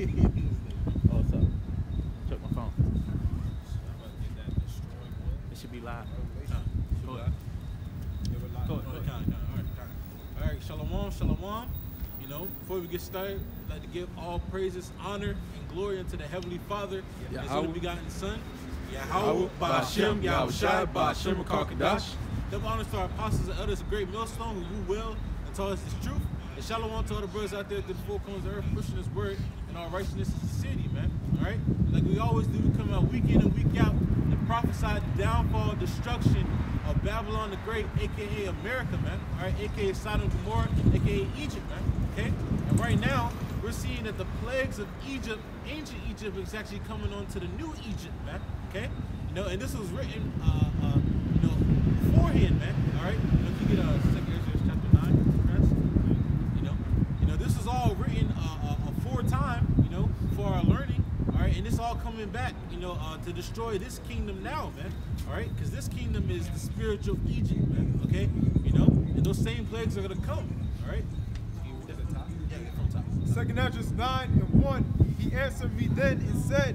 what's up? Check my phone. It should be live. Go ahead. All right, shalom, shalom. You know, before we get started, I'd like to give all praises, honor, and glory unto the Heavenly Father, and His only begotten Son, Yahweh, Ba'Shem, Yahushai, Ba'Shem, Kakadash. Double honors to our apostles and elders, a great millstone who rule well and taught us this truth. And shalom to all the brothers out there through the four corners of the earth, pushing His word and all righteousness and sincerity, man. All right? Like we always do, we come out week in and week out and prophesy the downfall, destruction of Babylon the Great, a.k.a. America, man. All right? A.k.a. Sodom and Gomorrah, a.k.a. Egypt, man. Okay? And right now, we're seeing that the plagues of Egypt, ancient Egypt, is actually coming on to the new Egypt, man. Okay? You know, and this was written, you know, beforehand, man. All right? You know, if you get 2 Ezra chapter 9, friends, you know, this is all written aforetime, you know, for our learning. All right? And it's all coming back, you know, to destroy this kingdom now, man. All right? Because this kingdom is the spiritual Egypt, man. Okay? You know, and those same plagues are going to come. All right? Second Ezra 9:1, he answered me then and said,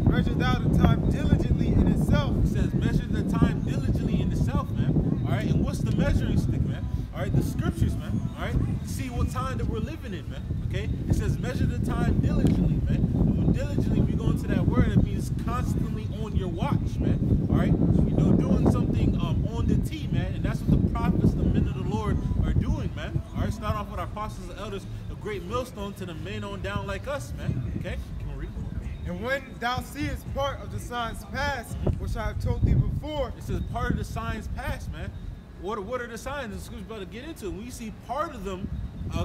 measure thou the time diligently in itself. It says, measure the time diligently in itself, man. All right, and what's the measuring stick, man? All right, the scriptures, man. All right, see what time that we're living in, man. Okay, it says, measure the time diligently, man. And when diligently we go into that word, it means constantly on your watch, man. All right, you know, doing something on the T, man. And that's what the prophets, the men of the Lord, are doing, man. All right, start off with our apostles and elders, a great millstone to the men on down like us, man. Okay, can we read? And when thou seest part of the signs past, which I have told thee before. It says part of the signs past, man. What are the signs? The scripture's about to get into. When you see part of them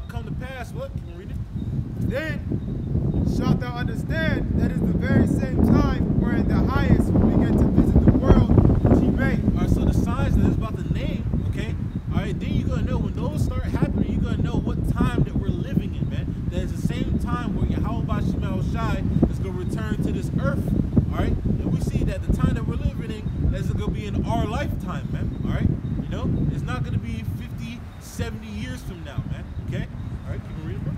come to pass, what? Can we read it? Then shalt thou understand that is the very same time wherein the highest will begin to visit the world which he made. All right, so the signs that is about the name, okay? All right, then you're going to know when those start happening, you're going to know what time that we're living in, man. That is the same time where Yahweh Ba'Shem Yahushai is going to return to this earth, all right? And we see that the time that we're living in is going to be in our lifetime, man, all right? You know, it's not going to be 50, 70 years from now, man, okay? All right, you can read it, bro.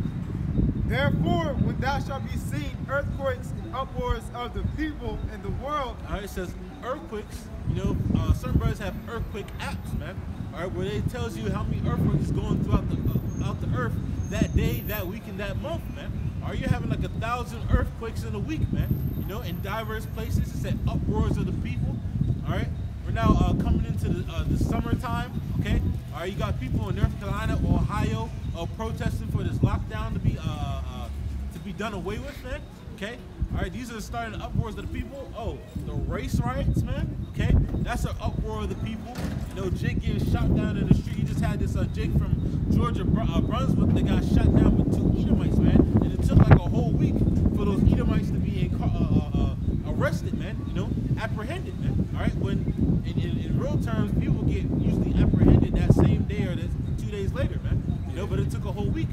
Therefore, when thou shalt be seen earthquakes and uproars of the people and the world. All right, it says earthquakes. You know, certain brothers have earthquake apps, man. All right, where it tells you how many earthquakes is going throughout the earth that day, that week, and that month, man. Are you having like 1,000 earthquakes in a week, man? You know, in diverse places. It said uproars of the people. All right, we're now coming into the summertime. Okay, all right, you got people in North Carolina, Ohio, protesting for this lockdown to be done away with, man. Okay, all right, these are starting uproars of the people. Oh, the race riots, man. Okay, that's an uproar of the people. You know, Jake getting shot down in the street. You just had this Jake from Georgia, Brunswick, that got shot down with 2 Edomites, man. And it took like a whole week for those Edomites to be arrested, man. You know, apprehended, man. All right, when in real terms, people get usually apprehended that same day or 2 days later, man. You know, but it took a whole week.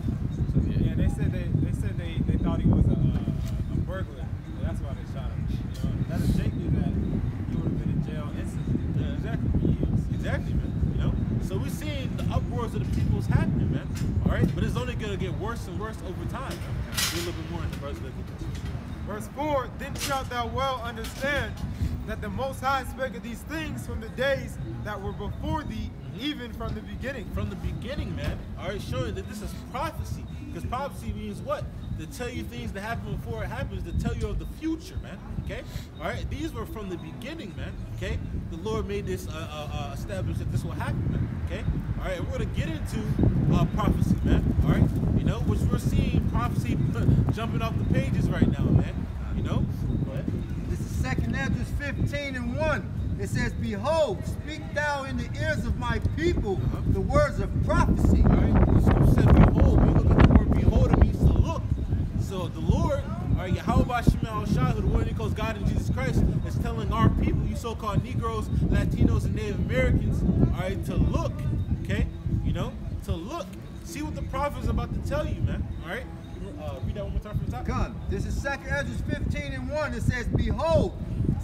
So, yeah, they said they thought he was a burglar. So that's why they shot him. You know, that is Jake knew that he would have been in jail instantly. Yeah, exactly. Exactly, man. You know, so we're seeing the uproars of the people's happening, man. All right, but it's only gonna get worse and worse over time. Man. We're a little bit more in the verse. Verse 4, then shalt thou well understand that the Most High spake of these things from the days that were before thee, even from the beginning. From the beginning, man. All right, showing that this is prophecy. Because prophecy means what? To tell you things that happen before it happens, to tell you of the future, man. Okay? All right, these were from the beginning, man. Okay? The Lord made this establish that this will happen, man. Okay? All right, we're going to get into prophecy, man. All right? You know, which we're seeing prophecy jumping off the pages right now, man. You know? Go ahead. This is 2 Ezra 15:1. It says, behold, speak thou in the ears of my people the words of prophecy. All right, the scripture says, behold. We look at the word behold, it means to look. So the Lord, all right, Yahweh Ba'Shem Yahushai, who the one he calls God in Jesus Christ, is telling our people, you so-called Negroes, Latinos, and Native Americans, all right, to look, okay? You know, to look. See what the prophet is about to tell you, man, all right? Read that one more time from the top. Come. This is 2 Ezra 15:1. It says, behold,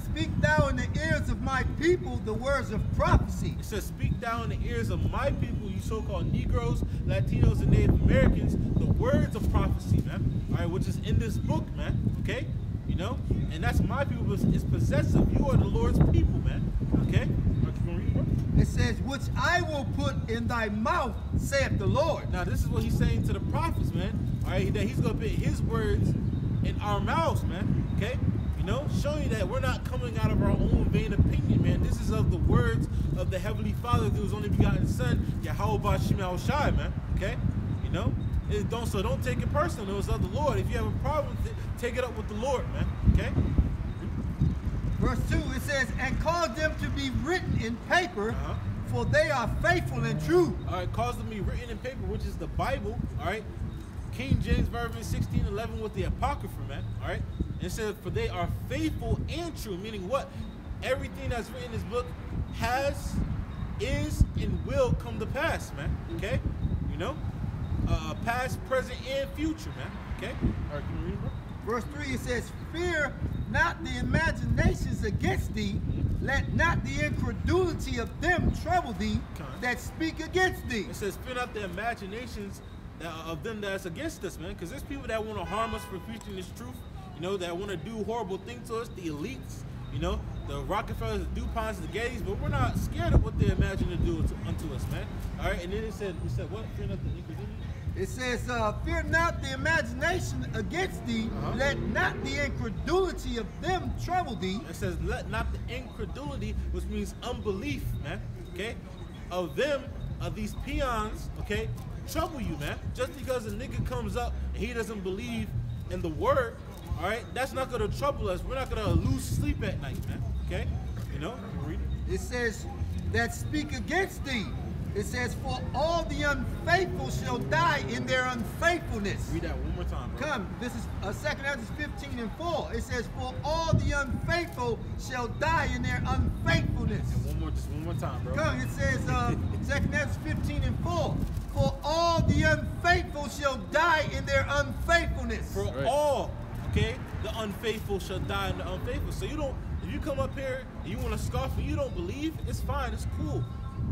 speak thou in the ears of my people the words of prophecy. It says, speak thou in the ears of my people, you so-called Negroes, Latinos, and Native Americans, the words of prophecy, man. All all right, which is in this book, man. Okay, you know, and that's my people is possessive. You are the Lord's people, man. Okay, all right, keep on reading, bro. It says, which I will put in thy mouth, saith the Lord. Now this is what he's saying to the prophets, man. All right, that he's gonna put his words in our mouths, man. Okay, you know, showing you that we're not coming out of our own vain opinion, man. This is of the words of the Heavenly Father through His only begotten Son, Yahweh Bashim Shai, man. Okay, you know, don't take it personal. It was of the Lord. If you have a problem with it, take it up with the Lord, man. Okay. Verse 2, it says, and cause them to be written in paper, for they are faithful and true. All right, cause them to be written in paper, which is the Bible. All right, King James Version 16:11 with the Apocrypha, man. All right, and it says, for they are faithful and true, meaning what? Everything that's written in this book has, is, and will come to pass, man. Okay, you know, past, present, and future, man. Okay, all right, can you read it, bro? Verse 3, it says, fear not the imaginations against thee, let not the incredulity of them trouble thee that speak against thee. It says, fear not the imaginations of them that's against us, man, because there's people that want to harm us for preaching this truth, you know, that want to do horrible things to us, the elites, you know, the Rockefellers, the DuPonts, the Gays, but we're not scared of what they imagine to do unto us, man. All right, and then it said what? Fear not the incredulity? It says, fear not the imagination against thee, let not the incredulity of them trouble thee. It says, let not the incredulity, which means unbelief, man, okay, of them, of these peons, okay, trouble you, man. Just because a nigga comes up and he doesn't believe in the word, all right, that's not going to trouble us. We're not going to lose sleep at night, man, okay, you know, read it. It says, that speak against thee. It says, for all the unfaithful shall die in their unfaithfulness. Read that one more time, bro. Come, this is 2 Ezra 15:4. It says, for all the unfaithful shall die in their unfaithfulness. And just one more time, bro. Come, it says 2 Ezra 15:4. For all the unfaithful shall die in their unfaithfulness. For all, okay, the unfaithful shall die in the unfaithful. So you don't, if you come up here and you want to scoff and you don't believe, it's fine, it's cool.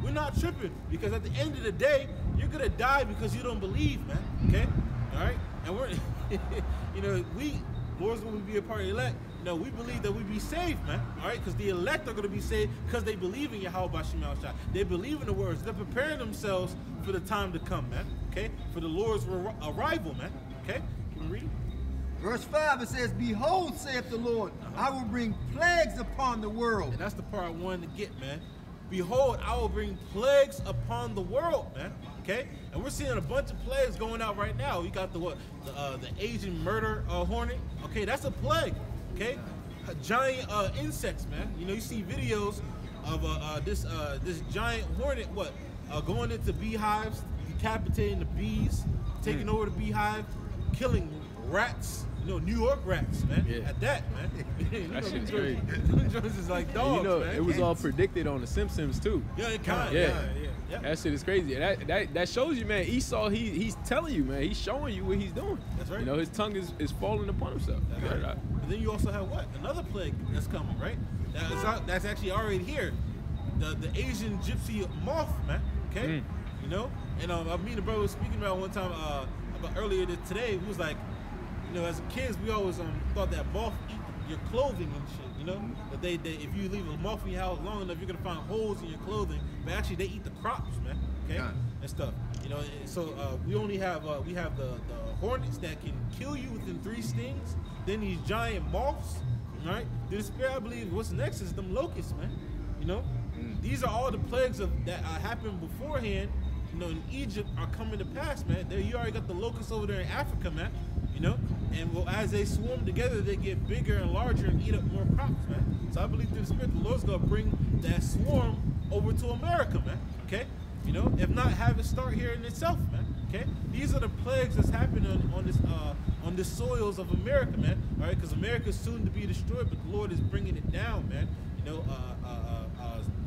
We're not tripping, because at the end of the day, you're gonna die because you don't believe, man. Okay, all right, and we're, you know, Lord's gonna be a part of the elect. You know, we believe that we be saved, man. All right, because the elect are gonna be saved because they believe in Yahweh Bashim Shai. They believe in the words. They're preparing themselves for the time to come, man. Okay, for the Lord's arrival, man. Okay, can we read it? Verse 5, it says, behold, saith the Lord, I will bring plagues upon the world. And that's the part I wanted to get, man. Behold, I will bring plagues upon the world, man. Okay, and we're seeing a bunch of plagues going out right now. We got the Asian murder hornet. Okay, that's a plague. Okay, giant insects, man. You know, you see videos of this giant hornet going into beehives, decapitating the bees, taking over the beehive, killing rats. You know, New York rats, man. Yeah. At that, man. That shit's crazy. Jones is like dogs, and you know, man. it was all predicted on The Simpsons too. Yeah, it kind of. Yeah. That shit is crazy. And that shows you, man. Esau, he's telling you, man. He's showing you what he's doing. That's right. You know, his tongue is falling upon himself. That's right. But then you also have what? Another plague that's coming, right? That's actually already here. The Asian gypsy moth, man. Okay. You know, and me and the brother was speaking about one time about earlier today. He was like, you know, as kids, we always thought that moth eat your clothing and shit. You know, that they if you leave a moth in your house long enough, you're gonna find holes in your clothing. But actually, they eat the crops, man. Okay, and stuff. You know, so we only have the hornets that can kill you within 3 stings. Then these giant moths, right? Then the spirit, I believe, what's next is them locusts, man. You know, these are all the plagues that happened beforehand. You know, in Egypt are coming to pass, man. You already got the locusts over there in Africa, man. You know, and as they swarm together, they get bigger and larger and eat up more crops, man. So I believe through the Spirit, the Lord's gonna bring that swarm over to America, man. Okay, you know, if not, have it start here in itself, man. Okay, these are the plagues that's happening on the soils of America, man. All right, because America is soon to be destroyed, but the Lord is bringing it down, man. You know,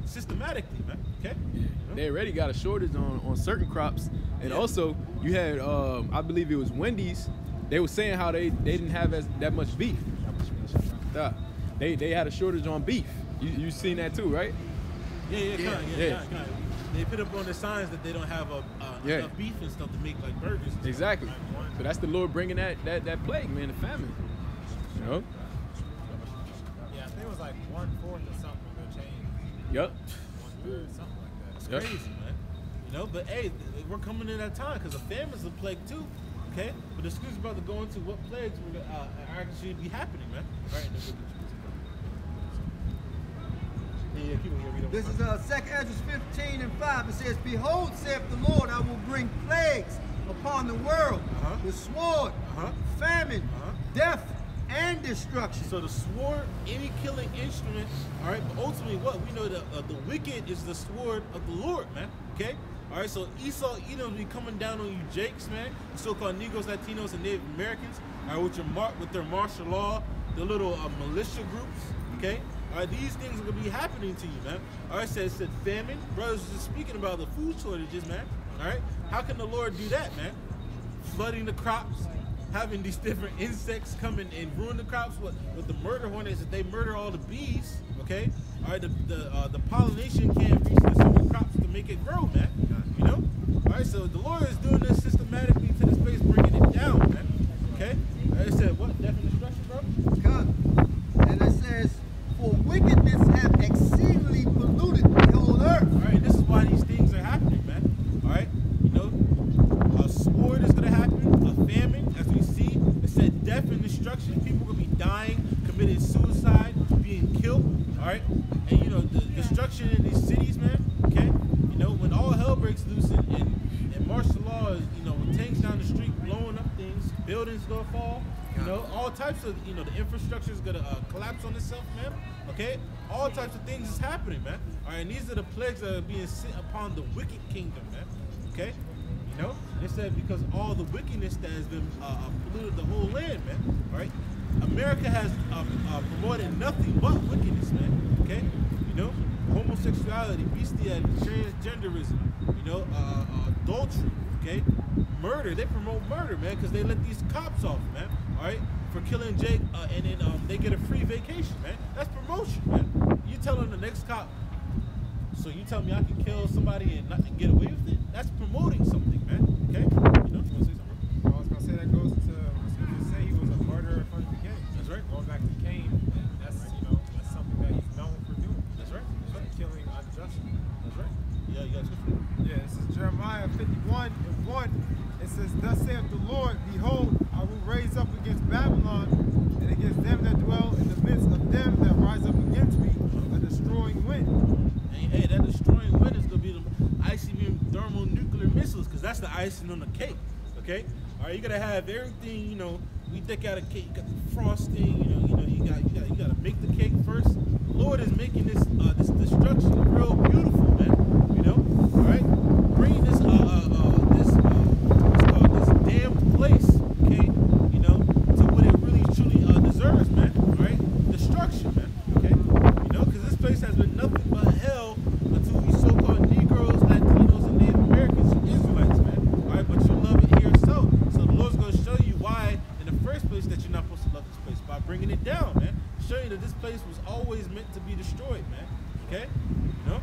systematically, man. Okay. Yeah. You know? They already got a shortage on certain crops, and also you had I believe it was Wendy's. They were saying how they didn't have that much beef. They had a shortage on beef. You seen that too, right? Yeah. they put up on the signs that they don't have enough beef and stuff to make like burgers. Exactly. So that's the Lord bringing that plague, man, the famine. You know? Yeah, I think it was like 1/4 or something of the change. Yep. 1/3, something like that. It's crazy, man. You know, but hey, we're coming in that time because the famine's a plague too. Okay, but the scripture's about to go into what plagues are actually be happening, man. All right, yeah, keep on. This is 2 Ezra 15:5. It says, "Behold, saith the Lord, I will bring plagues upon the world, the sword, famine, death, and destruction." So the sword, any killing instrument, all right. But ultimately, what we know that the wicked is the sword of the Lord, man. Okay. All right. So Esau, Edom be coming down on you, Jakes, man. The so-called Negroes, Latinos, and Native Americans, all right, with their martial law, the little militia groups. Okay. All right, these things are gonna be happening to you, man. All right, it said famine. Brothers was just speaking about the food shortages, man. All right, how can the Lord do that, man? Flooding the crops, having these different insects come in and ruin the crops with the murder hornets that they murder all the bees. Okay, all right, the pollination can't reach the certain crops to make it grow, man. You know, all right, so the Lord is doing this systematically to the space, bringing it down, man. Okay, all right, it said what? Death and destruction, bro. Come, and it says, "For wickedness have exceedingly polluted the whole earth." All right, this is why these things are happening, man. All right, you know, a sword is gonna happen, a famine, as we see. It said death and destruction. People are gonna be dying, committing suicide, being killed. All right, and you know the destruction in these cities, man. Okay, you know when all hell breaks loose and martial law is, you know, with tanks down the street blowing up things, buildings gonna fall. You know, all types of, you know, the infrastructure is gonna collapse on itself, man. Okay, all types of things is happening, man. All right, and these are the plagues that are being sent upon the wicked kingdom, man. Okay, you know, it said because all the wickedness that has been polluted the whole land, man. All right, America has promoted nothing but wickedness, man. Okay, you know, homosexuality, bestiality, transgenderism, you know, adultery. Okay, murder. They promote murder, man, because they let these cops off, man. All right, for killing Jake, and then they get a free vacation, man. That's promotion, man. You telling the next cop, so you tell me I can kill somebody and not get away with it? That's promoting something, man. Okay, you know, you want to say something? I was gonna say that goes to say he was a murderer from the beginning. That's right. Going back to Cain, that's that's something that he's known for doing. That's right. That's right. Killing unjustly. That's right. Yeah, you got scripture. Yeah, this is Jeremiah 51:1. It says, "Thus saith the Lord, Behold, I will raise up against Babylon and against them that dwell in the midst of them that rise up against me a destroying wind." And hey, that destroying wind is gonna be the ICBM thermonuclear missiles, because that's the icing on the cake. Okay. All right, you gotta have everything. You know, we think out a cake. You got the frosting. You gotta make the cake first. The Lord is making this this destruction real beautiful, man. You know. All right. Bring this this damn place, okay, you know, to what it really truly deserves, man. All right, destruction, man. Okay, you know, because this place has been nothing but hell until these so-called Negroes, Latinos, and Native Americans, and Israelites, man. All right, but you love it here yourself. So the Lord's gonna show you why, in the first place, that you're not supposed to love this place by bringing it down, man. Show you that this place was always meant to be destroyed, man. Okay, you know.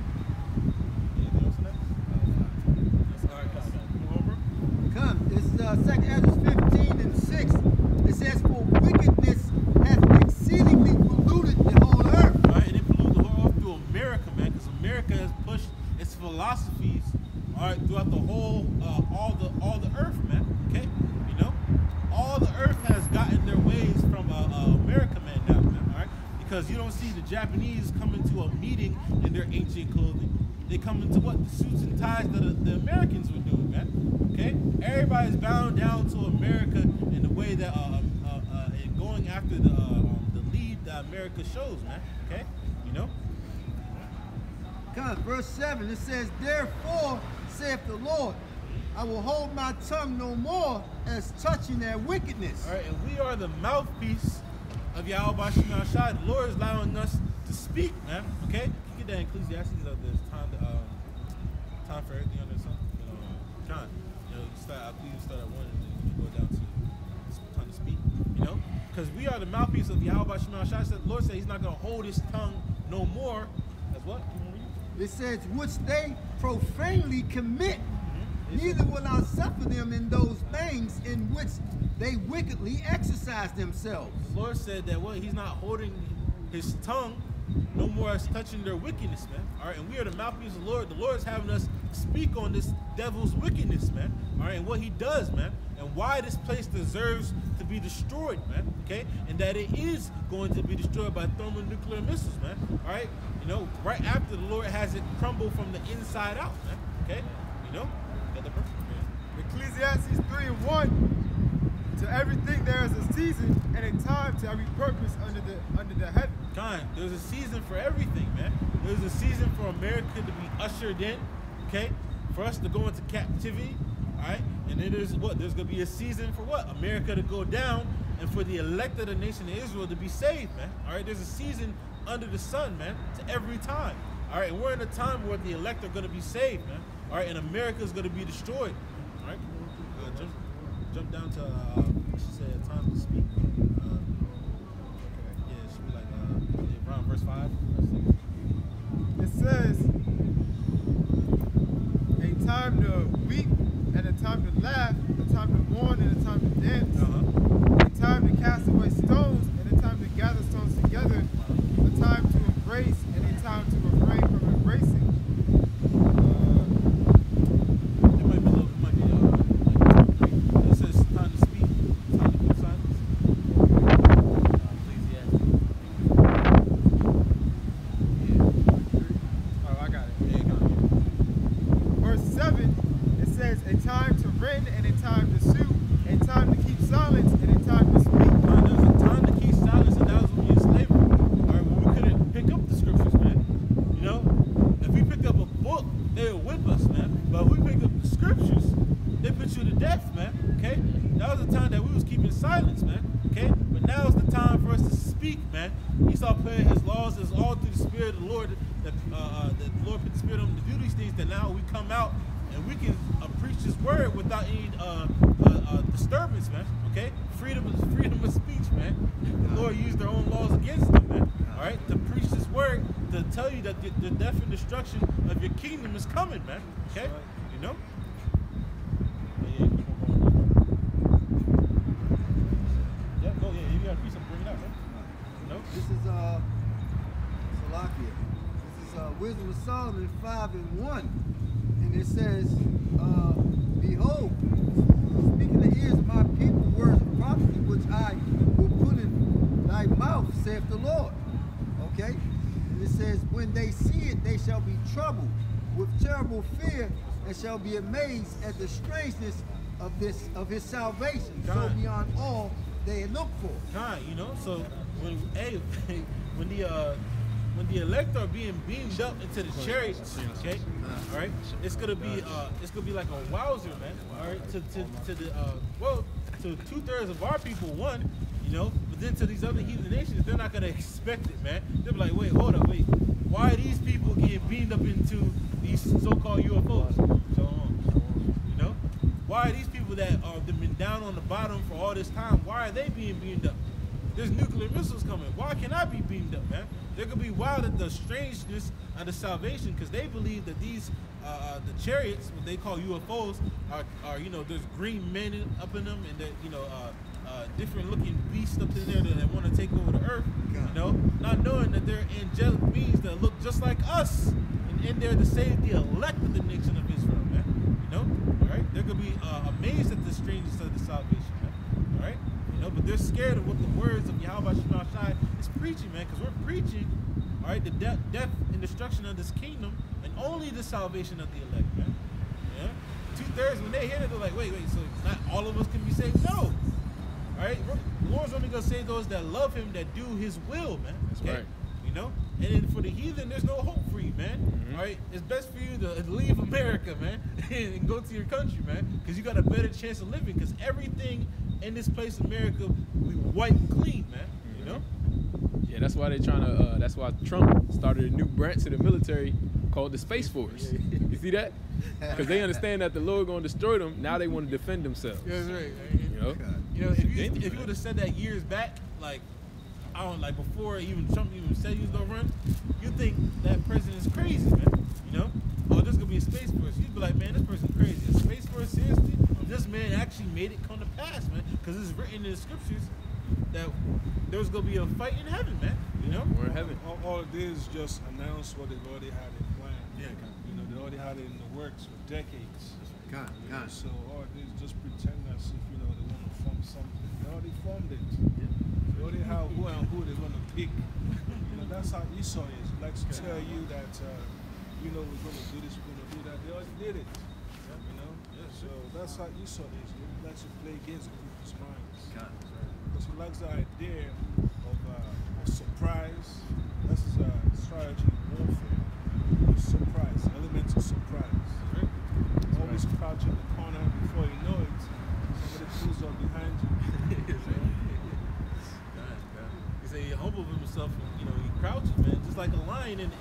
Anything else on that? All right, come on, bro. Come, this is 2 Ezra 15:6. It says, "For wickedness hath exceedingly polluted the whole earth." All right, and it polluted the whole earth through America, man, because America has pushed its philosophies, all right, throughout the whole, all the earth, man. Okay, you know, all the earth has gotten their ways from America, man, now, man. All right, because you don't see the Japanese coming to a meeting in their ancient clothing. They come into what? The suits and ties that the Americans were doing, man. Okay? Everybody's bound down to America in the way that and going after the lead that America shows, man. Okay? You know? Come, verse 7. It says, "Therefore saith the Lord, I will hold my tongue no more as touching their wickedness." All right, and we are the mouthpiece of Yahweh Shema Shai. The Lord is allowing us to speak, man. Okay? You get that in Ecclesiastes of this time for everything under the sun. John, you know, I believe you start at 1 and then you go down to time to speak. You know, because we are the mouthpiece of Yahweh Shema Shai. The Lord said He's not going to hold His tongue no more. As what? It says, "Which they profanely commit. Neither will I suffer them in those things in which they wickedly exercise themselves. The Lord said that what? He's not holding his tongue no more as touching their wickedness, man. All right, and we are the mouthpiece of the Lord. The Lord is having us speak on this devil's wickedness, man. All right, and what he does, man, and why this place deserves to be destroyed, man. Okay, and that it is going to be destroyed by thermonuclear missiles, man. All right, you know, right after the Lord has it crumble from the inside out, man. Okay, you know, got the verse? Ecclesiastes 3:1. To everything there is a season and a time to every purpose under the heaven. There's a season for everything, man. There's a season for America to be ushered in, okay? For us to go into captivity, all right? And then there's what? There's going to be a season for what? America to go down and for the elect of the nation of Israel to be saved, man. All right? There's a season under the sun, man, to every time. All right? And we're in a time where the elect are going to be saved, man. All right? And America is going to be destroyed, all right? Jump down to, she said, time to speak. Yeah, it should be like around verse 5. It says, a time to weep and a time to laugh, a time to mourn and a time to dance, a time to cast away stones and a time to gather stones together, a time to embrace and a time to refrain from embracing. Disturbance, man. Okay, freedom of speech, man. The Lord used their own laws against them, man. All right, to preach this word, to tell you that the death and destruction of your kingdom is coming, man. Okay, you know. Yeah, go. Yeah, you got a piece of bring it out, man. You know. This is Salakia. This is Wisdom of Solomon 5:1, and it says, "Behold, speaking the ears of my people words of prophecy which I will put in thy mouth, saith the Lord." Okay? And it says, when they see it, they shall be troubled with terrible fear and shall be amazed at the strangeness of his salvation. So beyond all they had looked for. You know, so when the elect are being beamed up into the chariots, okay, all right, it's gonna be like a wowzer, man. All right, to 2/3 of our people, one, you know, but then to these other heathen nations, they're not gonna expect it, man. They'll be like, wait, hold up, wait, why are these people getting beamed up into these so-called UFOs? You know, why are these people that have been down on the bottom for all this time? Why are they being beamed up? There's nuclear missiles coming. Why can't I be beamed up, man? They're gonna be wild at the strangeness of the salvation because they believe that these the chariots, what they call UFOs, are you know, there's green men up in them, and that, you know, different looking beasts up in there that want to take over the earth. You know, not knowing that they're angelic beings that look just like us, and in there to save the elect of the nation of Israel, man. You know, all right? They're gonna be amazed at the strangeness of the salvation, man. All right. You know, but they're scared of what the words of Yahweh Shema Shai is preaching, man, because we're preaching, all right, the death and destruction of this kingdom and only the salvation of the elect, man. Yeah? 2/3, when they hear it, they're like, wait, so not all of us can be saved? No. All right? The Lord's only going to save those that love him, that do his will, man. That's okay? right. You know? And then for the heathen, there's no hope for you, man. All right? It's best for you to leave America, man, and go to your country, man, because you got a better chance of living, because everything in this place, America, we wiped clean, man. You know? Yeah, that's why they're trying to. That's why Trump started a new branch of the military called the Space Force. You see that? Because they understand that the Lord going to destroy them. Now they want to defend themselves. Yeah, that's right. You know? You know, if you would have said that years back, like, I don't, like before even Trump even said he was gonna run, you think that president is crazy, man. You know? Oh, this could be a Space Force. You'd be like, man, this person crazy. A Space Force, seriously? This man actually made it come to pass, man. Because it's written in the scriptures that there was going to be a fight in heaven, man. You know? We're in heaven. All it is just announce what they've already had in plan. Yeah, You know, they already had it in the works for decades. God. So all it is just pretend as if, you know, they want to form something. They already formed it. They already have who and who they want to pick. You know, that's how Esau is. He likes to tell you that, you know, we're going to do this, we're going to do that. They already did it. You know? So that's how Esau is. He likes to play games with people's minds. Because he likes the idea of surprise. That's his strategy in warfare. Surprise, elements of surprise. Always crouch in the corner before you know it. Somebody pulls up behind you. He said he humbled himself, and, you know, he crouches, man, just like a lion in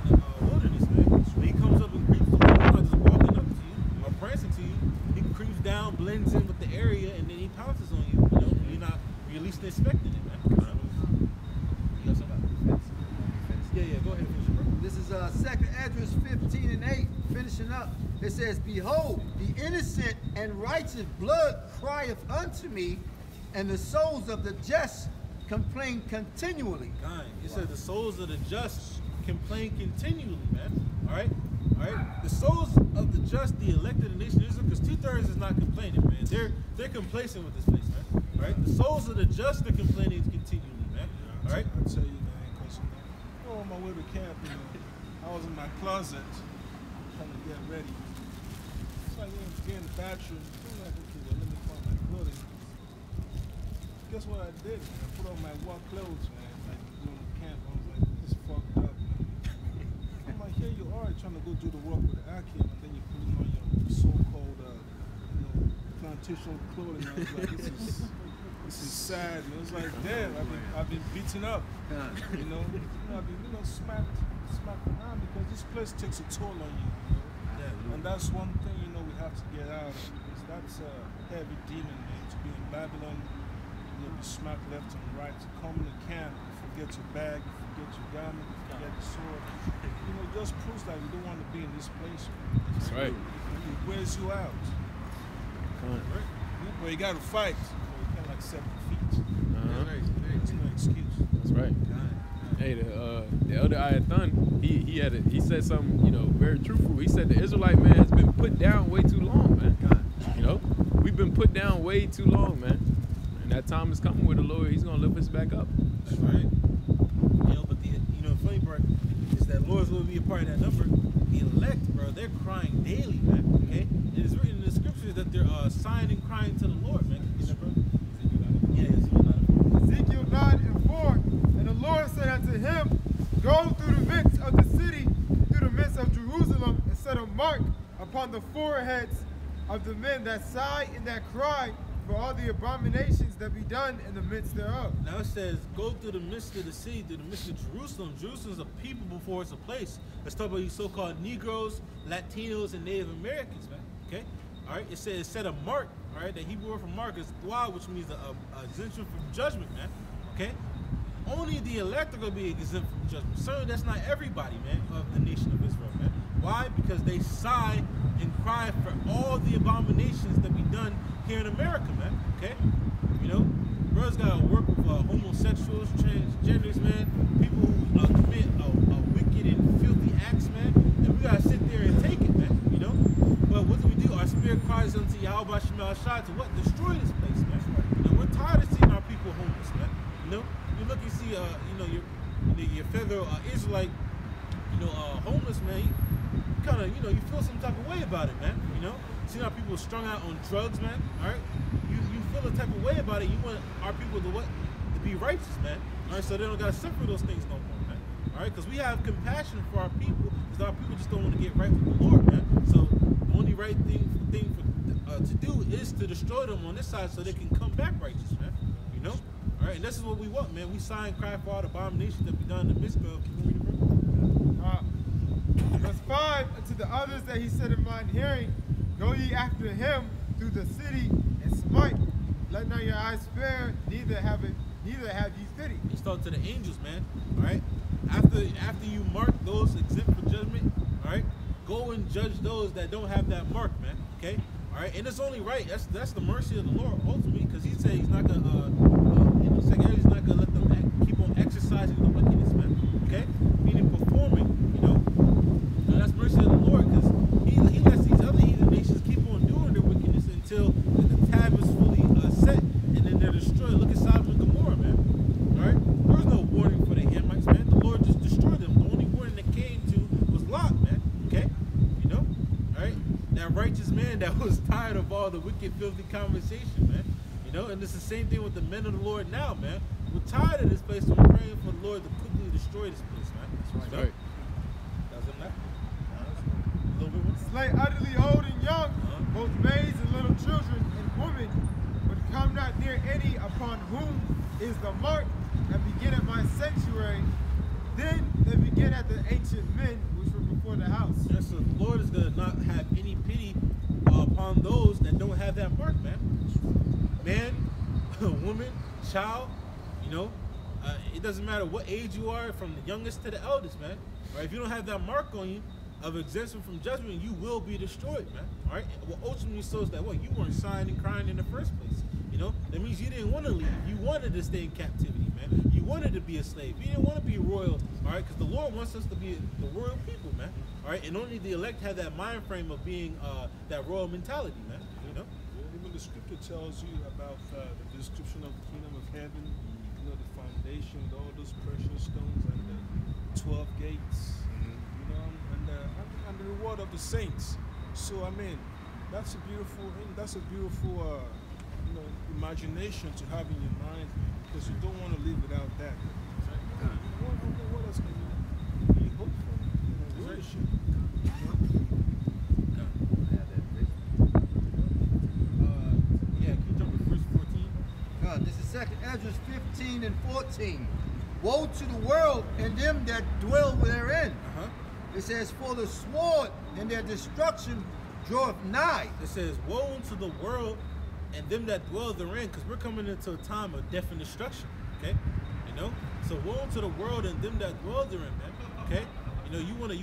the wilderness, man. When he comes up and creeps away, he's not just walking up to you or prancing to you. He creeps down, blends in with the area, and then he pounces on you. You know, you're least expecting it, man. You got something? Yeah, go ahead and finish it, bro. This is 2nd Esdras 15 and 8, finishing up. It says, behold, the innocent and righteous blood crieth unto me, and the souls of the just complain continually. God, it said the souls of the just complain continually, man. All right? The souls of the just, the elected of the nation of Israel, because 2/3 is not complaining, man. They're complacent with this place, man. All right? The souls of the just are complaining continually, man. All right? I'll tell you, man, because, you know, on my way to camp, you know, I was in my closet trying to get ready. So I get in the bathroom. I'm like, okay, well, let me find my clothing. Guess what I did, man? I put on my work clothes, man. Like, doing the camp. I was like, this is fucked up, man. I'm like, here you are trying to go do the work with the Akim, and then you put on your so-called, you know, plantation clothing. I was like, this is sad. And it was like, damn, I've been beaten up. You know, I've been, smacked around because this place takes a toll on you. You know? And that's one thing, you know, we have to get out of. Because that's a heavy demon, man. To be in Babylon, you know, be smacked left and right. To come in the camp, you forget your bag, you forget your garment, you forget the sword. You know, it just proves that you don't want to be in this place. That's right. It wears you out. Right? Well, you got to fight. You can't accept defeat. There's no excuse. That's right. Hey, the elder Ayathun, he said something, you know, very truthful. He said the Israelite man has been put down way too long, man. You know, we've been put down way too long, man. And that time is coming where the Lord, he's gonna lift us back up. That's right. You know, but the funny part is that Lord's will be a part of that number. The elect, bro, they're crying daily, man. Okay, it is written in the scriptures that they're sighing and crying to the Lord, man. You know, bro? Ezekiel 9 and 4. And the Lord said unto him, go through the midst of the city, through the midst of Jerusalem, and set a mark upon the foreheads of the men that sigh and that cry for all the abominations that be done in the midst thereof. Now it says, go through the midst of the city, through the midst of Jerusalem. Jerusalem is a people before it's a place. Let's talk about these so-called Negroes, Latinos, and Native Americans, man. Okay? All right? It says, set a mark, all right? The Hebrew word for mark is dua, which means a exemption from judgment, man. Okay? Only the elect are going to be exempt from judgment. Certainly that's not everybody, man, of the nation of Israel, man. Why? Because they sigh and cry for all the abominations that be done here in America, man. Okay? You know, brothers got to work with homosexuals, transgenders, man, people who commit wicked and filthy acts, man, and we got to sit there and take it, man, you know? But what do? Our spirit cries unto Yahweh Shema Shai to what? Destroy this place, man. You know, we're tired of seeing our people homeless, man. You know? You look and see, your fellow Israelite, homeless, man, you kind of, you feel some type of way about it, man, you know? Seeing our people strung out on drugs, man, all right? You feel a type of way about it. You want our people to be righteous, man, all right? So they don't got to suffer those things no more, man, all right? Because we have compassion for our people, because our people just don't want to get right with the Lord, man. So the only right thing to do is to destroy them on this side so they can come back righteous, man, you know? All right, and this is what we want, man. We sigh and cry for all the abominations that be done in the midst of. Can you read it, bro? Verse 5, and to the others that he said in mine hearing, go ye after him through the city and smite. Let not your eyes spare, neither have ye pity. He's talking to the angels, man. All right. After you mark those exempt from judgment, All right, go and judge those that don't have that mark, man. Okay, all right, and it's only right. That's the mercy of the Lord ultimately, because He said He's not gonna, He's not gonna let them keep on exercising the wickedness, man. Okay, meaning performing, And that's mercy of the Lord, because He lets these other heathen nations keep on doing their wickedness until the tab is fully set, and then they're destroyed. Look at Sodom and Gomorrah, man. All right, there was no warning for the Hamites, man. The Lord just destroyed them. The only warning that came to was Lot, man. Okay, all right. That righteous man that was tired of all the wicked, filthy conversation, man. And it's the same thing with the men of the Lord now, man. We're tired of this place, so we're praying for the Lord to quickly destroy this place, man. That's right. That's enough. A little bit more. Slay utterly old and young, both maids and little children and women, but come not near any upon whom is the mark, and begin at my sanctuary. Then they begin at the ancient men which were before the house. Yes, so the Lord is going to not have any pity upon those that don't have that mark, man. Man, woman, child, it doesn't matter what age you are, from the youngest to the eldest, man. Right? If you don't have that mark on you of exemption from judgment, you will be destroyed, man. All right? Well, ultimately shows that you weren't sighing and crying in the first place. That means you didn't want to leave. You wanted to stay in captivity, man. You wanted to be a slave. You didn't want to be royal, all right? Because the Lord wants us to be the royal people, man. All right? And only the elect have that mind frame of being that royal mentality, man. Even the scripture tells you about the description of the kingdom of heaven, the foundation, all those precious stones, and the 12 gates, and the reward of the saints. So that's a beautiful imagination to have in your mind, because you don't want to live without that. What else can you be hopeful? Worship. This is 2nd Ezra 15 and 14. Woe to the world and them that dwell therein. It says, for the sword and their destruction draweth nigh. It says, woe unto the world and them that dwell therein, because we're coming into a time of death and destruction. Okay, so woe unto the world and them that dwell therein, man. Okay, you wanna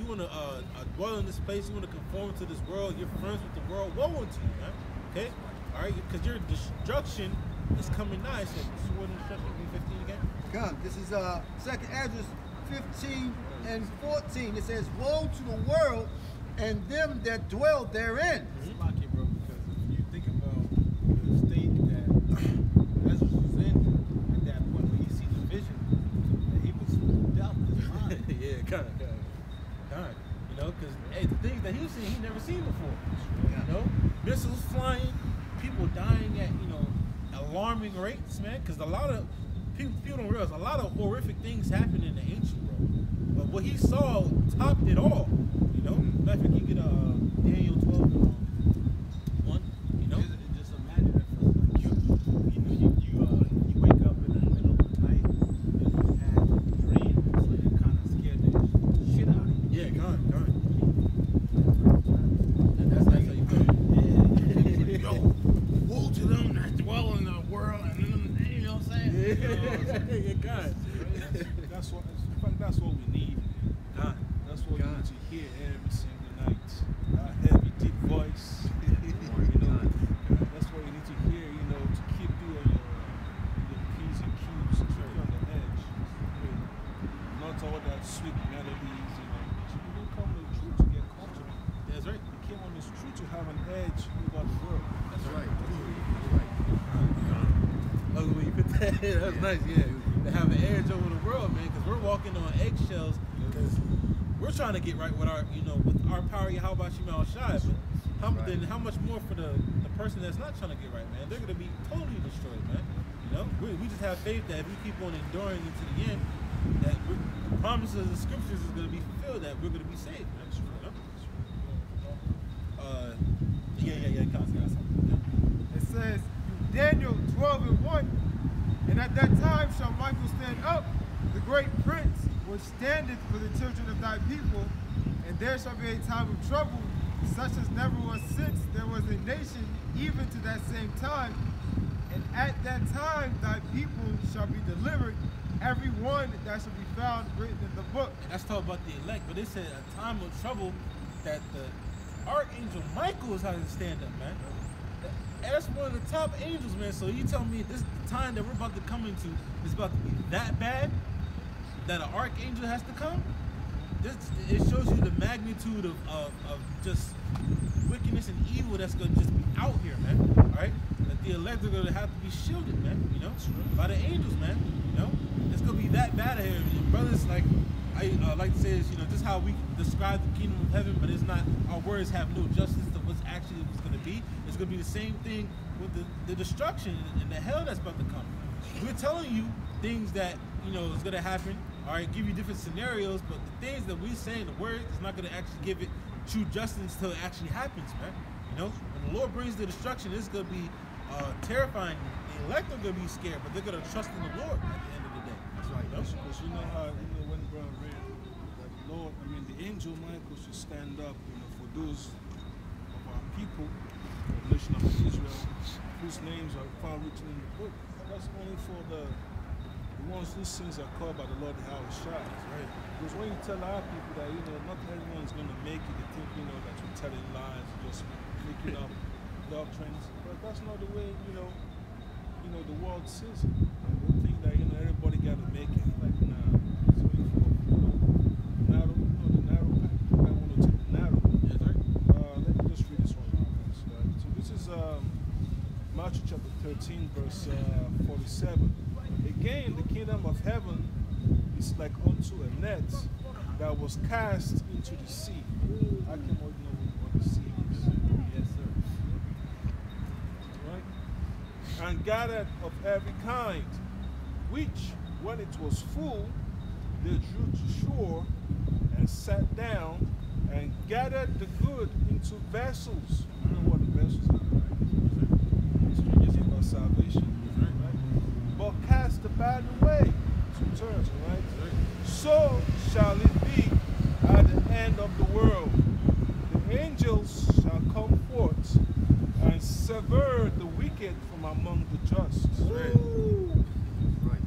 dwell in this place. You wanna conform to this world. You're friends with the world. Woe unto you, man. Okay, all right, because your destruction is coming nigh. So this is what instruction be 15 again. God, this is 2nd Ezra 15 and 14. It says, woe to the world and them that dwell therein. It's lucky, bro, because if you think about the state that Ezra was in at that point when he see the vision, that he was doubt his mind. Yeah, kind of. Because the things that he was seeing, he never seen before. Missiles flying, people dying at alarming rates, man. Because a lot of people don't realize a lot of horrific things happen in the ancient world. But what he saw topped it all. Matter of fact, you get Daniel 12, 1. Just imagine it for like you wake up in the middle of the night and you have a dream, so you kind of scared the shit out of you. Yeah, God. And that's how you feel. Yeah. Yo, woe to them that dwell in the world, and then, you know what I'm saying? Yeah, God. That's what we need. God. That's what we need to hear every single night. That heavy, deep voice. That's what you need to hear, to keep you on your P's and Q's, to keep you on the edge. Not all that sweet melodies, You didn't come to the truth to get comfortable. That's right. You came on this truth to have an edge over the world. That's right. Oh, when you put that in, that's nice, yeah. To have an edge over the world, man, because we're walking on eggshells, because we're trying to get right with our, with our power. How about you, Shy? But then how much more for the person that's not trying to get right, man? They're going to be totally destroyed, man. We just have faith that if we keep on enduring into the end, that the promises of the scriptures is going to be fulfilled, that we're going to be saved, man. It says, Daniel 12 and 1, and at that time shall Michael stand up, the great prince, which standeth for the children of thy people, and there shall be a time of trouble, such as never was since there was a nation, even to that same time. And at that time thy people shall be delivered everyone that should be found written in the book. And that's talking about the elect, but it said a time of trouble that the Archangel Michael is having to stand up, man. And that's one of the top angels, man. So you tell me this the time that we're about to come into is about to be that bad that an archangel has to come? It shows you the magnitude of just wickedness and evil that's gonna just be out here, man. Alright? That the elect are gonna have to be shielded, man, you know, by the angels, man. You know? It's gonna be that bad here. And brothers, like I like to say is, you know, just how we describe the kingdom of heaven, but it's not, our words have no justice to what's actually what's gonna be. It's gonna be the same thing with the destruction and the hell that's about to come. We're telling you things that, you know, is gonna happen. All right, give you different scenarios, but the things that we say in the word is not going to actually give it true justice until it actually happens, man. You know, when the Lord brings the destruction, it's going to be terrifying. The elect are going to be scared, but they're going to trust in the Lord at the end of the day. That's right. Because you know how, you know, when brother read that the Lord, I mean, the angel Michael should stand up, you know, for those of our people, the nation of Israel, whose names are found written in the book. That's only for the ones whose sins are called by the Lord the House Shah. Right. Because when you tell our people that, you know, not everyone's going to make it, they think, you know, that you're telling lies, you're just making up doctrines. But that's not the way, you know, the world sees it. They think that, you know, everybody got to make it. Like, nah, it's only for, you know, the narrow path. I want to take the narrow. Yes, sir. Let me just read this one out. Right? So this is Matthew chapter 13, verse 47. Again, the kingdom of heaven is like unto a net that was cast into the sea. I can know what the sea is. Yes, sir. Right? And gathered of every kind, which, when it was full, they drew to shore and sat down and gathered the good into vessels. You know what the vessels are, right? So you're about salvation. But cast the bad away. 2 turns, right? So shall it be at the end of the world. The angels shall come forth and sever the wicked from among the just. Right. Right.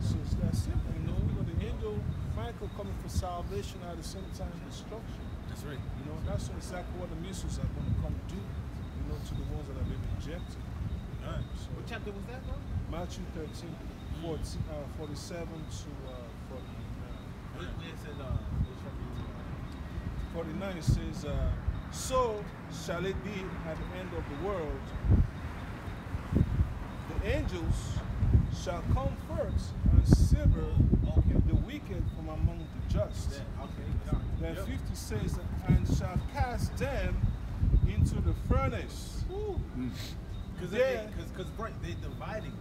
So it's that simple, you know. The angel Michael coming for salvation at the same time destruction. That's right. You know, that's exactly what the missiles are going to come do, you know, to the ones that have been rejected. All right. So, What chapter was that, bro? Matthew 13, 47 to 49. It said, 49 says, so shall it be at the end of the world. The angels shall come first and sever the wicked from among the just. Then 50 says, and shall cast them into the furnace. Because they're dividing.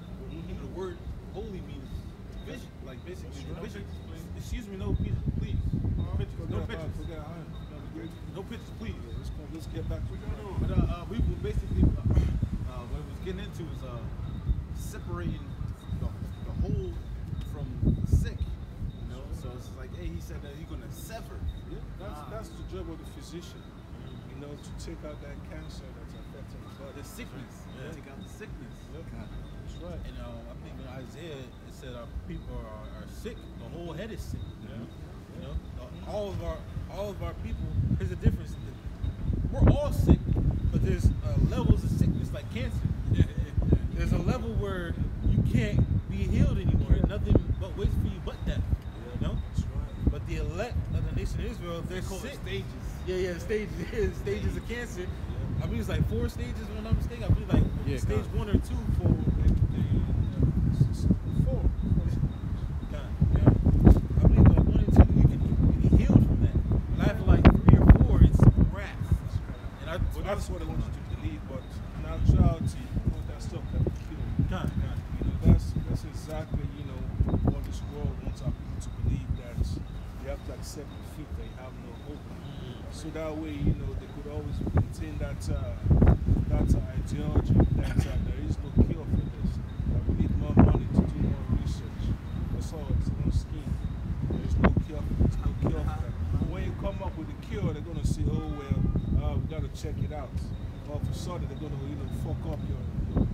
The word holy means vision. Like basically, vision. Excuse me, no pictures, please. Pictures, no pictures. No pictures, please. Let's get back to it. But we were basically, what we was getting into is separating the whole from the sick. You know, so it's like, hey, he said that he's gonna sever. Yeah, that's the job of the physician. You know, to take out that cancer that's affecting the body. The sickness. Yeah. Take out the sickness. Yep. That's right. And I think in Isaiah it said our people are sick. The whole head is sick. You know, all of our people. Here's the difference. We're all sick, but there's levels of sickness like cancer. There's a level where you can't be healed anymore. Nothing but waits for you but death. You know. That's right. But the elect of the nation of Israel, they're called stages. Yeah, stages. Stages of cancer. I believe it's like 4 stages, if I'm not mistaken. I believe like stage 1 or 2 for 4. I believe like 1 and 2, you can be healed from that. But after like 3 or 4, it's wrath. And that's what I want you to believe, but in actuality, you know, that stuff can be killed. You know, that's exactly, you know, what this world wants our people to believe, that they have to accept defeat, they have no hope. So that way, you know, they could always maintain that ideology that there is no cure for this. That we need more money to do more research. That's all. It's one scheme. There is no cure for it. There's no cure for that. But when you come up with a cure, they're going to say, oh, well, we got to check it out. All of a sudden, they're going to, you know, fuck up your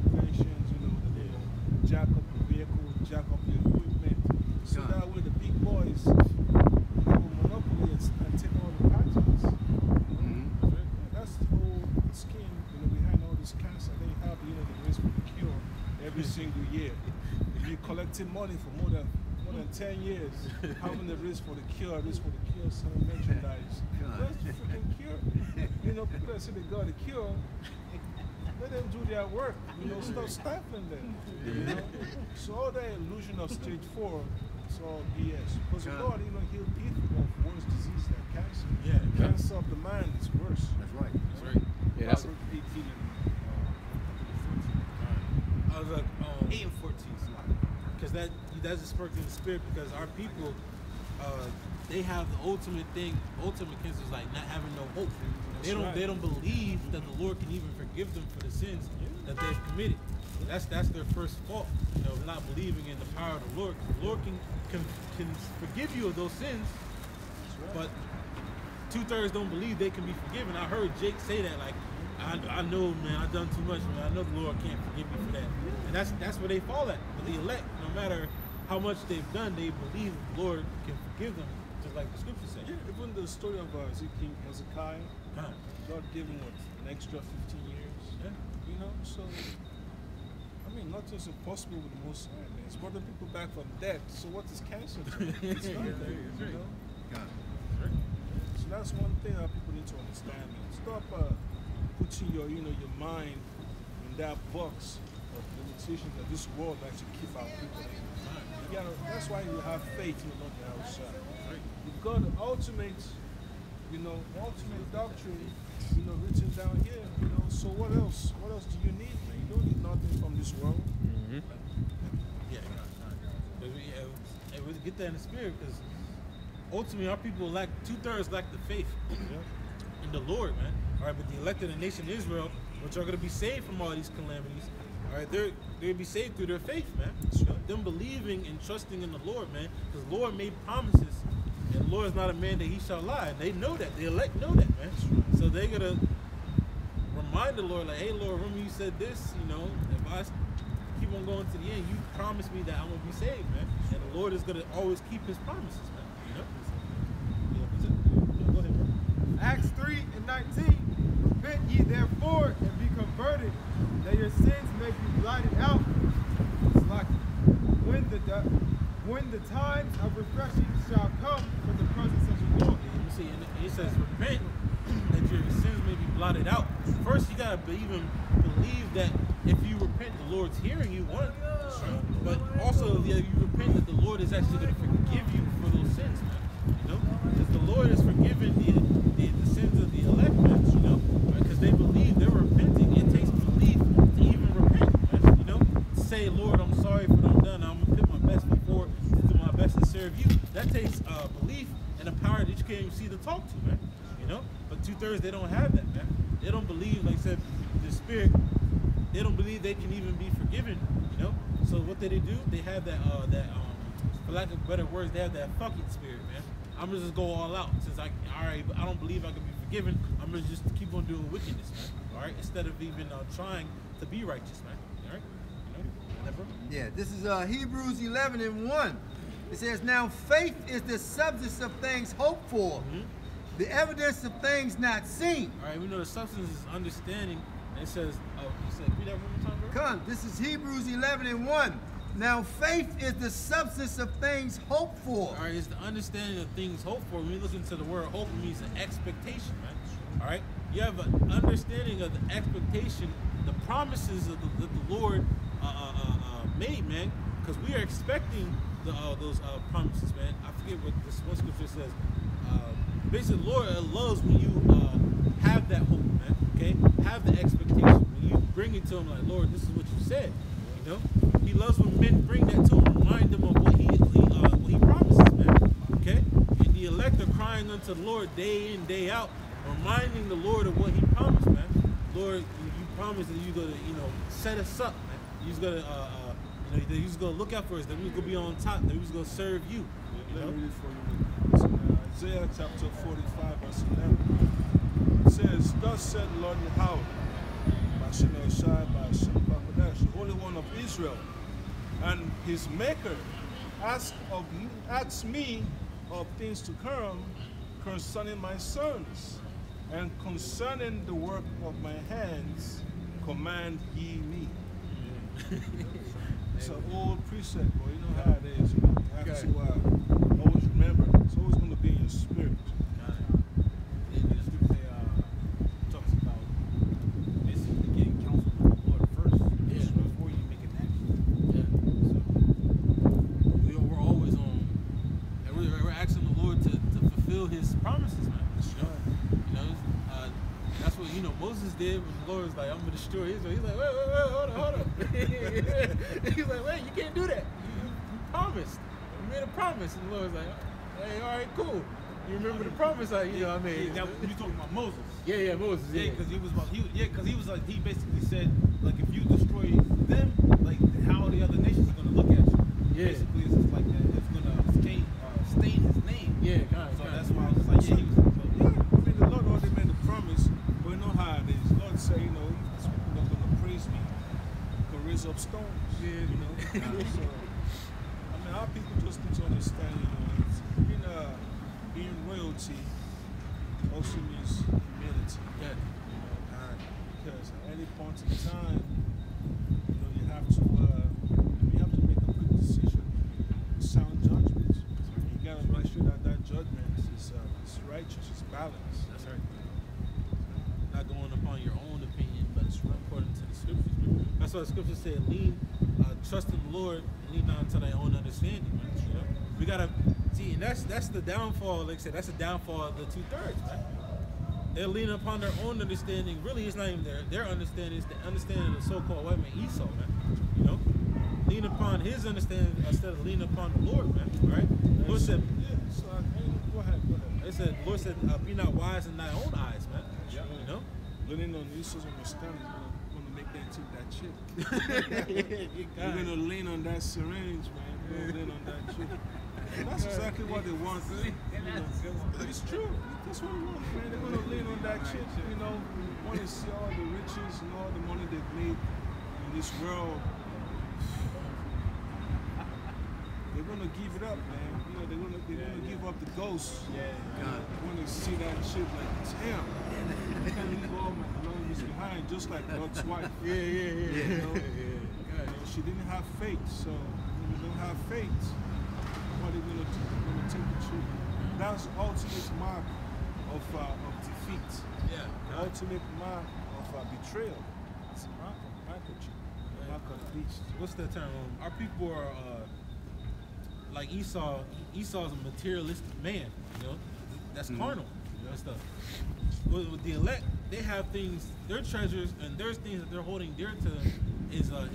inventions, you know, they're going to jack up your vehicle, jack up your equipment, just have a monopoly and take all the patents. That's the whole scheme, behind all this cancer. They have, the race for the cure every single year. You're collecting money for more than 10 years, having the race for the cure, selling merchandise. That's the freaking cure. People that say they got a cure, let them do their work. Stop stifling them. So all that illusion of stage 4, it's all BS. Because the Lord, heal people of worse disease than cancer. Yeah. Cancer of the mind is worse. That's right. That's right. Yeah, that's Proverbs 18 and 14. I was like 8 and 14, because that's just sparked in the spirit. Because our people, they have the ultimate cancer is like not having no hope. They don't believe that the Lord can even forgive them for the sins that they've committed. That's their first fault. Not believing in the power of the Lord. The Lord can forgive you of those sins, but 2/3 don't believe they can be forgiven. I heard Jake say that, like, I know, man, I've done too much, man. I know the Lord can't forgive me for that. And that's where they fall at. But the elect, no matter how much they've done, they believe the Lord can forgive them, just like the scripture said. Yeah, even the story of Hezekiah, God gave him an extra 15 years. Yeah. So nothing's impossible with the Most High, man. It's brought people back from death. So what is cancer to you? It's nothing, So that's one thing that people need to understand, man. Stop putting your mind in that box of limitations that this world likes to keep our people in. That's why you have faith in the outside. You've got the ultimate doctrine, written down here. So what else? What else do you need? You don't need nothing from this world. And we get that in the spirit, because ultimately our people 2/3 lack the faith in the Lord, man. All right, but the elect of the nation of Israel, which are going to be saved from all these calamities, all right, they're going to be saved through their faith, man. Them believing and trusting in the Lord, man, because the Lord made promises, and the Lord is not a man that he shall lie. And they know that. The elect know that, man. So they're going to remind the Lord, like, hey, Lord, remember you said this, if I keep on going to the end, you promised me that I'm going to be saved, man. And the Lord is going to always keep his promises, man. Go ahead, bro. Acts 3 and 19. Repent ye therefore and be converted, that your sins may be blotted out. It's like when the times of refreshing shall come from the presence of the Lord. You see, and it says, repent that your sins may be blotted out. First, you gotta believe that if you repent, the Lord's hearing you. One, but also you repent that the Lord is actually going to forgive you for those sins, man. Because the Lord has forgiven the sins of the elect, man. Because they believe, they're repenting. It takes belief to even repent, man. To say, Lord, I'm sorry for what I've done. I'm gonna put my best before to do my best to serve you. That takes belief and a power that you can't even see to talk to, man. But 2/3 they don't have that, man. They don't believe, like I said, the spirit. They don't believe they can even be forgiven, So what do? They have that for lack of better words, they have that fucking spirit, man. I'm gonna just go all out since I don't believe I can be forgiven. I'm gonna just keep on doing wickedness, man. All right, instead of even trying to be righteous, man. All right, Yeah, this is Hebrews 11 and 1. It says, now faith is the substance of things hoped for, the evidence of things not seen. All right, we know the substance is understanding. And it says, read that one more time, bro. Come, this is Hebrews 11 and 1. Now faith is the substance of things hoped for. All right, it's the understanding of things hoped for. When you look into the word hope, it means an expectation, man. All right, you have an understanding of the expectation, the promises of that the Lord made, man. Because we are expecting those promises, man. I forget what this one scripture says. Basically, the Lord loves when you have that hope, man. Okay, have the expectation. When you bring it to Him, like, Lord, this is what you said. He loves when men bring that to Him, remind them of what He promises, man. Okay, and the elect are crying unto the Lord day in, day out, reminding the Lord of what He promised, man. Lord, you promised that you're gonna, set us up, man. You're gonna, that you're gonna look out for us. That we're gonna be on top. That we're gonna serve you. Let me read it for you. It's in Isaiah chapter 45, verse 11. It says, thus said the Lord Yahweh, the Holy One of Israel, and His Maker, ask me of things to come concerning my sons, and concerning the work of my hands, command ye me. It's an old precept, but you know how it is. You have to always remember. It's always going to be in your spirit. In the scripture, talks about basically getting counsel from the Lord first, before you make an action. So we're always on, and we're asking the Lord to fulfill His promises, man. You know, that's what Moses did when the Lord was like, "I'm gonna destroy Israel." He's like, "Wait, hold on." He's like, "Wait, you can't do that. You promised. You made a promise." And the Lord was like, "Hey, all right, cool. You remember the promise? I made." You talking about Moses? Yeah, Moses. Yeah, because he was like, he basically said, like, if you destroy them, like, how are the other nations are gonna look at you? Yeah. Basically, it's just like that. It's gonna stain his name. Yeah, so that's why I was like, yeah, he was like, I mean, the Lord already made the promise, but you know how it is. The Lord say, these people are not going to praise me, can raise up stones. So, I mean, our people just need to understand, being royalty also means humility. Because at any point in time, you have to make a quick decision, sound judgment. You gotta make sure that judgment is righteous, it's balanced. That's right. Not going upon your own opinion, but it's according to the scriptures. That's why the scriptures say, trust in the Lord and lean not unto thy own understanding. Man. We gotta see, and that's the downfall. Like I said, that's the downfall of the 2/3. Man. They're leaning upon their own understanding. Really, it's not even their understanding. It's the understanding of the so-called white man Esau, man. Lean upon his understanding instead of leaning upon the Lord, man. All right. Lord said, go ahead. The Lord said, be not wise in thy own eyes, man. Leaning on Esau's understanding is going to make them take that chip. You're going to lean on that syringe, man. You're going to lean on that chip. That's exactly what they want. It's true. That's what they want, man. They're going to lean on that chip. Want to see all the riches and all the money they've made in this world. They're going to give it up, man. They're going to give up the ghost. They want to see that chip like, damn. I can't leave all my belongings behind, just like Lot's wife. She didn't have faith, so when you don't have faith, what are they going to do? They're going to take the truth. That's the ultimate mark of defeat. The ultimate mark of betrayal. It's a mark of microchip. Mark of the beast. What's that term? Our people are like Esau. Esau's a materialistic man. That's carnal. And stuff. With the elect, they have things, their treasures, and there's things that they're holding dear to them. Is the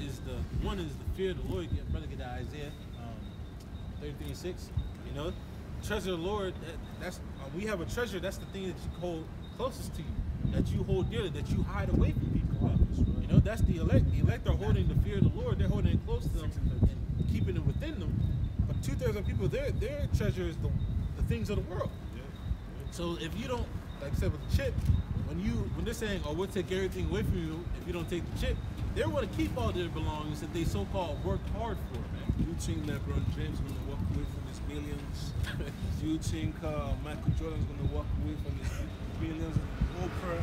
fear of the Lord. Brother, get that Isaiah 33:6. Treasure of the Lord. We have a treasure. That's the thing that you hold closest to you, that you hold dearly, that you hide away from people. That's the elect. The elect are holding the fear of the Lord. They're holding it close to them and keeping it within them. But 2/3 of people, their treasure is the things of the world. So if you don't, like I said with the chip, when they're saying, "Oh, we'll take everything away from you if you don't take the chip," they want to keep all their belongings that they so-called worked hard for, man. You think LeBron James is going to walk away from his millions? You think Michael Jordan is going to walk away from his billions? Oprah,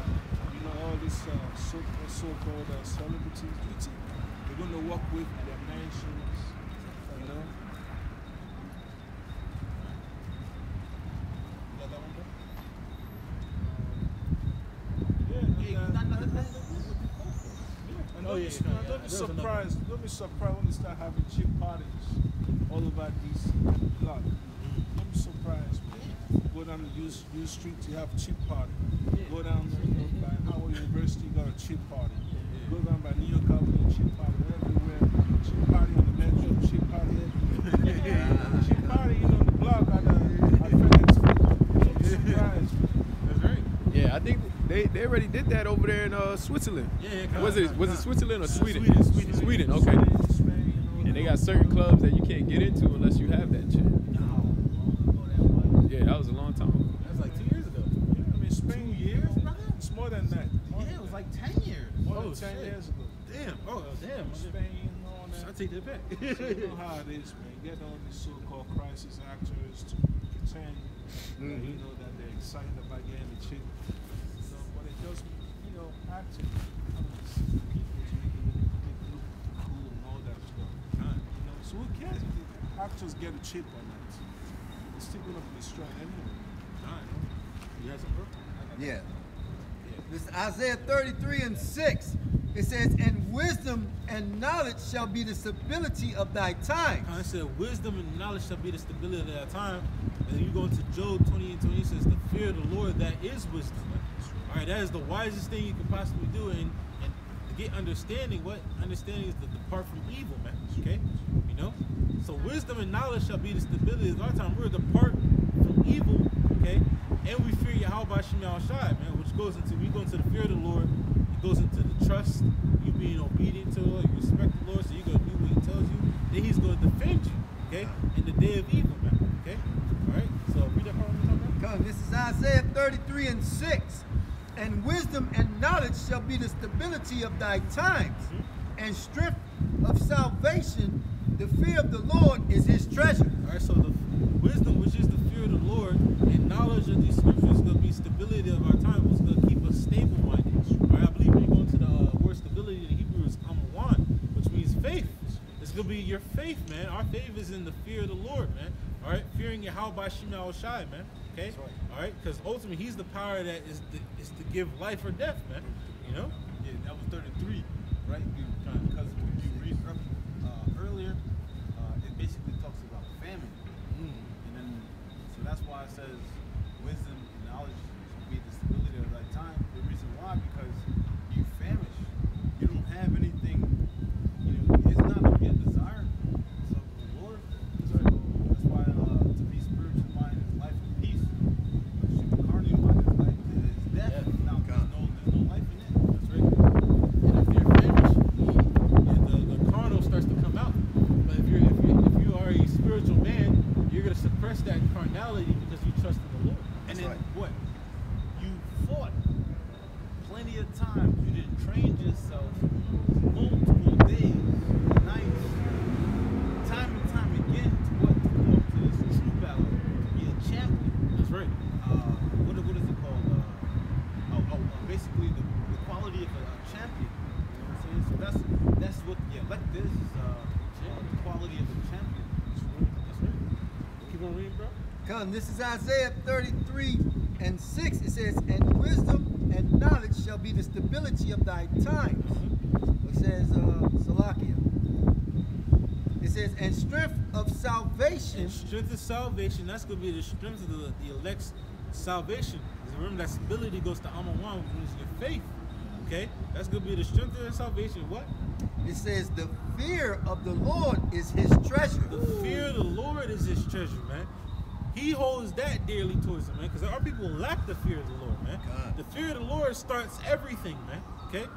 all these so-called celebrities. You think they're going to walk away from their mansions? Don't be surprised. Don't be surprised when they start having cheap parties all over this block. Don't be surprised. Go down to U Street, you have a cheap party. Go down by Howard University, you got a cheap party. Go down by New York, Avenue, cheap party everywhere. Cheap party on the metro, cheap party everywhere. Cheap party, on the block at FedEx. Don't be surprised. That's right. Yeah, I think they already did that over there in Switzerland. Was it Switzerland or Sweden? Sweden, okay. And they got certain clubs that you can't get into unless you have that chip. Yeah, that was a long time ago. That was like 2 years ago. Yeah, I mean, Spain, 2 years, brother? It's more than that. It was like 10 years. More than 10 years ago. Damn. Oh, damn. Spain, all that. I take that back. So you know how it is, man. Get all these so-called crisis actors to 10. You know that they're excited about getting the chick. So, but it does, acting. People to make it look cool and all that stuff. So who cares if the actors get a chip or not? It's still gonna be strong anyway. You have some, bro? Yeah. This is Isaiah 33:6. It says, and wisdom and knowledge shall be the stability of thy time. I said, wisdom and knowledge shall be the stability of thy time. And then you go into Job 20:20, it says, the fear of the Lord, that is wisdom. All right, that is the wisest thing you can possibly do. And to get understanding, what understanding is to depart from evil, man. Okay? So wisdom and knowledge shall be the stability of our time. We're to depart from evil, okay? And we fear Yahweh Shem Shai, man, which goes into, we go into the fear of the Lord. It goes into the trust, you being obedient to the Lord, you respect the Lord, so you're going to do what he tells you. Then he's going to defend you, okay? In the day of evil, man, okay? All right, so read that part one more time, Come, this is Isaiah 33:6. And wisdom and knowledge shall be the stability of thy times, and strength of salvation. The fear of the Lord is his treasure. All right, so the wisdom, which is the fear of the Lord, and knowledge of these scriptures is going to be stability of our time. It's going to keep us stable-minded. All right, I believe when you go into the word stability in Hebrew is amawan, which means faith. It's going to be your faith, man. Our faith is in the fear of the Lord, man. All right, fearing Yahweh Shem Shai, man. Okay, That's right. all right, because ultimately he's the power that is to give life or death, man. Yeah, that was 33, right? Because when you read earlier, it basically talks about famine. And then, so that's why it says wisdom and knowledge should be the stability of thy time. The reason why, because you famish. You don't have anything, it's not of your desire. It's of the Lord. So that's why to be spiritual minded is life and peace. But to be carnally minded is life is death. Now, there's no life in it. That's right. And if you're famished, the carnal starts to come out. But if you are a spiritual man, you're gonna suppress that carnality because you trust in the Lord. And That's then right. what? You fought plenty of times. You didn't train yourself multiple days, nights, time and time again to go up to this true battle, be a champion. That's right. What is it called? Basically the quality of a champion. You know what I'm saying? So that's what the elect is. The quality of a champion. That's right. Keep on reading, bro. Come, this is Isaiah 33:6. It says, and wisdom and knowledge shall be the stability of thy times. It says, Salakia. It says, and strength of salvation. And strength of salvation, that's going to be the strength of the elect's salvation. Remember that stability goes to Amawan, which is your faith. Okay? That's going to be the strength of their salvation. What? It says, the fear of the Lord is his treasure. The fear of the Lord is his treasure, man. He holds that dearly towards him, man, because our people lack the fear of the Lord, man. God. The fear of the Lord starts everything, man. Okay?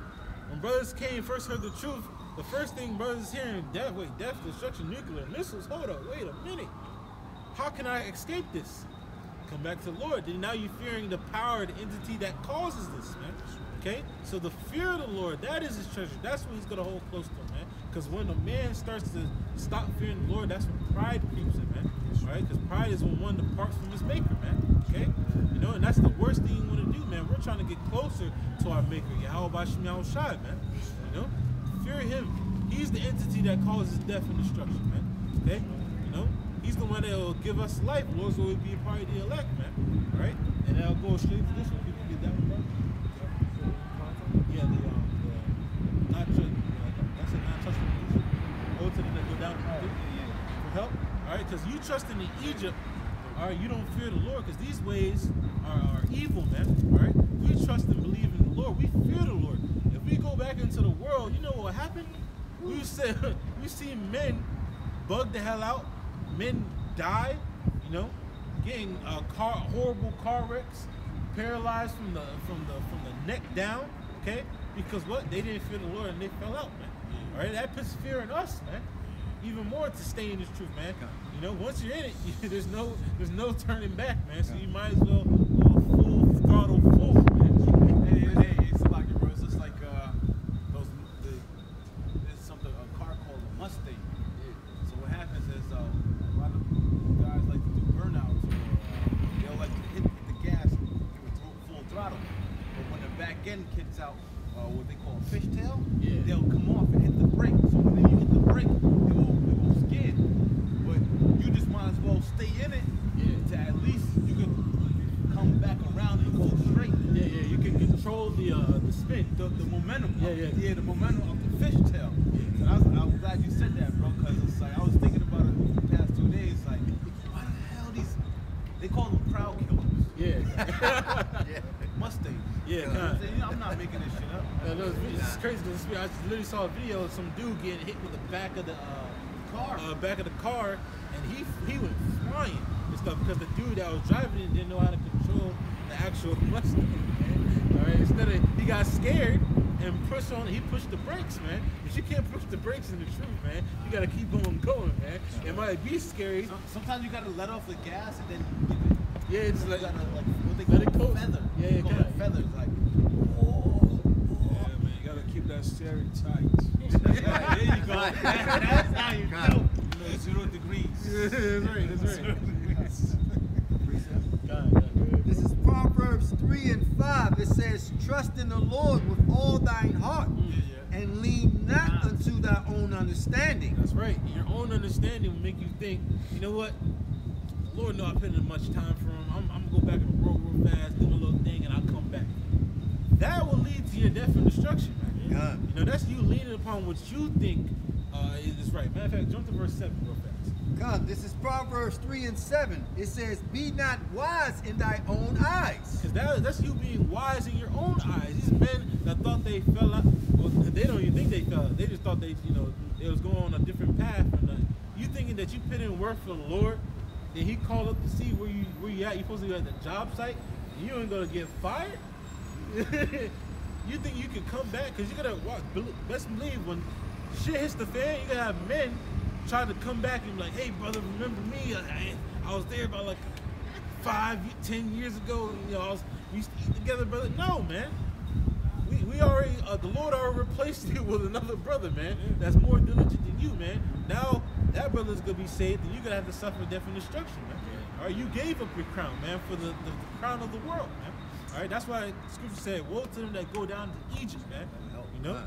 When brothers came first heard the truth, the first thing brothers is hearing, death, destruction, nuclear missiles. Hold up, wait a minute. How can I escape this? Come back to the Lord. Then now you're fearing the power, the entity that causes this, man. Okay? So the fear of the Lord, that is his treasure. That's what he's going to hold close to, man. Because when a man starts to stop fearing the Lord, that's when pride creeps in, man. Right? Because pride is when one departs from his maker, man. Okay? And that's the worst thing you want to do, man. We're trying to get closer to our maker, Yahweh Shem Shai, man. Fear him. He's the entity that causes death and destruction, man. Okay? He's the one that will give us life. Lord's will be a part of the elect, man. Right? And I'll go straight to this one. People get that one, bro. Yeah, the not trust. That's a non-trust. Go to the go down for help. All right, because you trust in the Egypt. All right, you don't fear the Lord because these ways are evil, man. All right, we trust and believe in the Lord. We fear the Lord. If we go back into the world, you know what happened? We see men bug the hell out. Men die, getting horrible car wrecks, paralyzed from the neck down, okay? Because what? They didn't fear the Lord and they fell out, man. All right, that puts fear in us, man. Even more to stay in this truth, man. Once you're in it, there's no turning back, man. So you might as well go full throttle full, man. Hey, it's like bro. It's just like there's something a car called a Mustang. So what happens is a lot of guys like to do burnouts or getting kids out what they call a fishtail. Yeah. They'll come off and hit the brake. So when you hit the brake, it will skid. But you just might as well stay in it to at least you can come back around and go straight. Yeah, you can control the spin. The momentum. Yeah. The momentum of the fishtail. And I was glad you said that, bro, because it's like I was thinking about it the past 2 days. Like, why the hell they call them crowd killers? Yeah. Mustangs. Yeah, I'm not making this shit up. No, it's crazy. I just literally saw a video of some dude getting hit with the back of the car, and he went flying and stuff because the dude that was driving it didn't know how to control the actual Mustang. Man. All right, instead of he got scared and he pushed the brakes, man. But you can't push the brakes in the truth, man. You gotta keep on going, man. It might be scary. Sometimes you gotta let off the gas and then give it. Yeah, it's like what they call feather. Yeah, they call it feathers. Like, Yeah, man, you gotta keep that steering tight. there you go. That's how you do. You know, 0 degrees. That's right. This is Proverbs 3 and 5. It says, trust in the Lord with all thine heart and lean not unto thy own understanding. That's right. Your own understanding will make you think, you know what? Lord know I put in much time for him. I'm gonna go back and roll real fast, do my little thing, and I'll come back. That will lead to your death and destruction, man. God. You know, that's you leaning upon what you think is right. Matter of fact, jump to verse 7 real fast. God, this is Proverbs 3 and 7. It says, be not wise in thy own eyes. Because that's you being wise in your own eyes. These men that thought they fell out, well, they don't even think they fell out. They just thought they was going on a different path. And you thinking that you put in work for the Lord, then he called up to see where you at. You supposed to be at the job site, and you ain't gonna get fired. You think you can come back? Because you gotta best believe when shit hits the fan, you gotta have men try to come back and be like, hey brother, remember me? I was there about like 5-10 years ago. We used to eat together, brother. No, man. We already the Lord already replaced you with another brother, man. That's more diligent than you, man. Now that brother's gonna be saved, and you're gonna have to suffer death and destruction, man. All right, you gave up your crown, man, for the crown of the world, man. All right, that's why Scripture said, "Woe to them that go down to Egypt, man." You know,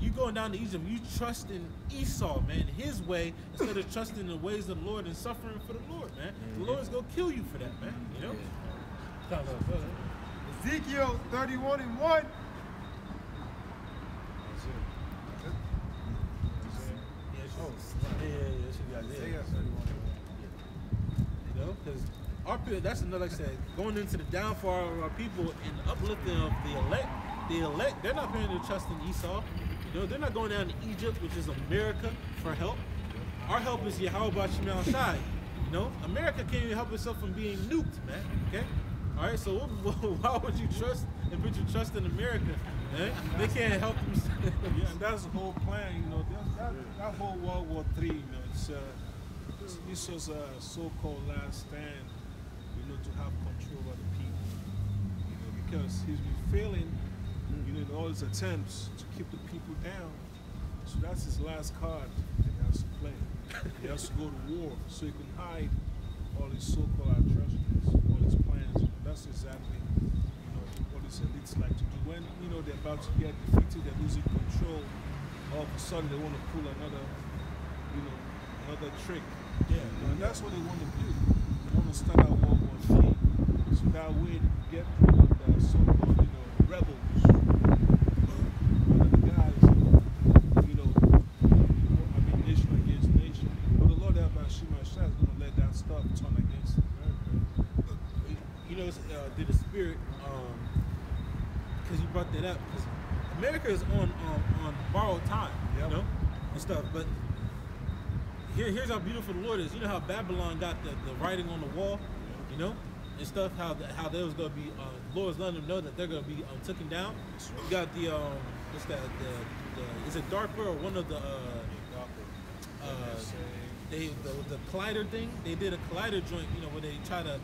you going down to Egypt, you trust in Esau, man, his way instead of trusting in the ways of the Lord and suffering for the Lord, man. The Lord's gonna kill you for that, man. You know. Ezekiel 31 and 1. You know, because our people, that's another, like I said, going into the downfall of our people and uplifting of the elect, they're not paying their trust in Esau. You know, they're not going down to Egypt, which is America, for help. Our help is Yahweh Shemal Shai. You know, America can't even help itself from being nuked, man. Okay? All right, so why would you trust and put your trust in America? Man? They can't help themselves. Yeah, and that's the whole plan, you know. That whole World War III, you know, this was a so-called last stand, you know, to have control of the people. You know, because he's been failing, you know, in all his attempts to keep the people down. So that's his last card that he has to play. He has to go to war so he can hide all his so-called atrocities, all his plans. You know, that's exactly, you know, what his elites like to do. When, you know, they're about to get defeated, they're losing control, all of a sudden they want to pull another, you know, another trick. Yeah, and that's what they want to do. They want to start out World War III. So that way they can get rid of the so-called, you know, rebels. The guys, you know, I mean, nation against nation. But the Lord Shema Shai is going to let that stuff turn against America. You know, did the Spirit, because you brought that up, because America is on borrowed time, you know, and stuff, but here's how beautiful the Lord is. You know how Babylon got the writing on the wall, you know, and stuff. How they was gonna be. The Lord's letting them know that they're gonna be taken down. You got the what's that? Is it DARPA or one of the the collider thing? They did a collider joint, you know, where they try to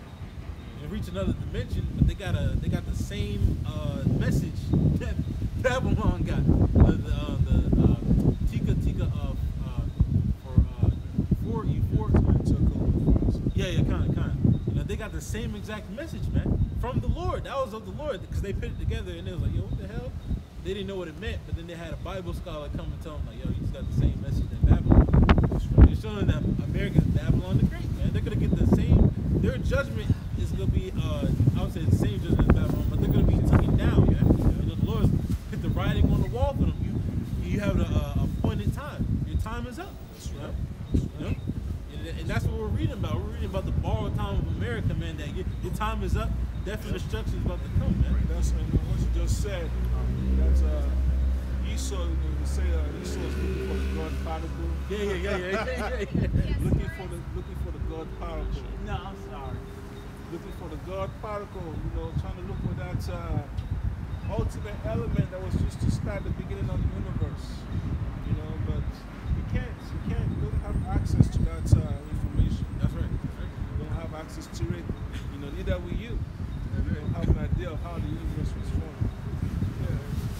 reach another dimension, but they got the same message that Babylon got. The Tika yeah, kind of. You know, they got the same exact message, man, from the Lord. That was of the Lord because they put it together and they was like, yo, what the hell? They didn't know what it meant, but then they had a Bible scholar come and tell them like, yo, you just got the same message in Babylon. They're showing that America's Babylon the Great, man. They're gonna get the same. Their judgment is gonna be, I would say, the same judgment as Babylon, but they're gonna be taken down. Yeah, the Lord put the writing on the wall for them. You have an appointed time. Your time is up. Right? You know? And that's what we're reading about. We're reading about the borrowed time of America, man. That your time is up. Definite destruction is about to come, man. That's what you just said. That's Esau. You say Esau is looking for the God particle. Yeah. Looking for the God particle. No, I'm sorry. Looking for the God particle. You know, trying to look for that ultimate element that was used to start the beginning of the universe. You know, but you can't. You don't have access to that information. That's right. You don't have access to it. You know, neither will you. You don't have an idea of how the universe was formed.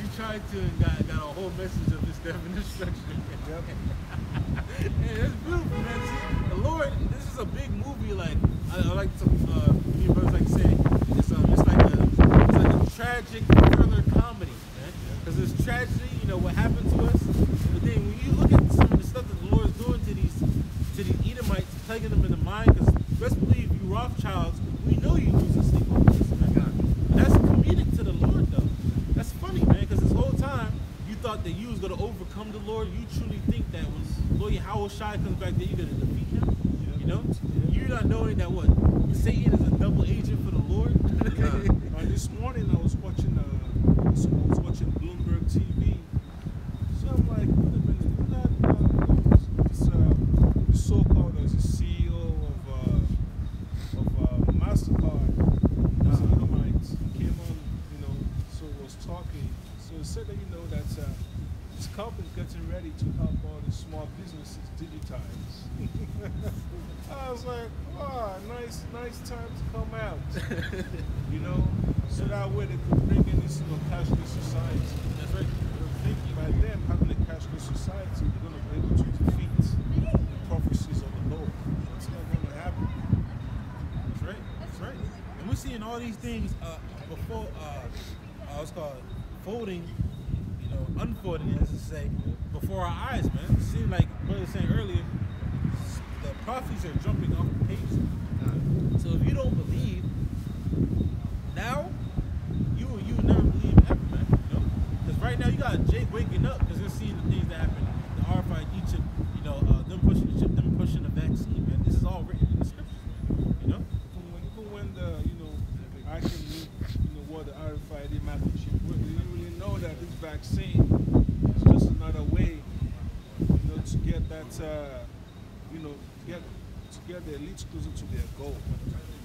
You tried to and got a whole message of this definite destruction. Yep. Hey, that's beautiful, man. See, the Lord, this is a big movie. Like I like to, me and brothers like to say, it's like a tragic thriller comedy, man. Because it's tragedy, you know, what happened to us. But then when you look at some of the stuff that the Lord is doing to these Edomites, plaguing them in the mind, because best believe you Rothschilds, we know you losing sleep over this, man. That's comedic to the Lord, though. That's funny, man, because this whole time you thought that you was going to overcome the Lord. You truly think that when Lord Yahweh Shai comes back there, you're going to defeat him. You know? You're not knowing that what? Satan is a double agent for the Lord. This morning I was watching Bloomberg TV. So I'm like, wait a minute, you're not this so-called as a CEO of MasterCard. This Edomite came on, you know, so was talking. So he said that that this company's getting ready to help all the small businesses digitize. I was like, wow, nice time to come out. You know, so that way they could bring in this cashless society. That's right. Thinking by them having a cashless society, they're going to be able to defeat the prophecies of the Lord. It's not going to happen. That's right. That's right. And we're seeing all these things before, what's called folding, you know, unfolding, as to say, before our eyes, man. It seems like brother was saying earlier, the prophecies are jumping off the page. So if you don't believe now, you will never believe ever, man. You know? Because right now you got Jake waking up because they're seeing the things that happen. The RFID Egypt, you know, them pushing the chip, them pushing the vaccine, man. This is all written in the scriptures, you know. Even when I can read, what the RFID microchip was, you didn't really know that this vaccine is just another way, to get that, to get the elites closer to their goal.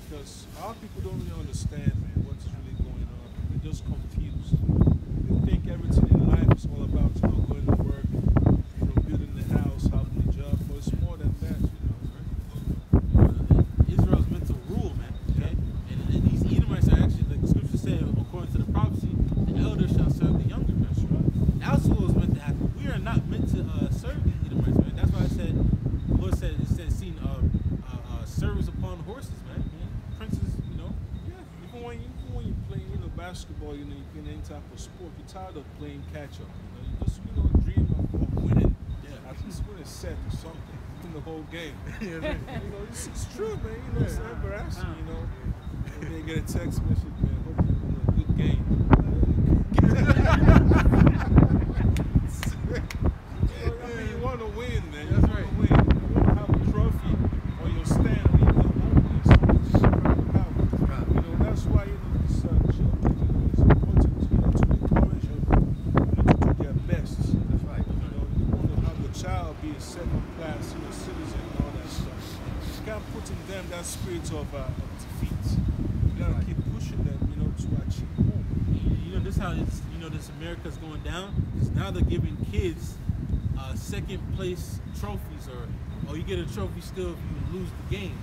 Because our people don't really understand, man, what's really going on. They're just confused. They think everything in life is all about, going to work, building the house, having a job, but it's more than that, Israel's meant to rule, man. Okay? And these Edomites are actually, like the scripture said, according to the prophecy, the elder shall serve the younger, man. That's what was meant to happen. We are not meant to serve these Edomites, man. That's why I said, the Lord said, seen servants upon horses, man. Princes, Yeah, even when you play, basketball, you play any type of sport, you're tired of playing catch up. You just dream of winning. Yeah, at least win a set or something in the whole game. It's true, man. It's embarrassing. They get a text message, man. Hope you win a good game. You want to win, man. You want to win. You want to have a trophy on your stand when you go home. That's why this children, it's important to encourage them to do their best. That's right. You want to have your child be a second-class citizen and all that stuff. You can't put in them that spirit of defeat. You gotta keep pushing them, to achieve more. This how it's, this America's going down. Because now they're giving kids second place trophies, or you get a trophy still if you lose the game.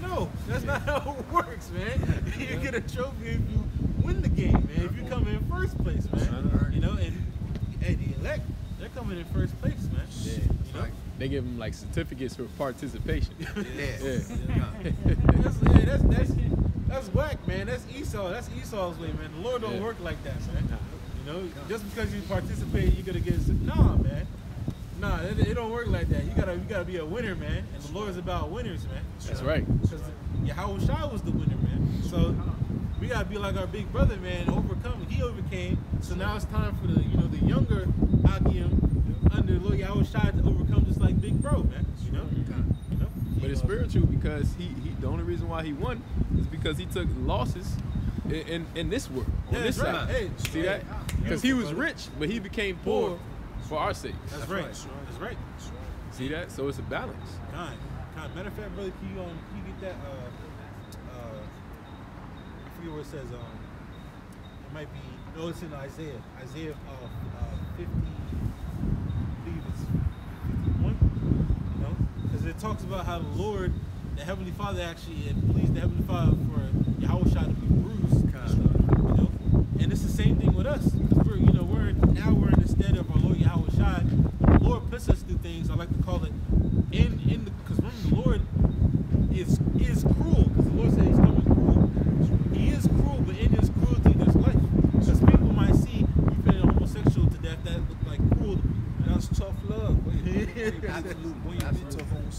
No, that's not how it works, man. You get a trophy if you win the game, man. If you come in first place, man. And the elect, they're coming in first place, man. Yeah, they give them like certificates for participation. That's That's whack, man. That's Esau. That's Esau's way, man. The Lord don't work like that, man. You know, just because you participate, you're gonna get. Nah, man. Nah, it don't work like that. You gotta be a winner, man. And the Lord is about winners, man. That's right. Because Yahweh Shai was the winner, man. So we gotta be like our big brother, man. Overcome. He overcame. So now it's time for the younger Akim under Lord Yahweh Shai to overcome, just like Big Bro, man. You know. But it's spiritual because he the only reason why he won is because he took losses in this world, on this side. Right. Hey, see that? Because he was rich, but he became poor for our sake. That's right. That's right. See that? So it's a balance. Kind. Matter of fact, brother, can you get that? I forget what it says. It might be. No, it's in Isaiah. Isaiah 50. I believe it's 51. You know, because it talks about how the Lord, the Heavenly Father, actually it pleased the Heavenly Father for Yahweh Shai to be bruised. You know, and it's the same thing with us. Because we're in the stead of our Lord Yahweh Shai. The Lord puts us through things. I like to call it because remember the Lord is cruel. Because the Lord said He's coming cruel. He is cruel, but in His cruelty there's life. Because people might see you putting a homosexual to death that look like cruel. That's tough love.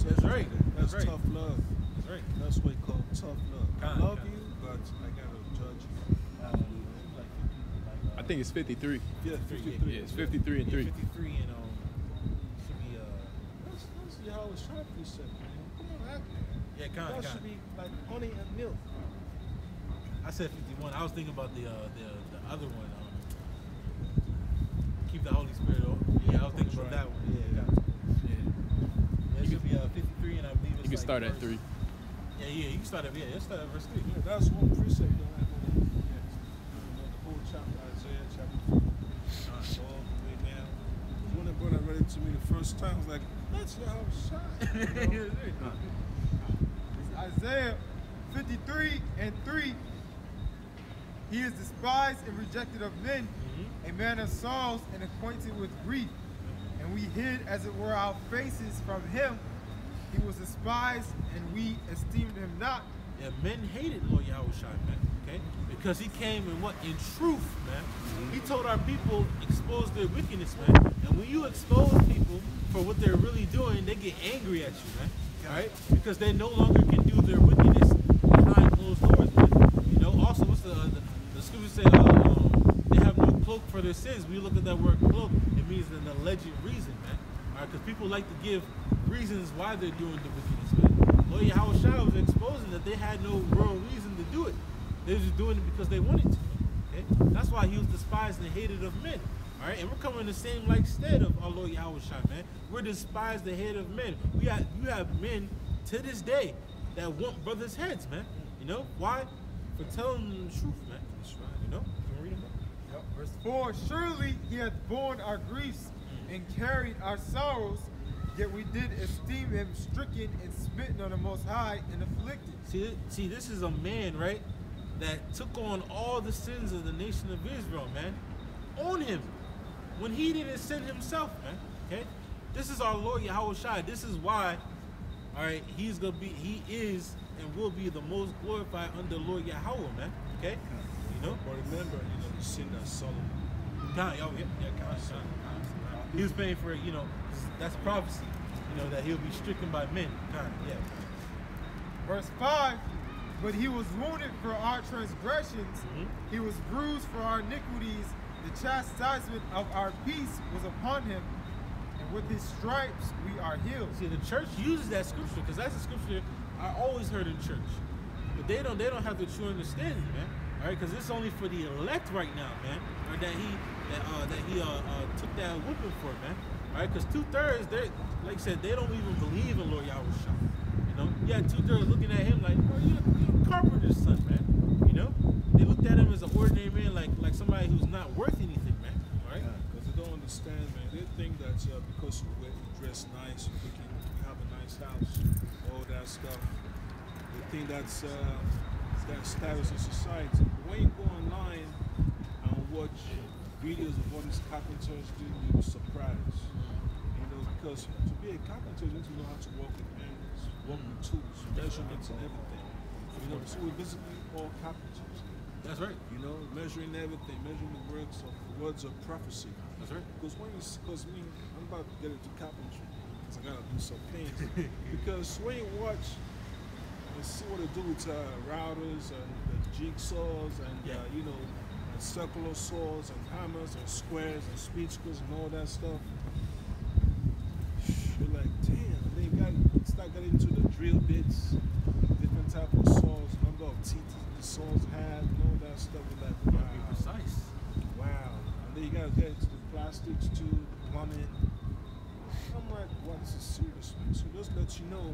That's right. That's right. tough love. That's right. That's what we call tough love. I love you, but I gotta judge you. I think it's 53. Yeah, 53. Yeah, it's 53 and 3. 53 and should be That's Yahweh Shai precept, man. Come on, act. yeah, That should be like honey and milk. I said 51. I was thinking about the other one. Keep the Holy Spirit open. Yeah, I was thinking about that one. Yeah, it should be 53, and I believe it's You can start at verse, 3. Yeah, you can start at let's start at verse 3. Yeah, that's one precept. Don't have any. The whole chapter, Isaiah chapter 4. All the way down. When the brother read it to me the first time, I was like, that's Yahweh Shai. Isaiah 53 and 3. He is despised and rejected of men, a man of sorrows and acquainted with grief. And we hid, as it were, our faces from him. He was despised, and we esteemed him not. Yeah, men hated Lord Yahweh Shai, man. Okay, because He came in truth, man. He told our people expose their wickedness, man. And when you expose people for what they're really doing, they get angry at you, man. All right, because they no longer can do their wickedness behind closed doors, man. You know. Also, what's the scripture say? They have no cloak for their sins. When you look at that word cloak, it means an alleged reason, man. All right, because people like to give reasons why they're doing the wickedness, man. Lord Yahweh Shai was exposing that they had no real reason to do it. They were just doing it because they wanted to. Okay, that's why He was despised and hated of men. All right, and we're coming in the same like stead of our Lord Yahweh Shai, man. We're despised and hated of men. You have men to this day that want brothers' heads, man. You know why? For telling them the truth, man. That's right. You know. You can read them. Yep. Verse 4, surely He hath borne our griefs and carried our sorrows, yet we did esteem Him stricken and smitten on the Most High and afflicted. See, this is a man, right, that took on all the sins of the nation of Israel, man, on Him, when He didn't sin Himself, man. Okay, this is our Lord Yahweh Shai. This is why, all right, He is and will be the most glorified under Lord Yahweh, man. Okay, you know. But remember, the sin that Solomon. He was paying for it, that's prophecy, that He'll be stricken by men. Verse 5, but He was wounded for our transgressions, He was bruised for our iniquities, the chastisement of our peace was upon Him, and with His stripes we are healed. See, the church uses that scripture because that's a scripture I always heard in church, but they don't have the true understanding, man. All right, because it's only for the elect right now, man. Or that he took that whooping for, man. All right, because 2/3, they, like I said, they don't even believe in Lord Yahweh Shai. You know, you had 2/3 looking at Him like, bro, you're a carpenter's son, man. You know, they looked at Him as an ordinary man, like somebody who's not worth anything, man. All right, because they don't understand, man. They think that because you dress nice, you have a nice house, all that stuff. They think that's that status in society. But when you go online and watch videos of what these carpenters do, you'll be surprised. Because to be a carpenter, you need to know how to work with hammers, work with tools, measurements and everything. You know, so we're basically all carpenters. That's right. You know, measuring everything, measuring the words of prophecy. That's right. Because I'm about to get into carpentry, because I gotta do some things. Because when you watch and see what they do with routers and the jigsaws and you know, and circular saws and hammers and squares and speed screws and all that stuff, you're like, damn. And then you start getting into the drill bits, different type of saws, number of teeth the saws have, and all that stuff. You're like, wow. Be precise. Wow. And then you gotta get into the plastics too, the plumbing. I'm like, wow, this is serious, man. So just let you know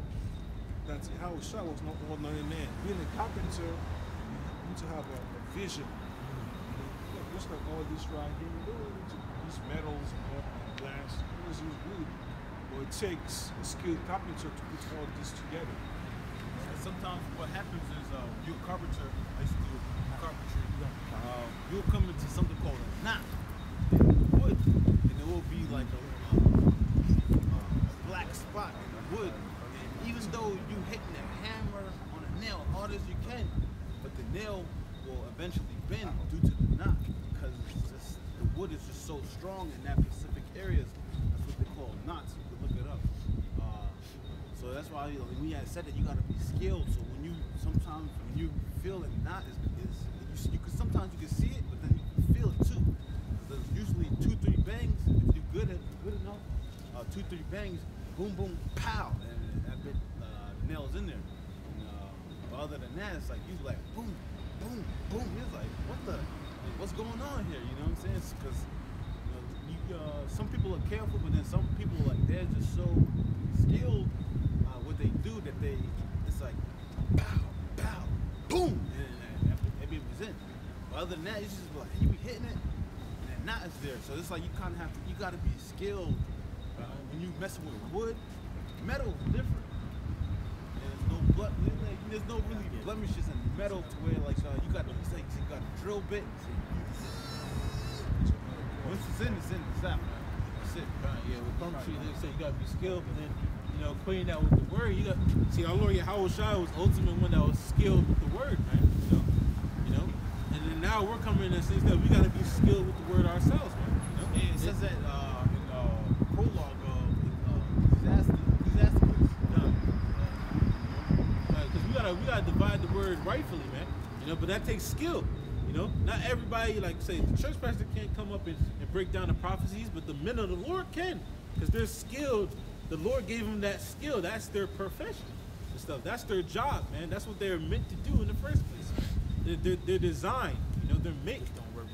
that Howard Shaw was not an ordinary man. Being a carpenter, you need to have a vision. You know, just like all this right here, you don't need to use metals and glass. You just use wood. But it takes a skilled carpenter to put all this together. And sometimes what happens is you're a carpenter. I used to do carpentry. You'll come into something called a knot in wood, and there will be like a black spot in the wood. And even though you hitting a hammer on a nail hard as you can, but the nail will eventually bend due to the knot because it's just, the wood is just so strong in that specific areas. That's what they call knots. You can look it up. So that's why we had said that you gotta be skilled. So when you feel a knot you can sometimes you can see it, but then you can feel it too. There's usually 2-3 bangs if you're good enough. 2-3 bangs, boom, boom, pow, and that bit nails in there. And, but other than that, it's like you like boom, boom, boom. It's like what's going on here? You know what I'm saying? Because some people are careful, but then some people they're just so skilled what they do that it's like pow, pow, boom, and maybe it was in. But other than that, it's just like you be hitting it, and then knot is there. So it's like you kind of you got to be skilled when you messing with wood. Metal is different. There's no really blemishes in metal to where like you got a drill bit. Once it's in, it's out. That's it. Yeah, with carpentry, they say you gotta be skilled, but then, you know, putting that with the word, you got see our Lord Yahweh Shai was the ultimate one that was skilled with the word, man. You know? And then now we're coming in and saying that we gotta be skilled with the word ourselves, man. You know? Yeah, it says that in prologue of Ecclesiastes. Because we gotta divide the word rightfully, man. You know, but that takes skill. You know, not everybody, like say, the church pastor can't come up and break down the prophecies, but the men of the Lord can, because they're skilled. The Lord gave them that skill. That's their profession and stuff. That's their job, man. That's what they're meant to do in the first place. They're designed, you know, they're made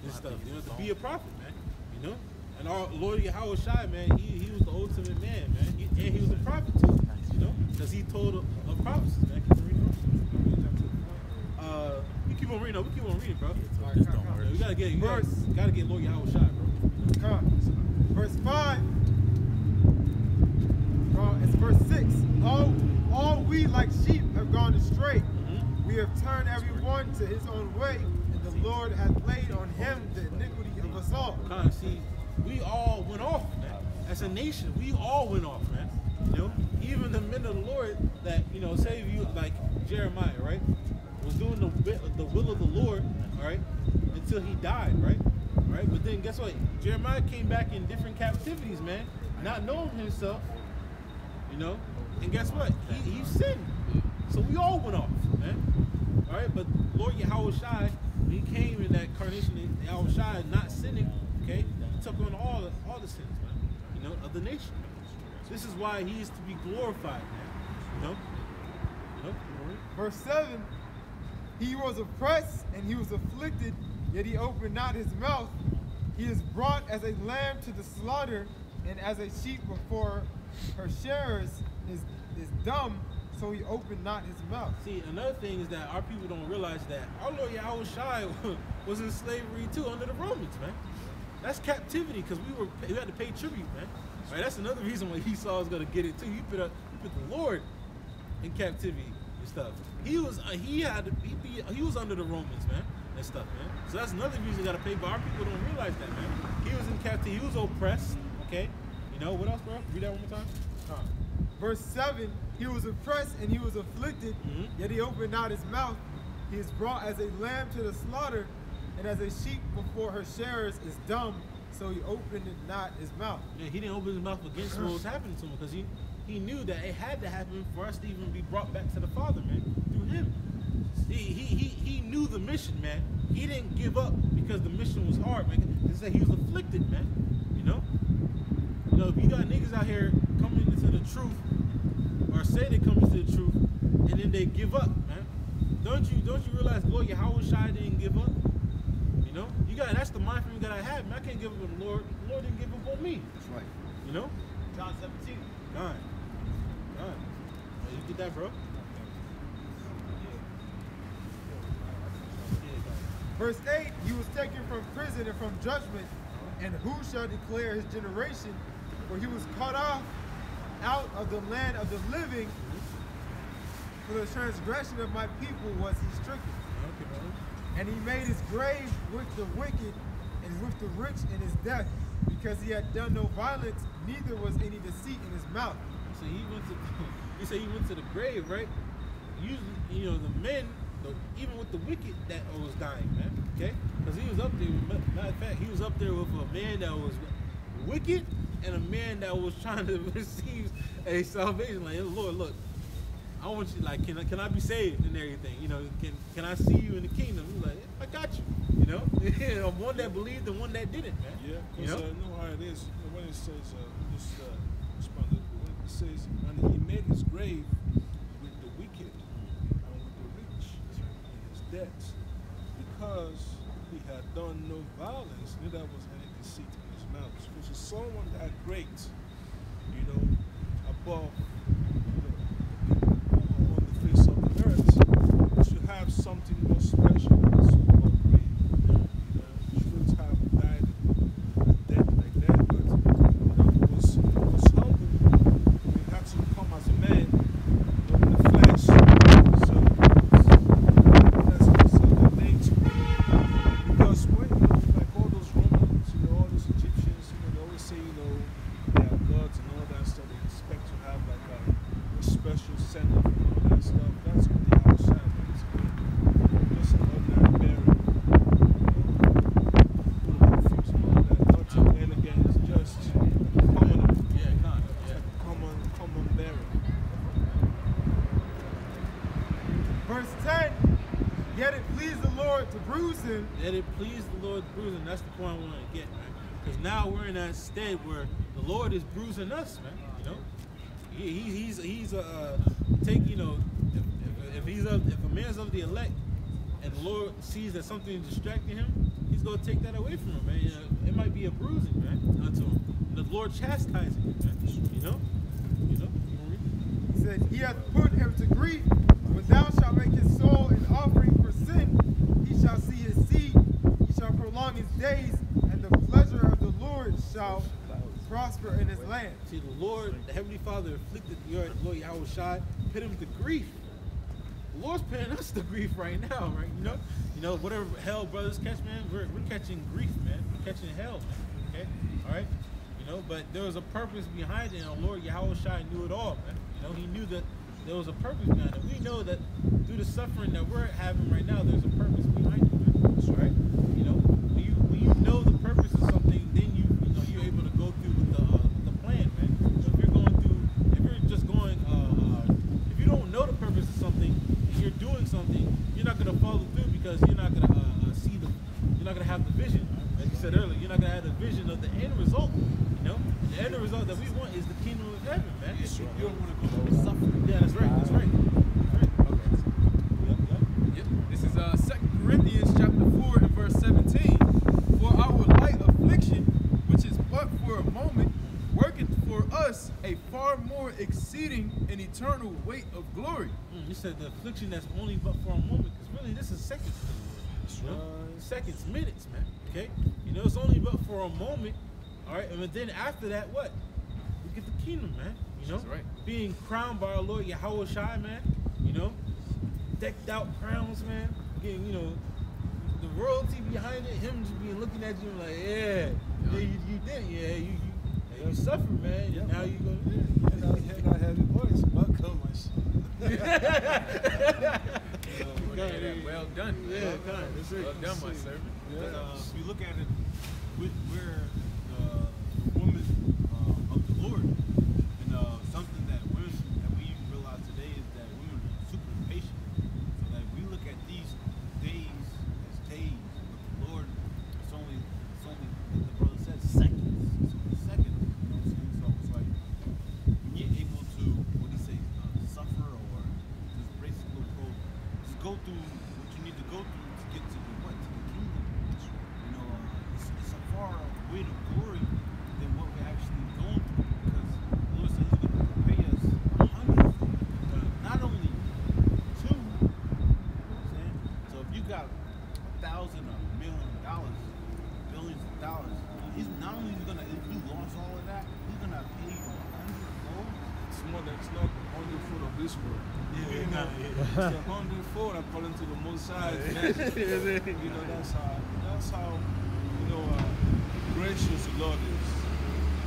and stuff, you know, to be a prophet, man. You know, and our Lord Yahweh Shai, man, he was the ultimate man, man. And he was a prophet too, you know, because he told of prophecies, man. We keep on reading, bro. We gotta get Lord Yahweh Shai, bro. Come on. Verse 5. It's verse 6. All we like sheep have gone astray. We have turned everyone to his own way, and the Lord hath laid on him the iniquity of us all. See, we all went off, man. As a nation, we all went off, man. You know, even the men of the Lord that, you know, say you like Jeremiah, right? Was doing the will of the Lord, all right, until he died, right? Right? But then guess what? Jeremiah came back in different captivities, man, not knowing himself, you know. And guess what? He sinned. So we all went off, man. All right, but Lord Yahweh Shai, he came in that incarnation of Yahweh Shai, not sinning, okay? He took on all the sins, man, you know, of the nation. This is why he is to be glorified, man. You know? Verse 7. He was oppressed and he was afflicted, yet he opened not his mouth. He is brought as a lamb to the slaughter, and as a sheep before her shearers is dumb, so he opened not his mouth. See, another thing is that our people don't realize that our Lord Yahweh Shai was in slavery too under the Romans, man. That's captivity, because we had to pay tribute, man. Right? That's another reason why Esau is gonna get it too. He put the Lord in captivity and stuff. He was under the Romans, man, and stuff, man. So that's another reason you gotta pay, but our people don't realize that, man. He was in captivity, he was oppressed, okay? You know, what else, bro? Read that one more time. Verse 7, he was oppressed and he was afflicted, yet he opened not his mouth. He is brought as a lamb to the slaughter, and as a sheep before her shearers is dumb, so he opened not his mouth. Yeah, he didn't open his mouth against what was happening to him because he knew that it had to happen for us to even be brought back to the Father, man, through him. He knew the mission, man. He didn't give up because the mission was hard, man. He said he was afflicted, man. You know, if you got niggas out here coming into the truth, or say they come into the truth, and then they give up, man. Don't you realize, Lord, Yahweh Shai didn't give up? You know, that's the mind frame that I have, man. I can't give up on the Lord. The Lord didn't give up on me. That's right. You know? John 17. God. You get that, bro? Verse 8, he was taken from prison and from judgment, and who shall declare his generation? For he was cut off out of the land of the living. For the transgression of my people was he stricken. Okay, brother. And he made his grave with the wicked and with the rich in his death, because he had done no violence, neither was any deceit in his mouth. So he went to the grave, right? Usually, the men, even with the wicked that was dying, man. Okay? Because he was up there, matter of fact, he was up there with a man that was wicked and a man that was trying to receive a salvation. Like, Lord, look, I want you, like, can I be saved and everything? Can I see you in the kingdom? He's like, I got you. One that believed and one that didn't, man. Yeah, because you know how it is. When it says, when it says, and he made his grave with the wicked and with the rich in his debts, because he had done no violence, neither was any deceit in his mouth. Which is someone that great, above, on the face of the earth, should have something more special than so-called great. Shouldn't have died dead like that, but he was humble. He had to come as a man, in the flesh. So that's the nature. Because when like all those Romans, all those Egyptians, they always say, they are gods and all that stuff. They expect to have like a special Sendth and all that stuff. That's what they outside. Just an ordinary burial. Common burial. Verse 10, yet it pleased the Lord to bruise him. That it pleased the Lord to bruise him. That's the point I want to get, man. Because now we're in that state where the Lord is bruising us, man. He's if a man's of the elect and the Lord sees that something is distracting him, he's gonna take that away from him, man. It might be a bruising, man, unto him. The Lord chastising him, man. He said, he hath put him to grief, but thou shalt make his soul an offering for sin. He shall see his seed, he shall prolong his days, and the pleasure of the Lord shall prosper in his land. See, the Lord, the Heavenly Father afflicted your Lord Yahweh Shai, put him to grief. The Lord's putting us to grief right now, right? Whatever hell brothers catch, man, we're catching grief, man. We're catching hell, man. Okay? All right? But there was a purpose behind it, and our Lord Yahweh Shai knew it all, man. He knew that there was a purpose behind it. We know that through the suffering that we're having right now, there's a purpose behind it, man. That's right. When you know the purpose of something, then you're able to go through with the plan, man. So if you don't know the purpose of something and you're doing something, you're not gonna follow through because you're not gonna you're not gonna have the vision. Like you said earlier, you're not gonna have the vision of the end result. The end result that we want is the kingdom of heaven, man. You don't want to go through the suffering. Yeah, that's right. That's right. Yep. This is 2 Corinthians chapter 4 and verse 17. For our light affliction, which is but for a moment, worketh for us a far more exceeding and eternal weight of glory. You said the affliction that's only but for a moment, because really this is seconds. Seconds, minutes, man. Okay? It's only but for a moment. All right, and then after that, what? We get the kingdom, man. That's right. Being crowned by our Lord Yahweh Shai, man. Decked out crowns, man. Getting, the royalty behind it. Him just being looking at you like, yeah, you did, yeah, you suffered, man. Now you go, I have your voice. Welcome, my son. Well done. Yeah, kind. That's right. Well done, my servant. If you look at it, we're the woman of the Lord, and something that we realize today is that women are super patient. So that we look at these days as days with the Lord. It's only like the brother said, seconds. It's only seconds. You know what I'm saying? So it's like when you're able to, what do you say, suffer or just basically just go through what you need to go through to get to the what? To the kingdom. You know, it's a far way to glory than what we're actually going through, because the Lord says He's going to repay us 100, not only 2. You know what I'm saying? So if you got $1,000 or $1 million, billions of dollars, He's not only going to, if you lost all of that, He's going to pay you 100-fold. It's not 100-fold of this world. Yeah, It's 100-fold according to the Most High. You know, that's how gracious the Lord is.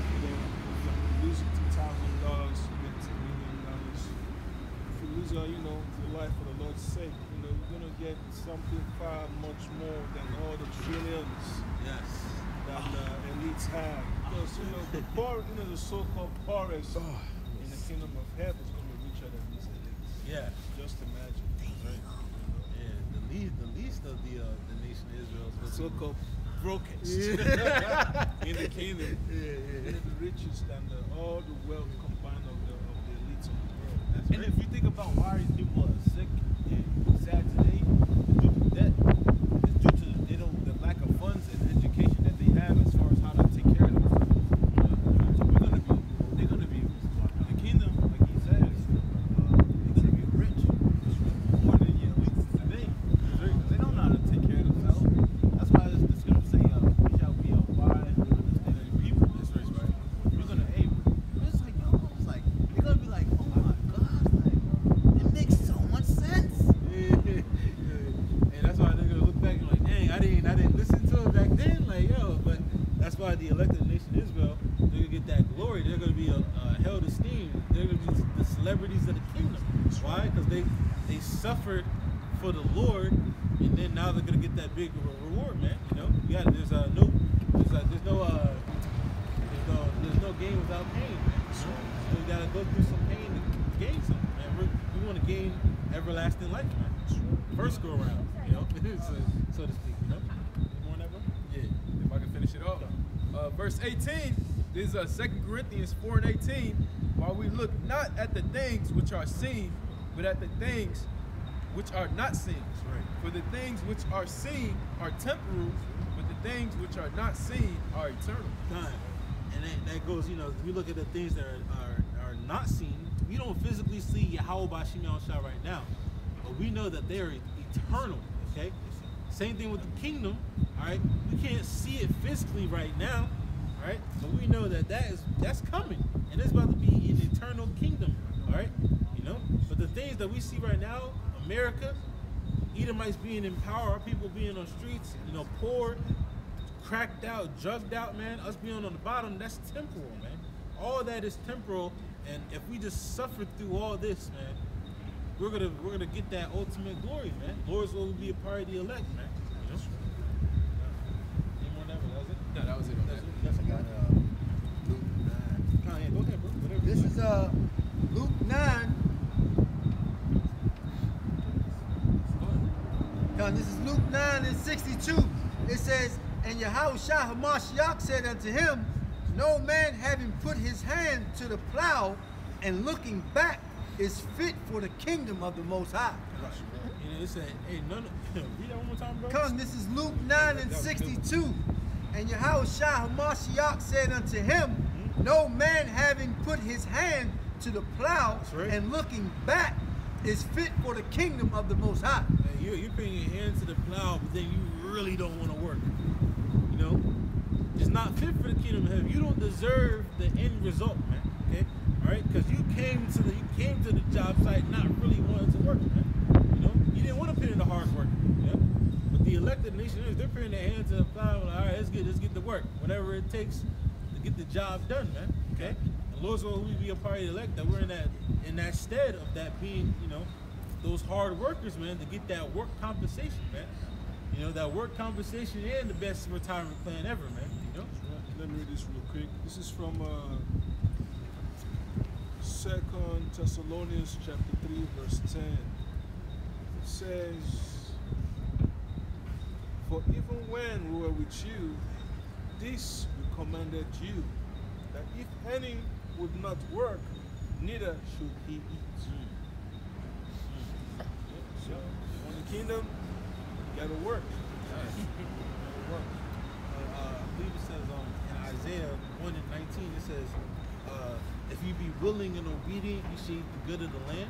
You know, if you lose $2,000, you get $10 million. If you lose your life for the Lord's sake, you're gonna get something far much more than all the trillions Yes. that elites have. Because the poor, the so-called poorest in the kingdom of heaven is gonna be richer than these elites. Yeah. Just imagine. Yeah. The least of the nation of Israel is So-called brokest in the kingdom. They're the richest and all the wealth combined of the elites of the world. That's And right. if you think about why these people are sick and sad today, it's due to debt. It's due to the lack of funds and education that they have as far as how to take care of themselves. So they're gonna be in the kingdom, like he says, they're gonna be rich more than your elites today. Because they don't know how to take care of themselves. That's why it's gonna say, we shall be a wise and understanding people. That's right. We're gonna, it's like, it's like, they're gonna be like, oh my gosh, like, it makes so much sense. And that's why they're gonna look back and like, dang, I didn't listen to it back then, like but that's why the elected nation of Israel, they're gonna get that glory. They're gonna be held esteemed. They're gonna be the celebrities of the kingdom. Why? Because they suffered for the Lord, and then now they're gonna get that big reward, man. There's no gain without pain, man. So you gotta go through some pain to gain something, man. We want to gain everlasting life, man. First go around, so to speak, You want that, bro? Yeah, if I can finish it off. Verse 18, this is 2 Corinthians 4:18. While we look not at the things which are seen, but at the things which are not seen. Right. For the things which are seen are temporal, but the things which are not seen are eternal. Time. And that goes, we look at the things that are not seen. We don't physically see Yahweh Bashim Shah right now, but we know that they are eternal, okay? Same thing with the kingdom, all right? We can't see it physically right now, all right? But we know that that's coming, and it's about to be an eternal kingdom, all right? But the things that we see right now, America, Edomites being in power, our people being on streets, poor, cracked out, drugged out, man, us being on the bottom, that's temporal, man. All that is temporal, and if we just suffer through all this, man, we're gonna get that ultimate glory, man. Lord's will be a part of the elect, man. Any more than that? Was it? No, that was it on that. That's Got, Luke 9. Go ahead, bro. Whatever. This is Luke 9. This is Luke 9 and 62. It says, and Yahushua HaMashiach said unto him, no man having put his hand to the plow and looking back is fit for the kingdom of the Most High. It said, hey, read that one more time, bro. Come, this is Luke 9 and 62. And Yahushua HaMashiach said unto him, no man having put his hand to the plow right. and looking back is fit for the kingdom of the Most High. You're putting your hand to the plow, but then you really don't want to work. It's not fit for the kingdom of heaven. You don't deserve the end result, man. Okay, all right, because you came to the job site not really wanting to work, man. You didn't want to put in the hard work. But the elected nation, they're putting their hand to the plow. All right, let's get to work. Whatever it takes to get the job done, man. Okay. And The Lord's will we be a part of the elect, that we're in that stead of that being, you know, those hard workers, man, to get that work compensation, man. You know, that work compensation and the best retirement plan ever, man. You know? Let me read this real quick. This is from 2 Thessalonians chapter 3, verse 10. It says, "For even when we were with you, this we commanded you, that if any would not work, neither should he eat." So, on the kingdom, you gotta work. I believe it says in Isaiah 1 and 19, it says, if you be willing and obedient, you should eat the good of the land.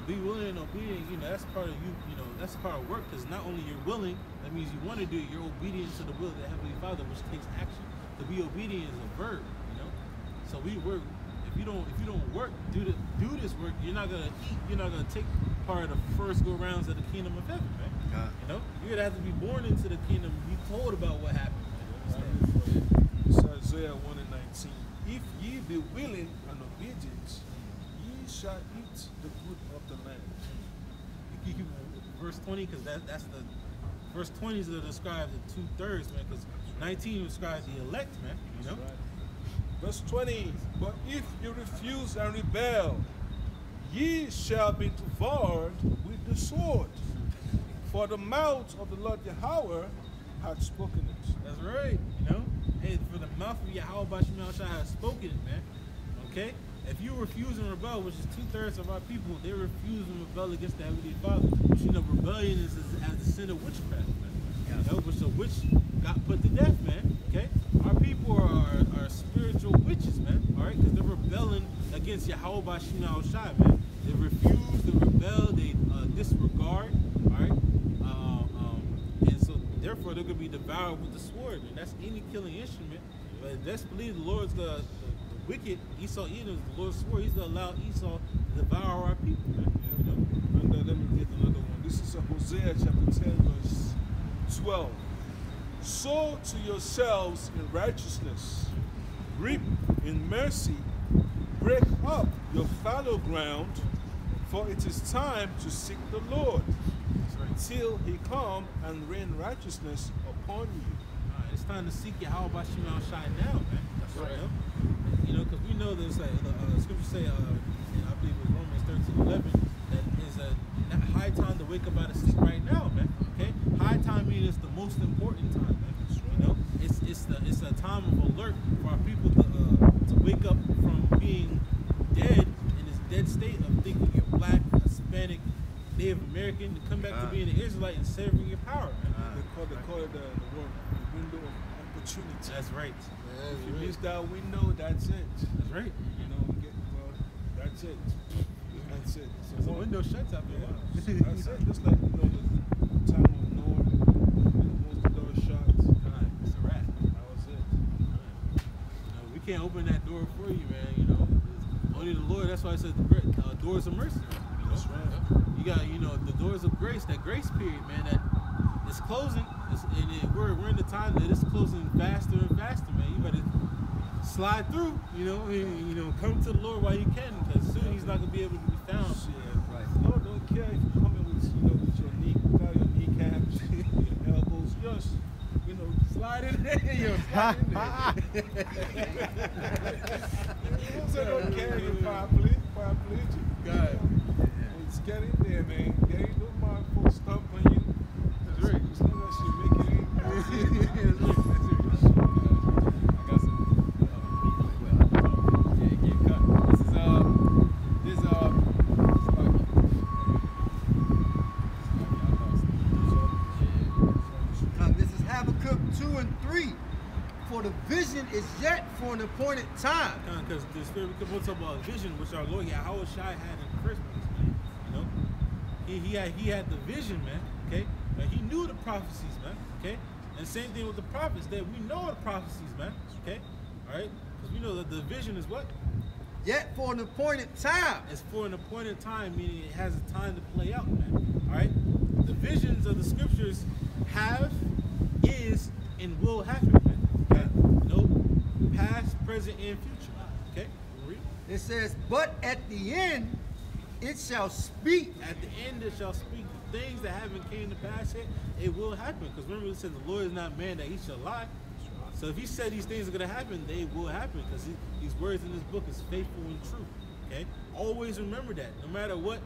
Be willing and obedient, you know, that's part of you know, that's part of work, because not only you're willing, that means you want to do it, you're obedient to the will of the Heavenly Father, which takes action. To be obedient is a verb, you know. So we work. If you don't work, do this work, you're not gonna eat, you're not gonna take part of the first go rounds of the kingdom of heaven, man. You know, you're gonna have to be born into the kingdom, be told about what happened, man. It's Isaiah 1 and 19. "If ye be willing and obedient, ye shall eat the good of the land." You keep verse 20, because that's the verse 20 is to describe the 2/3, man. Because 19 describes the elect, man. You know. Right. Verse 20, "But if you refuse and rebel, ye shall be devoured with the sword. For the mouth of the Lord Yahweh hath spoken it." That's right. You know. Hey, for the mouth of Yahweh Bashim Shai has spoken it, man. Okay. If you refuse and rebel, which is 2/3 of our people, they refuse and rebel against the Heavenly Father. Which, you know, rebellion is as the sin of witchcraft, man. You know, which the witch got put to death, man. Okay. Our people are spiritual witches, man. All right, because they're rebelling against Yahweh Bashim Shai, man. They refuse, they rebel, they disregard. All right. And so therefore they're gonna be devoured with the sword, man. That's any killing instrument. But let's believe the Lord's the wicked Esau Edom, the Lord's sword. He's gonna allow Esau to devour our people, man. You know? And let me get another one. This is Hosea chapter 10, verse 12. "Sow to yourselves in righteousness, reap in mercy, break up your fallow ground, for it is time to seek the Lord, till he come and rain righteousness upon you." It's time to seek Yahweh Bashim Shai now, man. That's right. You know, because we know there's like the scriptures say, I believe it was Romans 13:11, that is a high time to wake up out of sleep right now, man. Okay, high time means it's the most important time, man. You know, it's a time of alert for our people to wake up from being dead in this dead state of thinking you're black, Hispanic, Native American, to come back to being an Israelite and serving your power, man. They call it the word window of opportunity. That's right. If you miss that window, that's it. That's right. You know, that's it. That's it. So the window shuts after a while. That's it. Just like, you know, the time of Noah, once the door shut, It's a wrap. that was it. You know, we can't open that door for you, man. You know, only the Lord. That's why I said the doors of mercy. You know? That's right. You got, you know, the doors of grace. That grace period, man. That it's closing, and we're in the time that it's closing faster and faster, man. You better slide through. You know, come to the Lord while you can, because soon He's not gonna be able to be found. Lord don't care if you come in with your knee, without your kneecaps, your elbows, just, slide in there. Slide in there. So don't care if you're paraplegic. God. Just get in there, man. Get in, don't mind folks stomp on you. That's right. As long as you make it in. I got some. Get cut. This is This is Habakkuk 2 and 3. For the vision is yet for an appointed time. Because the Spirit, we're talking about vision, which our Lord Yahweh Shai had in the first place, man. You know, he had the vision, man. Okay, and he knew the prophecies, man. Okay, and same thing with the prophets. That we know the prophecies, man. Okay, all right, because we know that the vision is what? Yet for an appointed time. It's for an appointed time, meaning it has a time to play out, man. All right, the visions of the scriptures have, is, and will happen, man. Okay, no, past, present, and future. Okay. It says, but at the end it shall speak. At the end it shall speak. The things that haven't came to pass yet, it will happen. Because remember it said the Lord is not man that he shall lie. So if he said these things are going to happen, they will happen. Because these words in this book is faithful and true. Okay? Always remember that. No matter what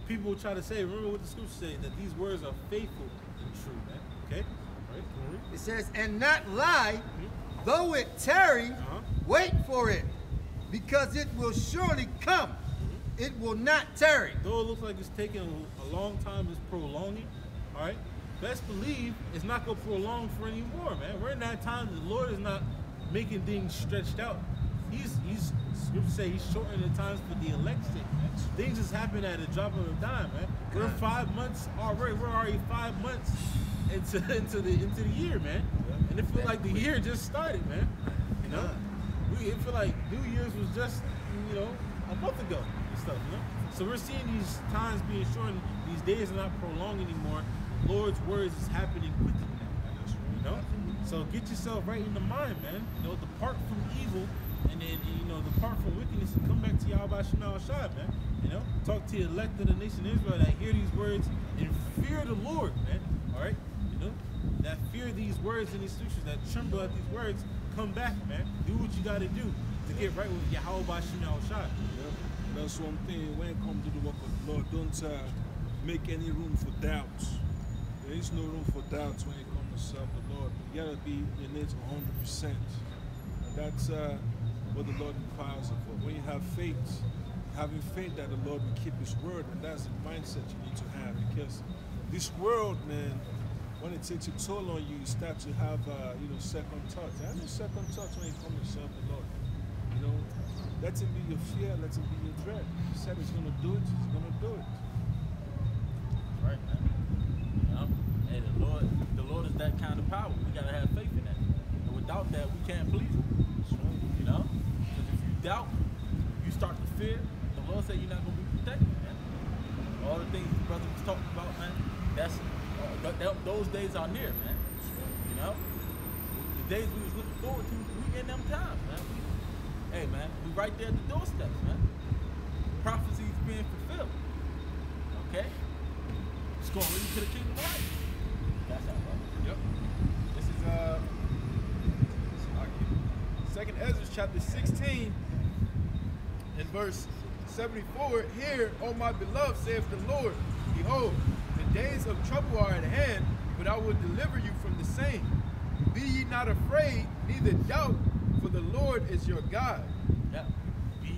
people will try to say, remember what the scriptures say, that these words are faithful and true, man. Okay? All right? It says, and not lie, though it tarry, wait for it, because it will surely come. It will not tarry. Though it looks like it's taking a long time, it's prolonging. All right? Best believe it's not going to prolong for any more, man. We're in that time the Lord is not making things stretched out. He's scripture say he's shortening the times for the elect's sake, man. Things just happen at a drop of a dime, man. We're 5 months already. We're already 5 months into the year, man. And it feels like the year just started, man. You know, it feel like New Year's was just a month ago and stuff, you know. So we're seeing these times being shortened. These days are not prolonged anymore. Lord's words is happening quickly now, you know. So get yourself right in the mind, man. You know, depart from evil, and then depart from wickedness, and come back to Yahweh Shema Shai, man. You know, talk to the elect of the nation of Israel that hear these words and fear the Lord, man. All right, you know, that fear these words in these scriptures, that tremble at these words. Come back, man. Do what you got to do to get right with Yahweh Shema Shai. That's one thing. When it comes to the work of the Lord, don't make any room for doubts. There is no room for doubts when it comes to serve the Lord. You gotta be in it 100%. And that's what the Lord requires of us. When you have faith, having faith that the Lord will keep His word, and that's the mindset you need to have. Because this world, man, when it takes a toll on you, you start to have second thoughts. Have no second thoughts when it comes to serve the Lord. You know, let Him be your fear, let Him be your dread. He said He's gonna do it, He's gonna do it. Right, man. Hey, the Lord is that kind of power. We gotta have faith in that. And without that, we can't please Him. You know? Because if you doubt, you start to fear, the Lord said you're not gonna be protected, man. All the things the brother was talking about, man, those days are near, man. You know? The days we was looking forward to, we in them times, man. Hey, man, we right there at the doorsteps, man. Prophecies being fulfilled. Okay? It's going into the kingdom of light. That's how, bro. Yep. This is Second Ezra chapter 16 and verse 74. Hear, O my beloved, saith the Lord, behold, the days of trouble are at hand, but I will deliver you from the same. Be ye not afraid, neither doubt, for the Lord is your God. Yeah. Be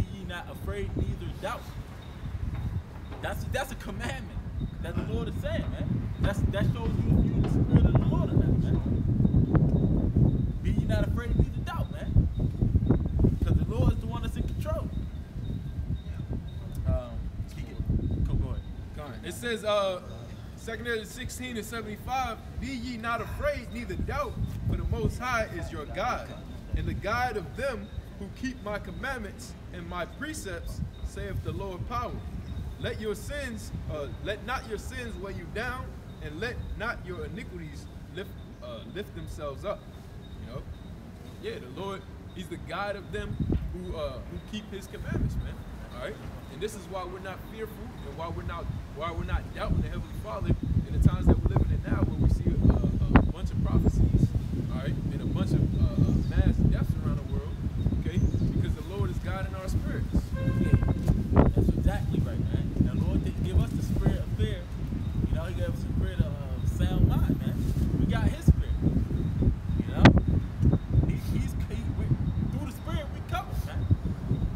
ye not afraid, neither doubt. That's a commandment that the Lord is saying, man. That shows you if you're in the spirit of the Lord or not, man. Be ye not afraid, neither doubt, man. Because the Lord is the one that's in control. Go ahead. It says, 2 Ezra 16 and 75, be ye not afraid, neither doubt, for the Most High is your God, and the guide of them who keep my commandments and my precepts, saith the Lord power. Let not your sins weigh you down, and let not your iniquities lift themselves up. You know, yeah, the Lord, He's the guide of them who keep His commandments, man. All right, and this is why we're not fearful, and why we're not doubting the Heavenly Father in the times that we're living in now, when we see a bunch of prophecies, all right, and a bunch of mass deaths around the world. Okay, because the Lord is guiding our spirits. Yeah, that's exactly right, man. The Lord didn't give us the spirit of fear. You know, He gave us the spirit of sound mind, man. We got His spirit. You know, through the spirit we cover, man.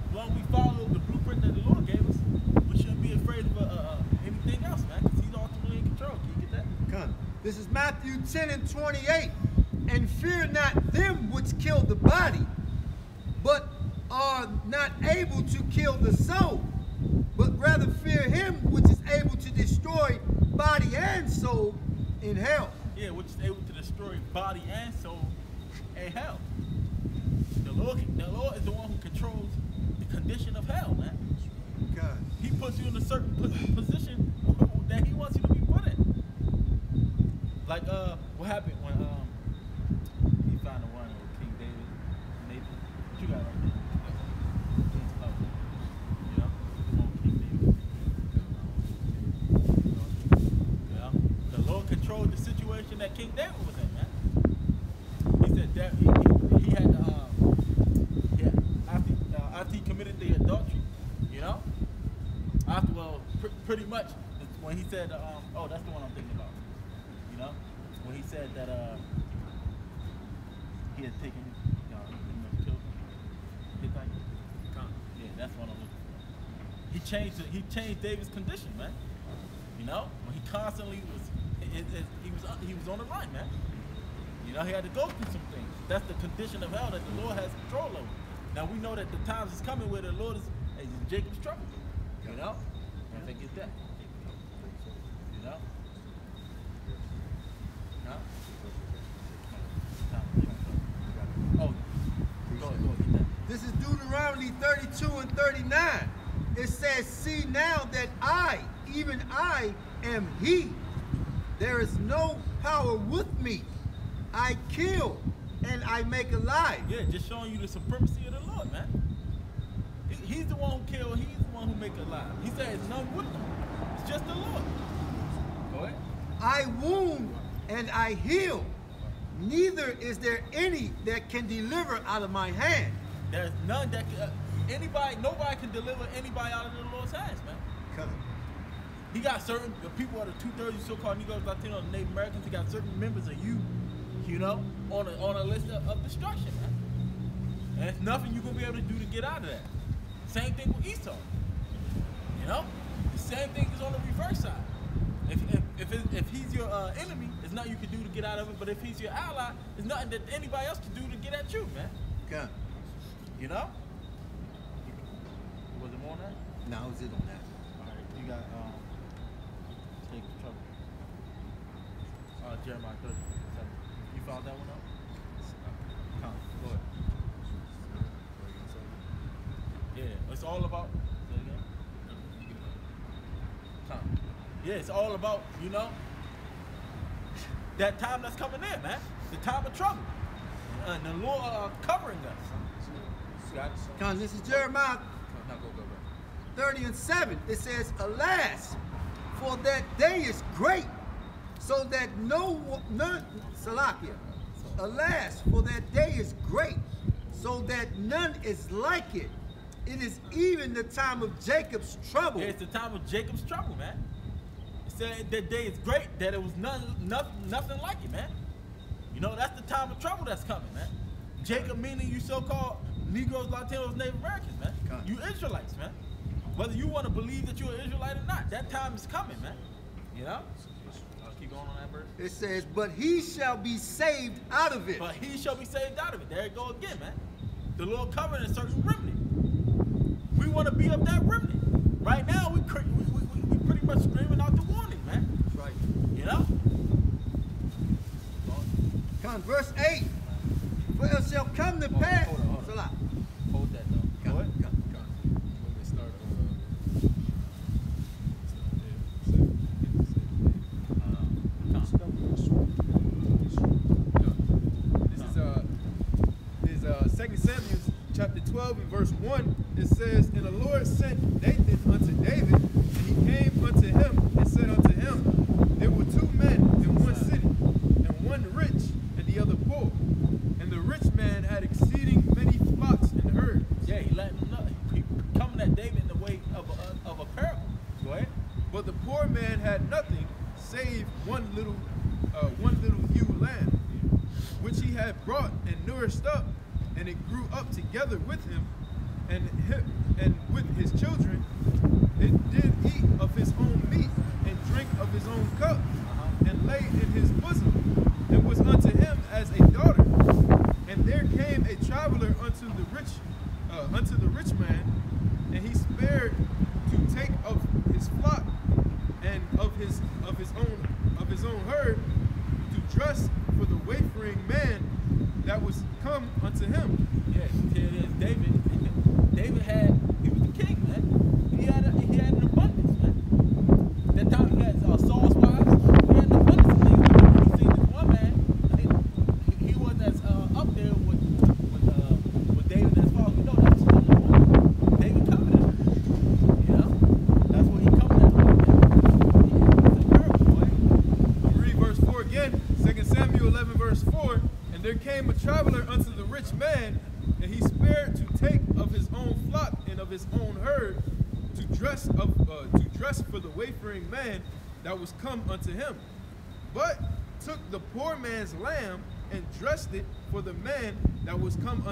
As long as we follow the blueprint that the Lord gave us, we shouldn't be afraid of anything else, man. Because He's ultimately in control. Can you get that? Come. This is Matthew 10 and 28. And fear not them which kill the body, but are not able to kill the soul, but rather fear Him which is able to destroy body and soul in hell. Yeah, which is able to destroy body and soul in hell. The Lord is the one who controls the condition of hell, man. God. He puts you in a certain position that He wants you to be put in. Like what happened when he found the one with King David, Nathan. What you got right there? situation that King David was in, man. He said that he had after he committed the adultery, you know. After pretty much when he said, oh, that's the one I'm thinking about, you know, when he said that he had taken, killed Hittite. Yeah, that's what I'm looking for. He changed David's condition, man. You know, when he constantly was, he was on the run, man. You know, he had to go through some things. That's the condition of hell that the Lord has control over. Now we know that the times is coming where the Lord is Jacob's trouble. You know, and they get that. You know. Huh? Oh, go ahead, get that. This is Deuteronomy 32 and 39. It says, see now that I, even I, am he. There is no power with me. I kill and I make alive. Yeah, just showing you the supremacy of the Lord, man. He's the one who killed, he's the one who make alive. He said it's none with him. It's just the Lord. Go ahead. I wound and I heal. Neither is there any that can deliver out of my hand. There's none that can, nobody can deliver anybody out of the Lord's hands, man. He got certain people of the 2/3 so-called Negroes, Latinos, and Native Americans. He got certain members of you know, on a list of destruction, man. And there's nothing you're gonna be able to do to get out of that. Same thing with Esau. You know, the same thing is on the reverse side. If he's your enemy, there's nothing you can do to get out of it. But if he's your ally, there's nothing that anybody else can do to get at you, man. Okay. You know? Was it more on that? No, is it on that? All right, you got take trouble. Jeremiah 30. You found that one out? Come, go ahead. Yeah, it's all about. Say it again. Come. Yeah, it's all about, you know, that time that's coming in, man. The time of trouble. And the Lord covering us. Come, this is Jeremiah Now go. 30 and 7. It says, alas, for that day is great, so that none, Salakia. Alas, for that day is great, so that none is like it. It is even the time of Jacob's trouble. Yeah, it's the time of Jacob's trouble, man. It said that day is great, that it was nothing like it, man. You know, that's the time of trouble that's coming, man. Jacob meaning you so-called Negroes, Latinos, Native Americans, man. You Israelites, man. Whether you want to believe that you're an Israelite or not, that time is coming, man. You know? Keep going on that verse. It says, but he shall be saved out of it. But he shall be saved out of it. There it go again, man. The Lord covering a certain remnant. We want to be of that remnant. Right now, we pretty much screaming out the warning, man. That's right. You know? Come, verse 8. For it shall come to pass. Hold on. Hold that, though. Go ahead. You want me to start, This is 2 Samuel chapter 12 and verse 1. It says, and the Lord sent Nathan unto David, and he came unto him and said unto him, there were two men in one city, and one rich and the other poor. And the rich man had exceeding many flocks and herds. Yeah, he letting them know. He coming at David in the way of a parable. Go ahead. But the poor man had nothing save one little ewe lamb, which he had brought and nourished up, and it grew up together with him, and with his children. It did eat of his own meat and drink of his own cup, and lay in his bosom, and was unto him as a daughter. And there came a traveler unto the rich man, and he spared to take of his flock and of his own herd to dress for the wayfaring man that was come unto him. Yeah, here it is. He was the king, man. He had an abundance, man. That time he had Saul's wives. He had an abundance of things. He seen this one man. He wasn't as up there with David as far as we know. That's David covered him. You know, that's what he covered him. It's a parable, boy. Read verse 4 again. And there came a traveler unto the rich man, and he spared to take of his own flock and of his own herd to dress for the wayfaring man that was come unto him, but took the poor man's lamb and dressed it for the man that was come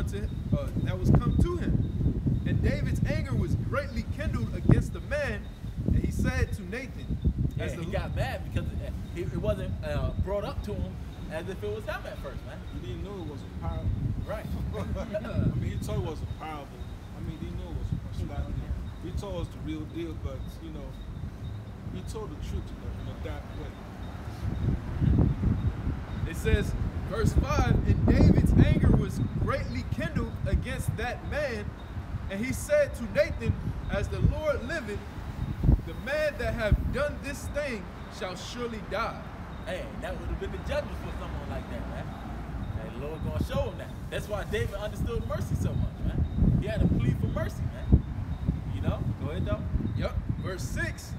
to him. And David's anger was greatly kindled against the man, and he said to Nathan, Yeah, he got mad because it wasn't brought up to him as if it was him at first, man. He didn't know it was a parable. Right. I mean, he told it was a parable. I mean, he knew it was a parable. He told us the real deal, but, you know, he told the truth in a dark way. It says, verse 5, and David's anger was greatly kindled against that man, and he said to Nathan, as the Lord liveth, the man that have done this thing shall surely die. Hey, that would have been the judgment for someone like that, man. Hey, the Lord gonna show him that. That's why David understood mercy so much, man. He had a plea for mercy, man. You know? Go ahead, though. Yep. Verse 6,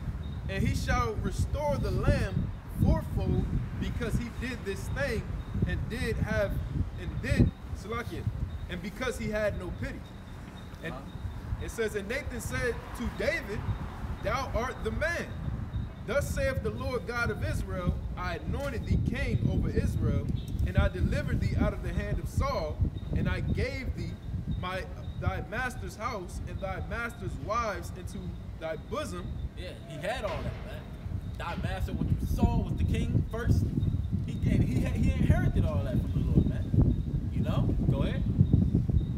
and he shall restore the lamb fourfold, because he did this thing and did Salakia, and because he had no pity. And it says, and Nathan said to David, thou art the man. Thus saith the Lord God of Israel, I anointed thee king over Israel, and I delivered thee out of the hand of Saul, and I gave thee thy master's house and thy master's wives into thy bosom. Yeah, he had all that, man. Thy master, what you saw was the king first. He inherited all that from the Lord, man. You know? Go ahead.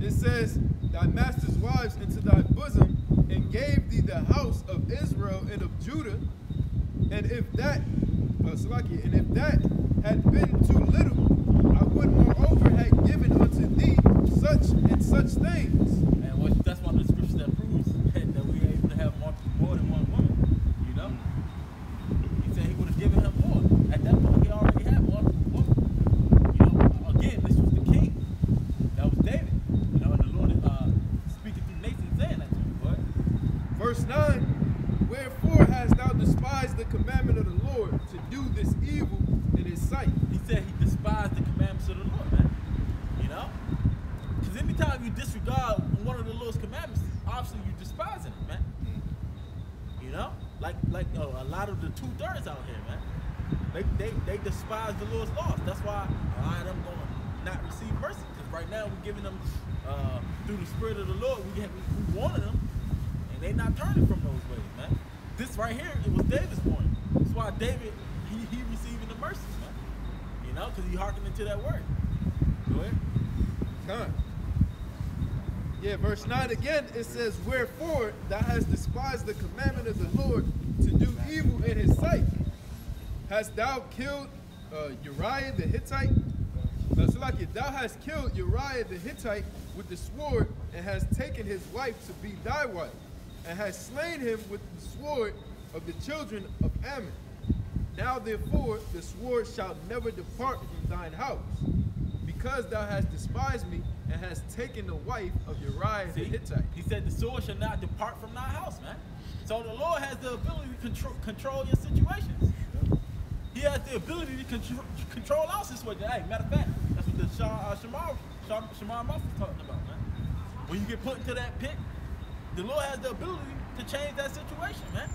It says, thy master's wives into thy bosom, and gave thee the house of Israel and of Judah. And if that, had been too little, I would moreover have given unto thee such and such things. And that's one of the scriptures that proves that we are able to have more than one woman. You know? He said he would have given him more. At that point, he already had one woman. You know, again, this was the king. That was David. You know, and the Lord is speaking through Nathan, saying that to him. Boy. Verse 9, wherefore hast thou despised the commandment of the Lord to do this evil in his sight? He said he despised the commandments of the Lord, man. You know? Because anytime you disregard one of the Lord's commandments, obviously you're despising it, man. You know? Like a lot of the 2/3 out here, man. They despise the Lord's laws. That's why a lot of them going to not receive mercy. Because right now we're giving them, through the Spirit of the Lord, we wanted them, and they not turning from those ways, man. This right here, it was David's warning. That's why David, he receiving the mercy, man. You know, because he hearkened into that word. Go ahead. Come. Yeah, verse 9 again, it says, wherefore thou hast despised the commandment of the Lord to do evil in his sight. Hast thou killed Uriah the Hittite? Thou hast killed Uriah the Hittite with the sword, and hast taken his wife to be thy wife, and hast slain him with the sword of the children of Ammon. Now therefore the sword shall never depart from thine house, because thou hast despised me, and hast taken the wife of Uriah the Hittite. He said the sword shall not depart from thy house, man. So the Lord has the ability to control your situations. He has the ability to control our situation. Hey, matter of fact, that's what the Shema Mouth was talking about, man. When you get put into that pit, the Lord has the ability to change that situation, man.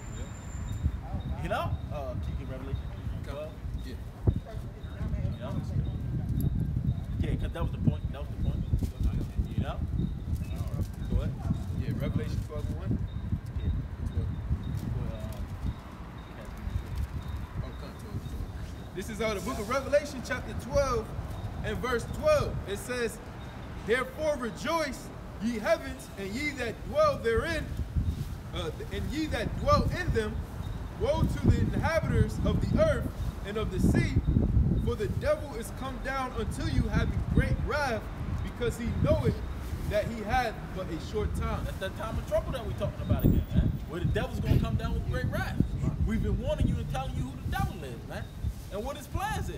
You know? Can you get Revelation 12? Yeah. You know? Yeah, because that was the point. That was the point. You know? Go ahead. Yeah, Revelation 12:1. Yeah. This is the book of Revelation, chapter 12, and verse 12. It says, therefore rejoice, ye heavens, and ye that dwell therein, and ye that dwell in them. Woe to the inhabitants of the earth and of the sea, for the devil is come down unto you having great wrath, because he knoweth that he hath but a short time. That's that time of trouble that we're talking about again, man. Where the devil's going to come down with great wrath. We've been warning you and telling you who the devil is, man. And what his plans is.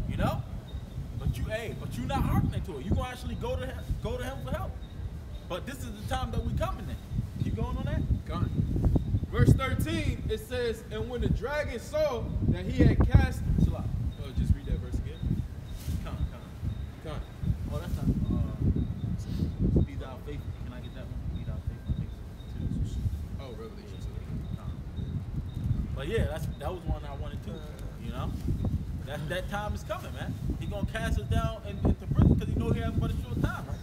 You know? But you're not hearkening to it. You're going to actually go to him for help. But this is the time that we're coming in. Keep going on that? Gone. Verse 13, it says, and when the dragon saw that he had cast... just read that verse again. But yeah, that was one I wanted too. You know, that time is coming, man. He gonna cast us down into prison because he know he has but a short time, right?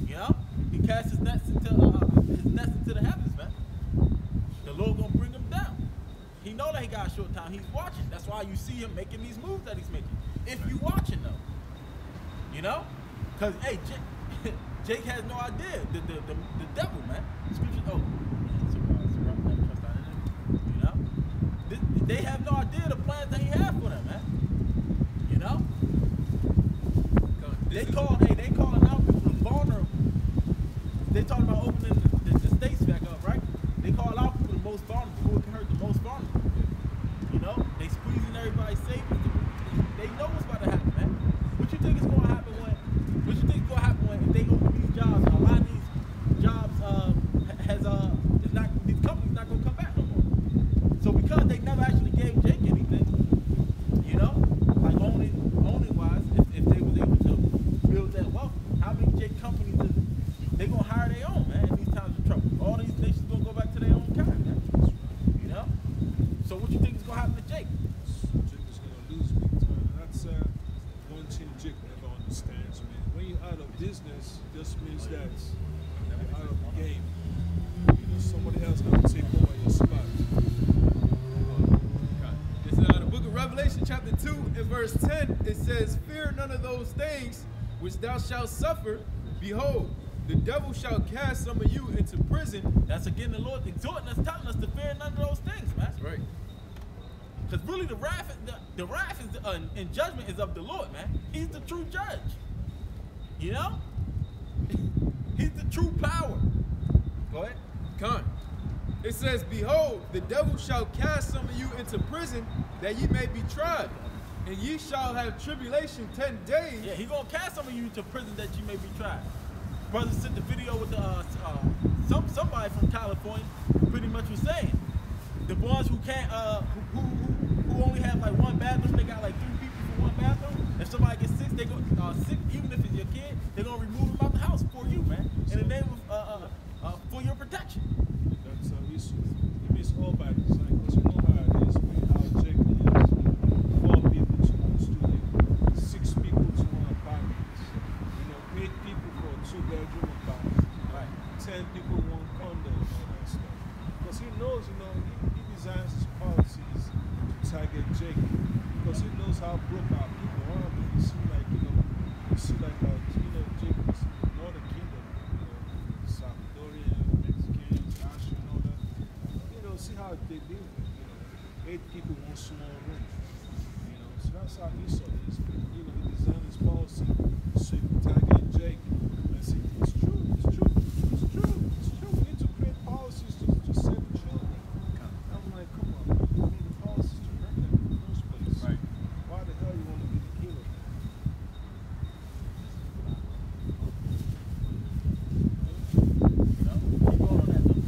You know, he cast his nets into the heavens, man. The Lord gonna bring him down. He know that he got a short time. He's watching. That's why you see him making these moves that he's making. If you watching though, you know, because hey, Jake has no idea. The devil, man. Scripture. Oh, you know, they have no idea the plans that he has for them, man. You know, they calling out people vulnerable. They talking about opening the states back up, right? They call out people the most vulnerable, who can hurt the most vulnerable. You know, they squeezing everybody's savings. They know what's about to happen, man. What you think is going to happen if they open these jobs? A lot of these jobs these companies not going to come back no more. So because they never actually gave Jake anything, you know, like owning wise, if they was able to build that wealth, how many Jake companies they gonna hire their own, man, in these times of trouble? All these nations gonna go back to their own kind, man. You know? So what you think is gonna happen to Jake? Jake is gonna lose big time. That's one thing Jake never understands. I mean, when you're out of business, it just means that you're out of the game. You know, somebody else gonna take over your spot. It's the book of Revelation, chapter 2, and verse 10. It says, "Fear none of those things which thou shalt suffer. Behold, the devil shall cast some of you into prison." That's again the Lord exhorting us, telling us to fear none of those things, man. That's right. Because really the wrath and judgment is of the Lord, man. He's the true judge. You know? He's the true power. Go ahead. Con. It says, "Behold, the devil shall cast some of you into prison, that ye may be tried, and ye shall have tribulation 10 days." Yeah, he gonna cast some of you to prison that you may be tried. Brother sent the video with somebody from California pretty much was saying the ones who can't who only have like one bathroom, they got like 3 people for one bathroom. If somebody gets sick, they go sick, even if it's your kid, they're gonna remove them out the house for you, man, in the name of for your protection. That's it means all by design, because you know how it is. How Jake is 4 people to one studio, 6 people to one apartment. You know, 8 people for a 2-bedroom apartment. Right. 10 people one condo and all that stuff. Because he knows, you know, he designs his policies to target Jake. Because he knows how broke our people are. Man. You see like Jake is in Northern Kingdom, you know, Salvadorian, Mexican, Russian, and all that. You know, see how they deal with it, you know. 8 people, one small room. You know, so that's how Esau is. You know, he designed his policy so he can target Jake and say, it's true. We need to create policies to save the children. I'm like, come on, man. You need the policies to hurt them in the first place. Right. Why the hell you want to be the killer? You know, keep going on that though.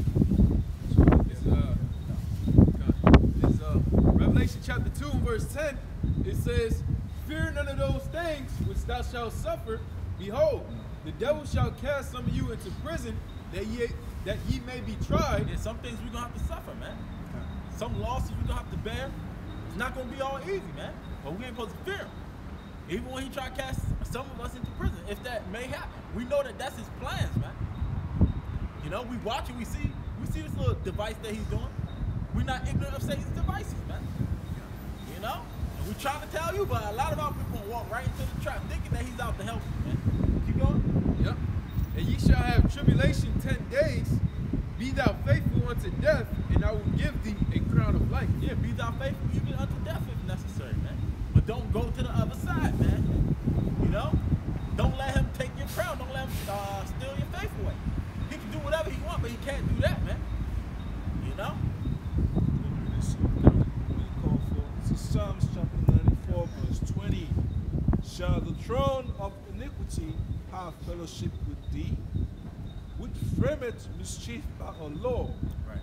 It's Revelation chapter 2 and verse 10. It says, "Fear none of those things which thou shalt suffer. Behold, the devil shall cast some of you into prison, that ye may be tried." There's some things we're gonna have to suffer, man. Some losses we're gonna have to bear. It's not gonna be all easy, man. But we ain't supposed to fear him. Even when he try to cast some of us into prison, if that may happen, we know that that's his plans, man. You know, we watch it, we see this little device that he's doing. We're not ignorant of Satan's devices, man. You know? And we're trying to tell you, but a lot of our people walk right into the trap thinking that he's out to help you, man. Keep going. Yep. "And ye shall have tribulation 10 days. Be thou faithful unto death, and I will give thee a crown of life." Yeah, be thou faithful even unto death if necessary, man. But don't go to the other side, man. You know? Don't let him take your crown. Don't let him steal your faith away. He can do whatever he wants, but he can't do that, man. You know? This is Psalms chapter 94, verse 20. "Shall the throne of iniquity have fellowship with thee, which frameth mischief by a law?" Right.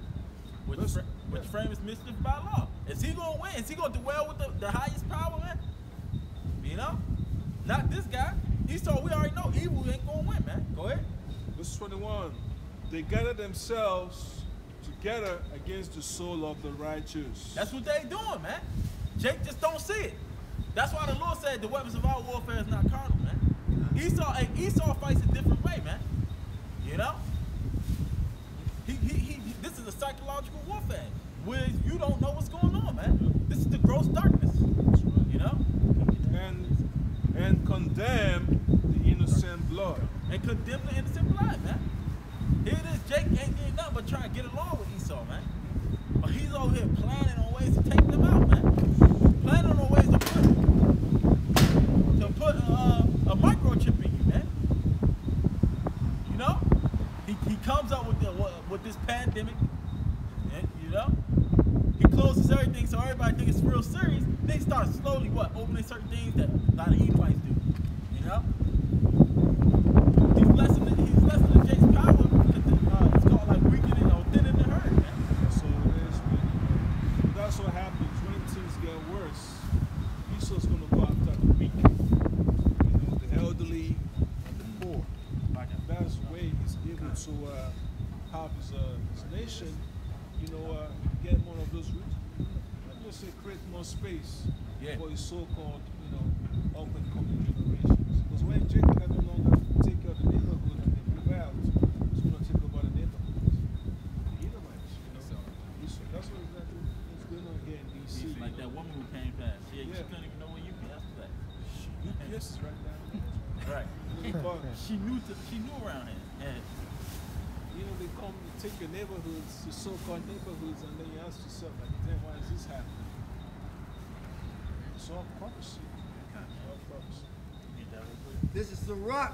Which frame is mischief by law. Is he gonna win? Is he gonna dwell with the highest power, man? You know? Not this guy. Esau, we already know evil ain't gonna win, man. Go ahead. Verse 21. "They gather themselves together against the soul of the righteous. That's what they doing, man. Jake just don't see it. That's why the Lord said the weapons of our warfare is not carnal, man. Esau fights a different way, man. You know? This is a psychological warfare where you don't know what's going on, man. This is the gross darkness. You know? And condemn the innocent blood. And condemn the innocent blood, man. Here it is, Jake ain't getting nothing but trying to get along with Esau, man. But he's over here planning on ways to take them out, man. Planning on ways to put a microchip in you, man. You know? He comes up with this pandemic, and, you know? He closes everything so everybody thinks it's real serious. Then he starts slowly, opening certain things that a lot of Edomites do, you know? He's lessening Jake's power because it's called like weakening or thinning the herd, man. So it is, man. That's what happens when things get worse. Esau's going to go after the weak, you know, the elderly and the poor. And that's the way he's able to have his nation, you know, get one of those roots. I'm going to say create more space for his so-called, you know, up-and-coming generations. Because when Jacob can no longer take care of the neighborhood and they move out, he's going to take over the neighborhood. The Edomites, you know. So that's what exactly is going on here in D.C. Like that woman who came past. She couldn't even know what UPS was at. UPS is right down there. Right. She knew around here. And you know, they come to take your neighborhoods, your so-called neighborhoods, and then you ask yourself, like, damn, why is this happening? It's all prophecy. It's all prophecy. This is Sirach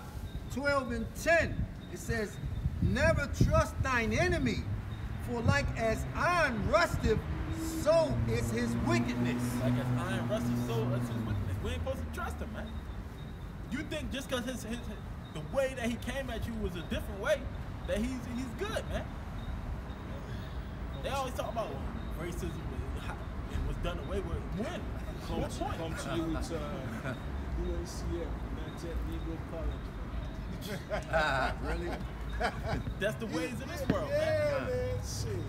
12 and 10. It says, never trust thine enemy, for like as iron rusteth, so is his wickedness. Like as iron rusteth, so is his wickedness. We ain't supposed to trust him, man. You think just because the way that he came at you was a different way, that he's good, man. They always talk about racism and was done away with. When? Come to you with UNCF, United Negro College. Really? That's the ways of this world, man. Yeah, man, shit.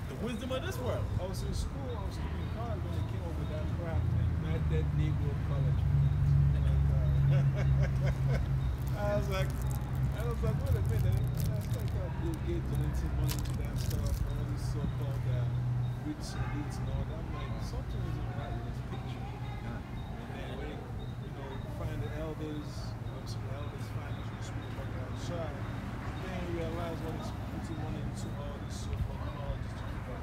The wisdom of this world. I was in school, I was in college when they came up with that crap, United Negro College. I was like, wait a minute, that's like Bill Gates donating money to that stuff, all these so-called rich elites and all that. I'm like, something isn't right in this picture. And then when you know, find the elders, some elders find the school working outside, then you realize what is putting money into all this so-called knowledge to keep up.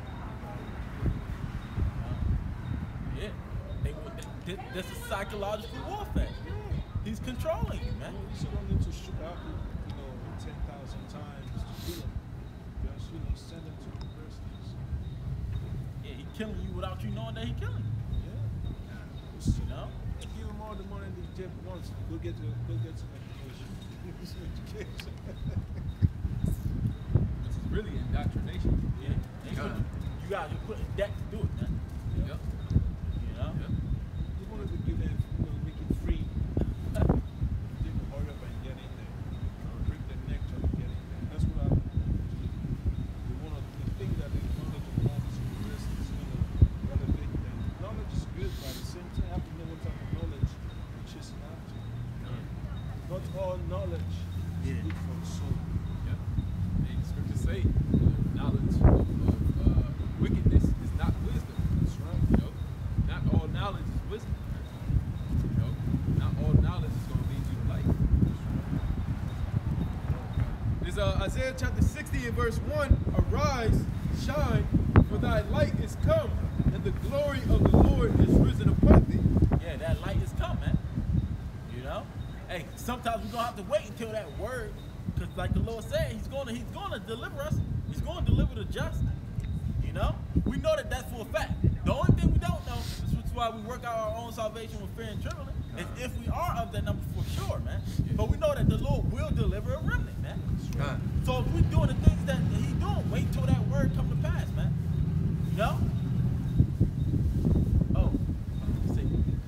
Yeah. This is psychological warfare. He's controlling you, man. You don't need to shoot out people, you know, 10,000 times to kill them. Just, you know, send them to universities. Yeah, he's killing you without you knowing that he's killing you. Yeah. You know? Give them all the money they Jeff wants. Go get some education. Some education. This is really indoctrination. Yeah. You got to put that to do it, man. Yep. You know? Yep. You wanted to give them, you know, make it free. They can hurry up and get in there. Break their neck trying to get in there. That's what I they think that the knowledge of all these universities is going to elevate them. Knowledge is good, but at the same time, you have to know what type of knowledge you're chasing after. Not all knowledge is good for the soul. Yep. And scriptures say, knowledge of wickedness is not wisdom. That's right. You know? Not all knowledge is wisdom. You know? Not all knowledge is going to lead you to life. There's Isaiah chapter 60 and verse 1. Arise, shine, for thy light is come, and the glory of the Lord is risen upon thee. Yeah, that light is come, man. You know? Hey, sometimes we're going to have to wait until that word, because like the Lord said, he's going to deliver us. He's going to deliver the just. You know? We know that that's for a fact. The only thing we don't know, this is why we work out our own salvation with fear and trembling, is if we are of that number for sure, man. But we know that the Lord will deliver a remnant, man. So if we're doing the things that he's doing, wait till that word come to pass, man. You know? Oh.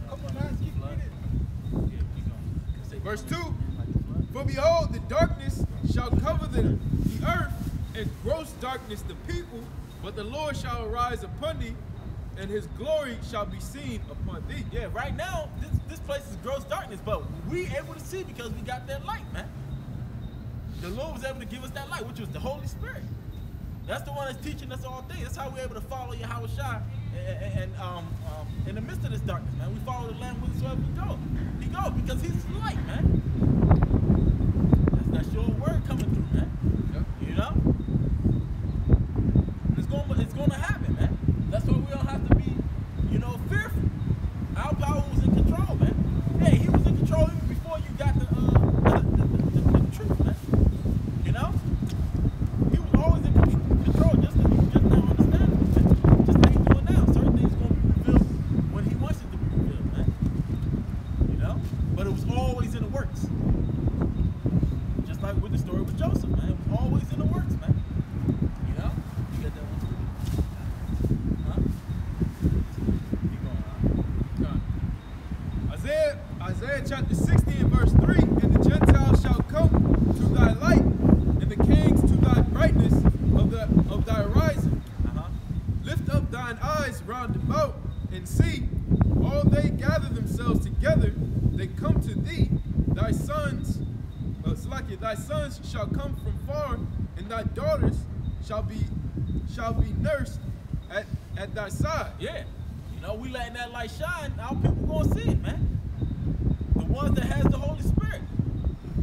Come on, man, keep reading. Yeah, keep going. Verse 2. For behold, the darkness shall cover the earth, and gross darkness the people, But the Lord shall arise upon thee, and his glory shall be seen upon thee. Yeah, right now, this place is gross darkness, but we able to see because we got that light, man. The Lord was able to give us that light, which was the Holy Spirit. That's the one that's teaching us all things. That's how we're able to follow Yahweh Shai and in the midst of this darkness, man. We follow the Lamb whithersoever he goes. He goes because he's the light, man. That's your word coming through, man. Yep. You know? It's gonna happen, man. That's why we don't have to be, you know, fearful. Our power was in control, man. Hey, he was in control even before you got the truth, man. You know? He was always in control, just that you just now understand it, man. Just like he's doing now. Certain things gonna be revealed when he wants it to be revealed, man. You know? But it was always in the works. Just like with the story with Joseph, man. It was always in the works, man. You know? You get that one? Huh? Keep going, Isaiah chapter 60 and verse 3, and the Gentiles shall come to thy light, and the kings to thy brightness of thy rising. Lift up thine eyes round about, and see, all they gather themselves together, they come to thee, thy sons, thy sons shall come from far, and thy daughters shall be nursed at thy side. Yeah. You know, we letting that light shine, our people gonna see it, man. The ones that has the Holy Spirit,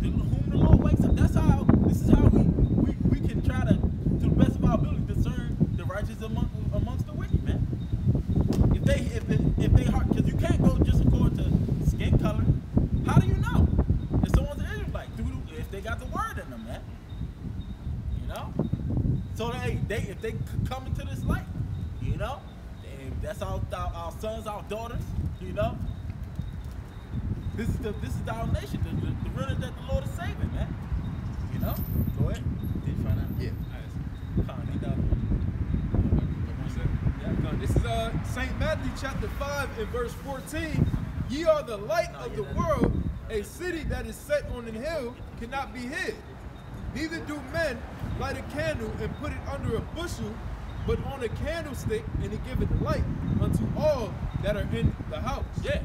whom the Lord wakes up. This is how we can try to the best of our ability, discern the righteous amongst the wicked, man. If they heart, because you can't go just according to skin color. How do you know if someone's an Israelite? If they got the word in them, man. You know? So if they come into this light, you know, that's our sons, our daughters, you know. This is our nation, the remnant that the Lord is saving, man. You know? Go ahead. Did you find out? Yeah. Yeah. This is St. Matthew chapter 5 and verse 14. Ye are the light of the world. A city that is set on an hill cannot be hid. Neither do men light a candle and put it under a bushel, but on a candlestick, and it giveth light unto all that are in the house. Yeah.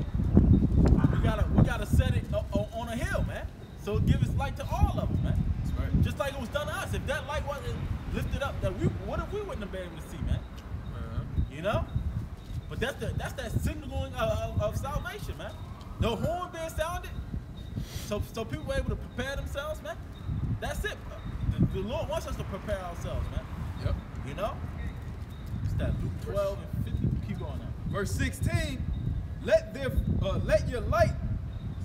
We gotta set it on a hill, man. So it gives light to all of them, man. That's right. Just like it was done to us. If that light wasn't lifted up, what if we wouldn't have been able to see, man? You know? But that's that signaling of salvation, man. The horn being sounded, so people were able to prepare themselves, man. That's it. The Lord wants us to prepare ourselves, man. Yep. You know? It's that Luke 12 and 50. Keep going now. Verse 16. Let your light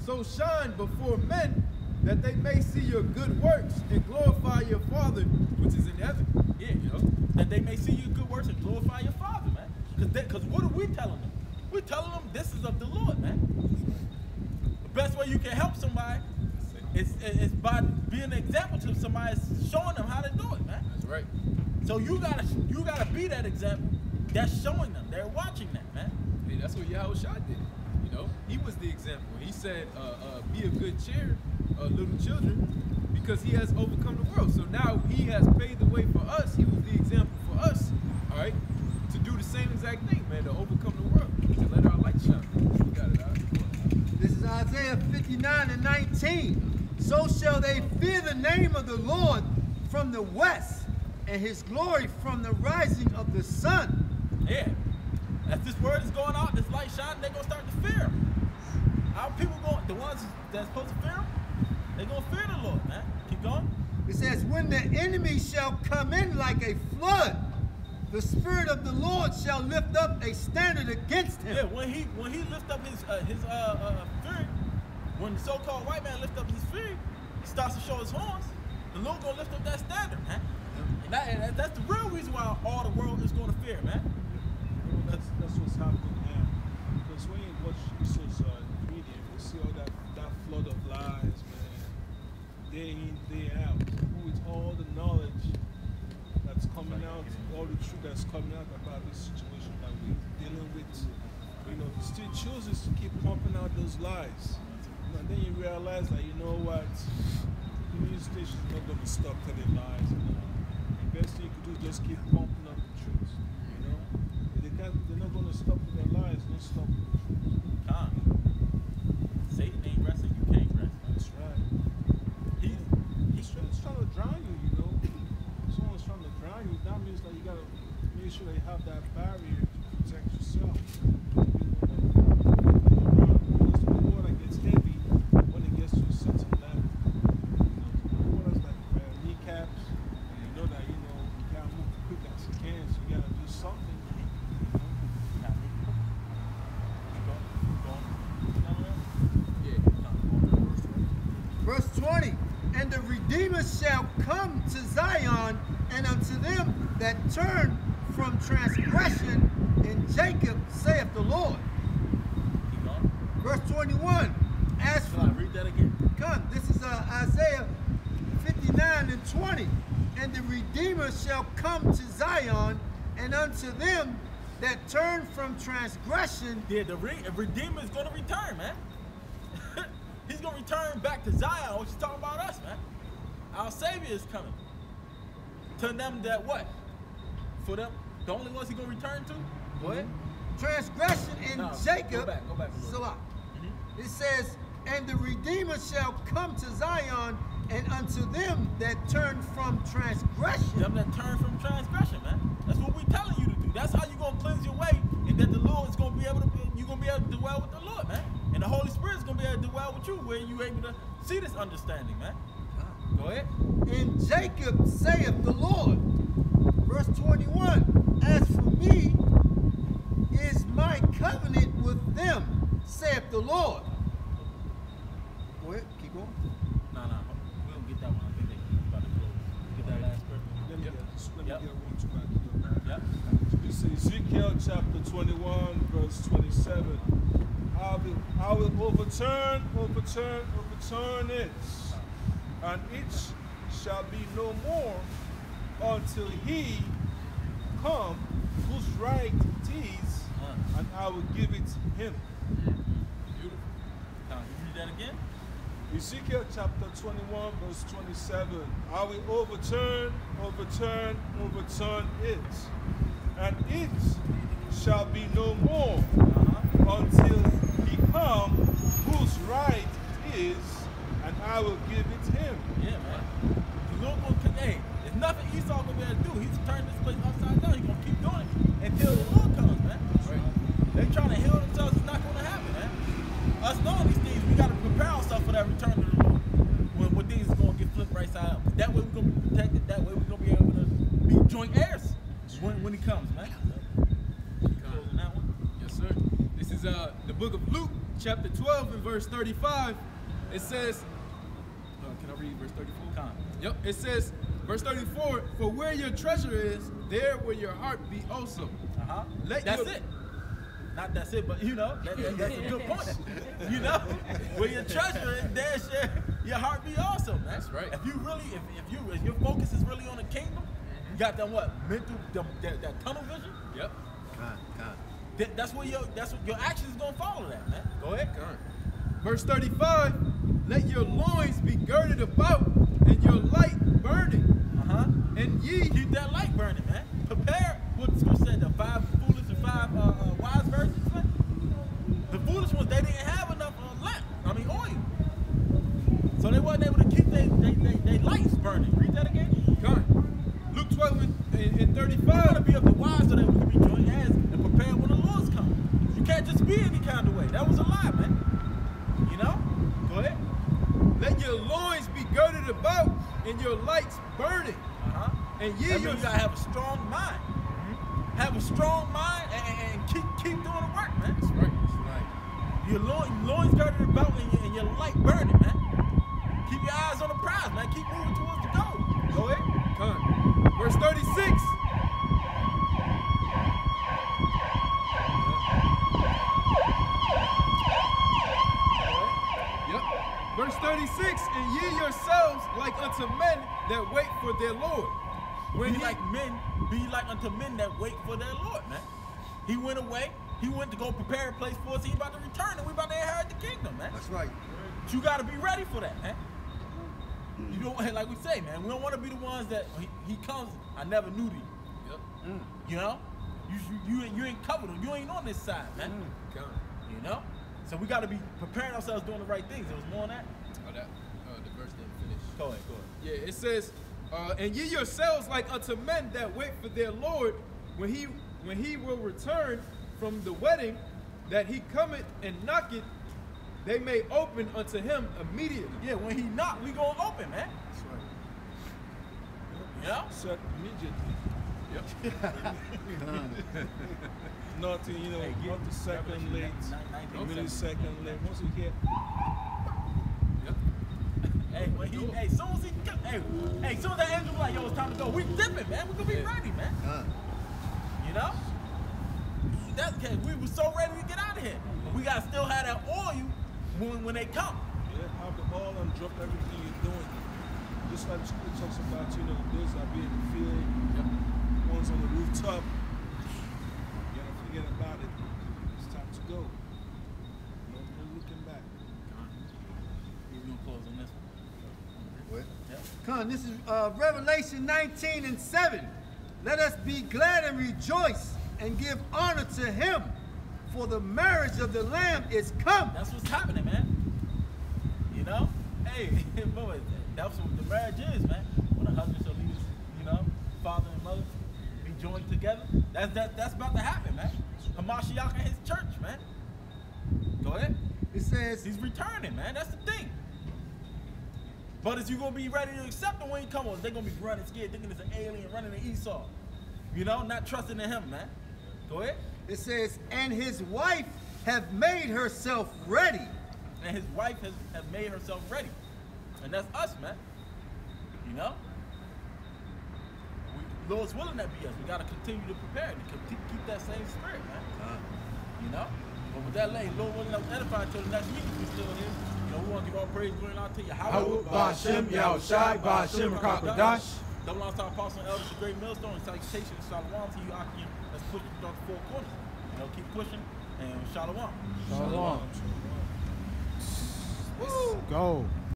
so shine before men that they may see your good works and glorify your Father which is in heaven. Yeah, you know, that they may see your good works and glorify your Father, man. Because what are we telling them? We're telling them this is of the Lord, man. The best way you can help somebody is by being an example to somebody, showing them how to do it, man. That's right. So you gotta be that example that's showing them. They're watching that, man. Hey, that's what Yahweh Shai did. You know, he was the example. He said, be of good cheer, little children, because he has overcome the world. So now he has paved the way for us. He was the example for us, all right, to do the same exact thing, man, to overcome the world, to let our light shine. We got it, all right? This is Isaiah 59 and 19. So shall they fear the name of the Lord from the west, and his glory from the rising of the sun. Yeah. As this word is going out, this light shining, they're going to start to fear him. Our people the ones that's supposed to fear him, they're going to fear the Lord, man. Keep going. It says, when the enemy shall come in like a flood, the Spirit of the Lord shall lift up a standard against him. Yeah, when he lifts up his fury, when the so-called white man lifts up his fury, he starts to show his horns, the Lord going to lift up that standard, man. And that's the real reason why all the world is going to fear, man. That's what's happening now. Because when you watch Esau's media, you see all that flood of lies, man, day in, day out, with all the knowledge that's coming out, all the truth that's coming out about this situation that we're dealing with. You know, he still chooses to keep pumping out those lies. And then you realize that, you know what, the news station's not going to stop telling lies. You best thing you could do is just keep pumping up the truth. You know, they're not gonna stop with their lies. Don't stop with the truth. Con. Satan ain't resting, you can't rest. That's right. He's trying to drown you. You know, someone's trying to drown you. That means that you gotta make sure that you have that barrier to protect yourself. Because the water gets heavy when it gets to a certain level. The water's like kneecaps, and you know that you can't move quick as you can, so you gotta do something. Verse 20, and the Redeemer shall come to Zion, and unto them that turn from transgression in Jacob, saith the Lord. Keep going. Verse 21, as Shall I read that again? come, this is Isaiah 59 and 20, and the Redeemer shall come to Zion, and unto them that turn from transgression. Yeah, the Redeemer is going to return, man. He's going to return back to Zion, which is talking about us, man. Our Savior is coming. To them that what? For them, the only ones he's going to return to? Go ahead. Transgression in No, Jacob. Go back. Salah. It says, and the Redeemer shall come to Zion, and unto them that turn from transgression. Them that turn from transgression, man. That's what we're telling you to do. That's how you're going to cleanse your way, and that the Lord is going to be able to, you're going to be able to dwell with the Lord, man. And the Holy Spirit is going to be able to dwell with you, where you're able to see this understanding, man. Go ahead. In Jacob saith the Lord. Verse 21, as for me is my covenant with them, saith the Lord. Go ahead, keep going. No. We don't get that one. I think they about to close. Get that last verse. Let me Yep. get one too back. Yep. This is Ezekiel chapter 21, verse 27. I will overturn it, and it shall be no more until he come whose right it is, and I will give it him. Beautiful. Now, you read that again? Ezekiel chapter 21, verse 27. I will overturn it, and it shall be no more until he come whose right it is, and I will give it him. Yeah, man. The Lord gonna hey, there's nothing Esau gonna be able to do. He's turning this place upside down. He's gonna keep doing it until the Lord comes, man. Right. They trying to heal themselves. It's not gonna happen, man. Us knowing these things, we gotta prepare ourselves for that return to the Lord. When things is gonna get flipped right side up. That way we're gonna be protected. That way we're gonna be able to be joint heirs when he comes, man. Closing that one. Yes, sir. This is the book of Luke, chapter 12 and verse 35. It says, can I read verse 34? Yep. It says, verse 34, for where your treasure is, there will your heart be also. That's it. Not that's it, but that's a good point. Where your treasure is, there shall your heart be also, man. That's right. If you really, if your focus is really on the kingdom, you got that what mental, that tunnel vision. Yep. That's what your actions gonna follow that, man. Go ahead. Verse 35, let your loins be girded about, and your light burning. And ye keep that light burning, man. Prepare. What the scripture said, the 5 foolish and 5 wise virgins, man. The foolish ones, they didn't have enough oil. So they wasn't able to keep their lights burning. Read that again. Luke 12 and 35. You gotta be of the wise so that we can be joint heirs and prepare when the Lord's coming. You can't just be any kind of way. That was a lie, man. Go ahead. Let your loins be girded about, and your lights burning. And ye you gotta have a strong mind. Have a strong mind and keep doing the work, man. That's right. Your loins girded about and your light burning, man. Keep your eyes on the prize, man. Keep moving towards the goal. Go ahead. Verse 36. Verse 36, and ye yourselves like unto men that wait for their Lord. Be like unto men that wait for their Lord, man. He went away. He went to go prepare a place for us. He about to return, and we about to inherit the kingdom, man. That's right. But you got to be ready for that, man. You don't, like we say, man, we don't want to be the ones that he comes, I never knew thee. Yep. You know? You ain't covered him. You ain't on this side, man. You know? So we got to be preparing ourselves doing the right things. There was more on that? Oh, the verse didn't finish. Go ahead. Yeah, it says, and ye yourselves like unto men that wait for their Lord when he will return from the wedding, that he cometh and knocketh, they may open unto him immediately. Yeah, when he knock, we gonna open, man. That's right. You know? Set immediately. Yep. Nothing, you know, Hey, get- not the second late, a 19 millisecond late. Once we get, Hey, when he, hey, soon as he, hey, soon as that angel was like, yo, it's time to go, we dipping, man. We gonna be ready, man. You know? That's okay. We were so ready to get out of here. But we gotta still have that oil when they come. have the oil and drop everything you're doing. Just like the scripture talks about, you know, those that be in the field, ones on the rooftop. You gotta forget about it. It's time to go. No looking back. We're gonna close on this one. What? Yep. Come on, this is Revelation 19:7. Let us be glad and rejoice and give honor to him, for the marriage of the Lamb is come. That's what's happening, man. You know? Hey, boy, that's what the marriage is, man. When a husband shall leave his, you know, father and mother, be joined together. That's about to happen, man. Hamashiach and his church, man. Go ahead. It says, He's returning, man. That's the thing. But is you gonna be ready to accept him when he comes? Or is they gonna be running scared, thinking it's an alien running an Esau? You know, not trusting in him, man. Go ahead. it says, and his wife have made herself ready. And his wife has made herself ready. And that's us, man. You know? Lord's willing that be us. We gotta continue to prepare and keep that same spirit, man. You know? But with that lady, Lord willing, that was edified until the next week if we're still here. You know, we want to give all praise, glory, and honor to you. Howard, Ba'Shem, Yahushai, Ba'Shem, Rakakwadash. Double honor to our apostle and elders, the great millstone, and salutations and shalom to you, Akim. Let's push throughout the four corners. You know, keep pushing, and shalom. Shalom. Go.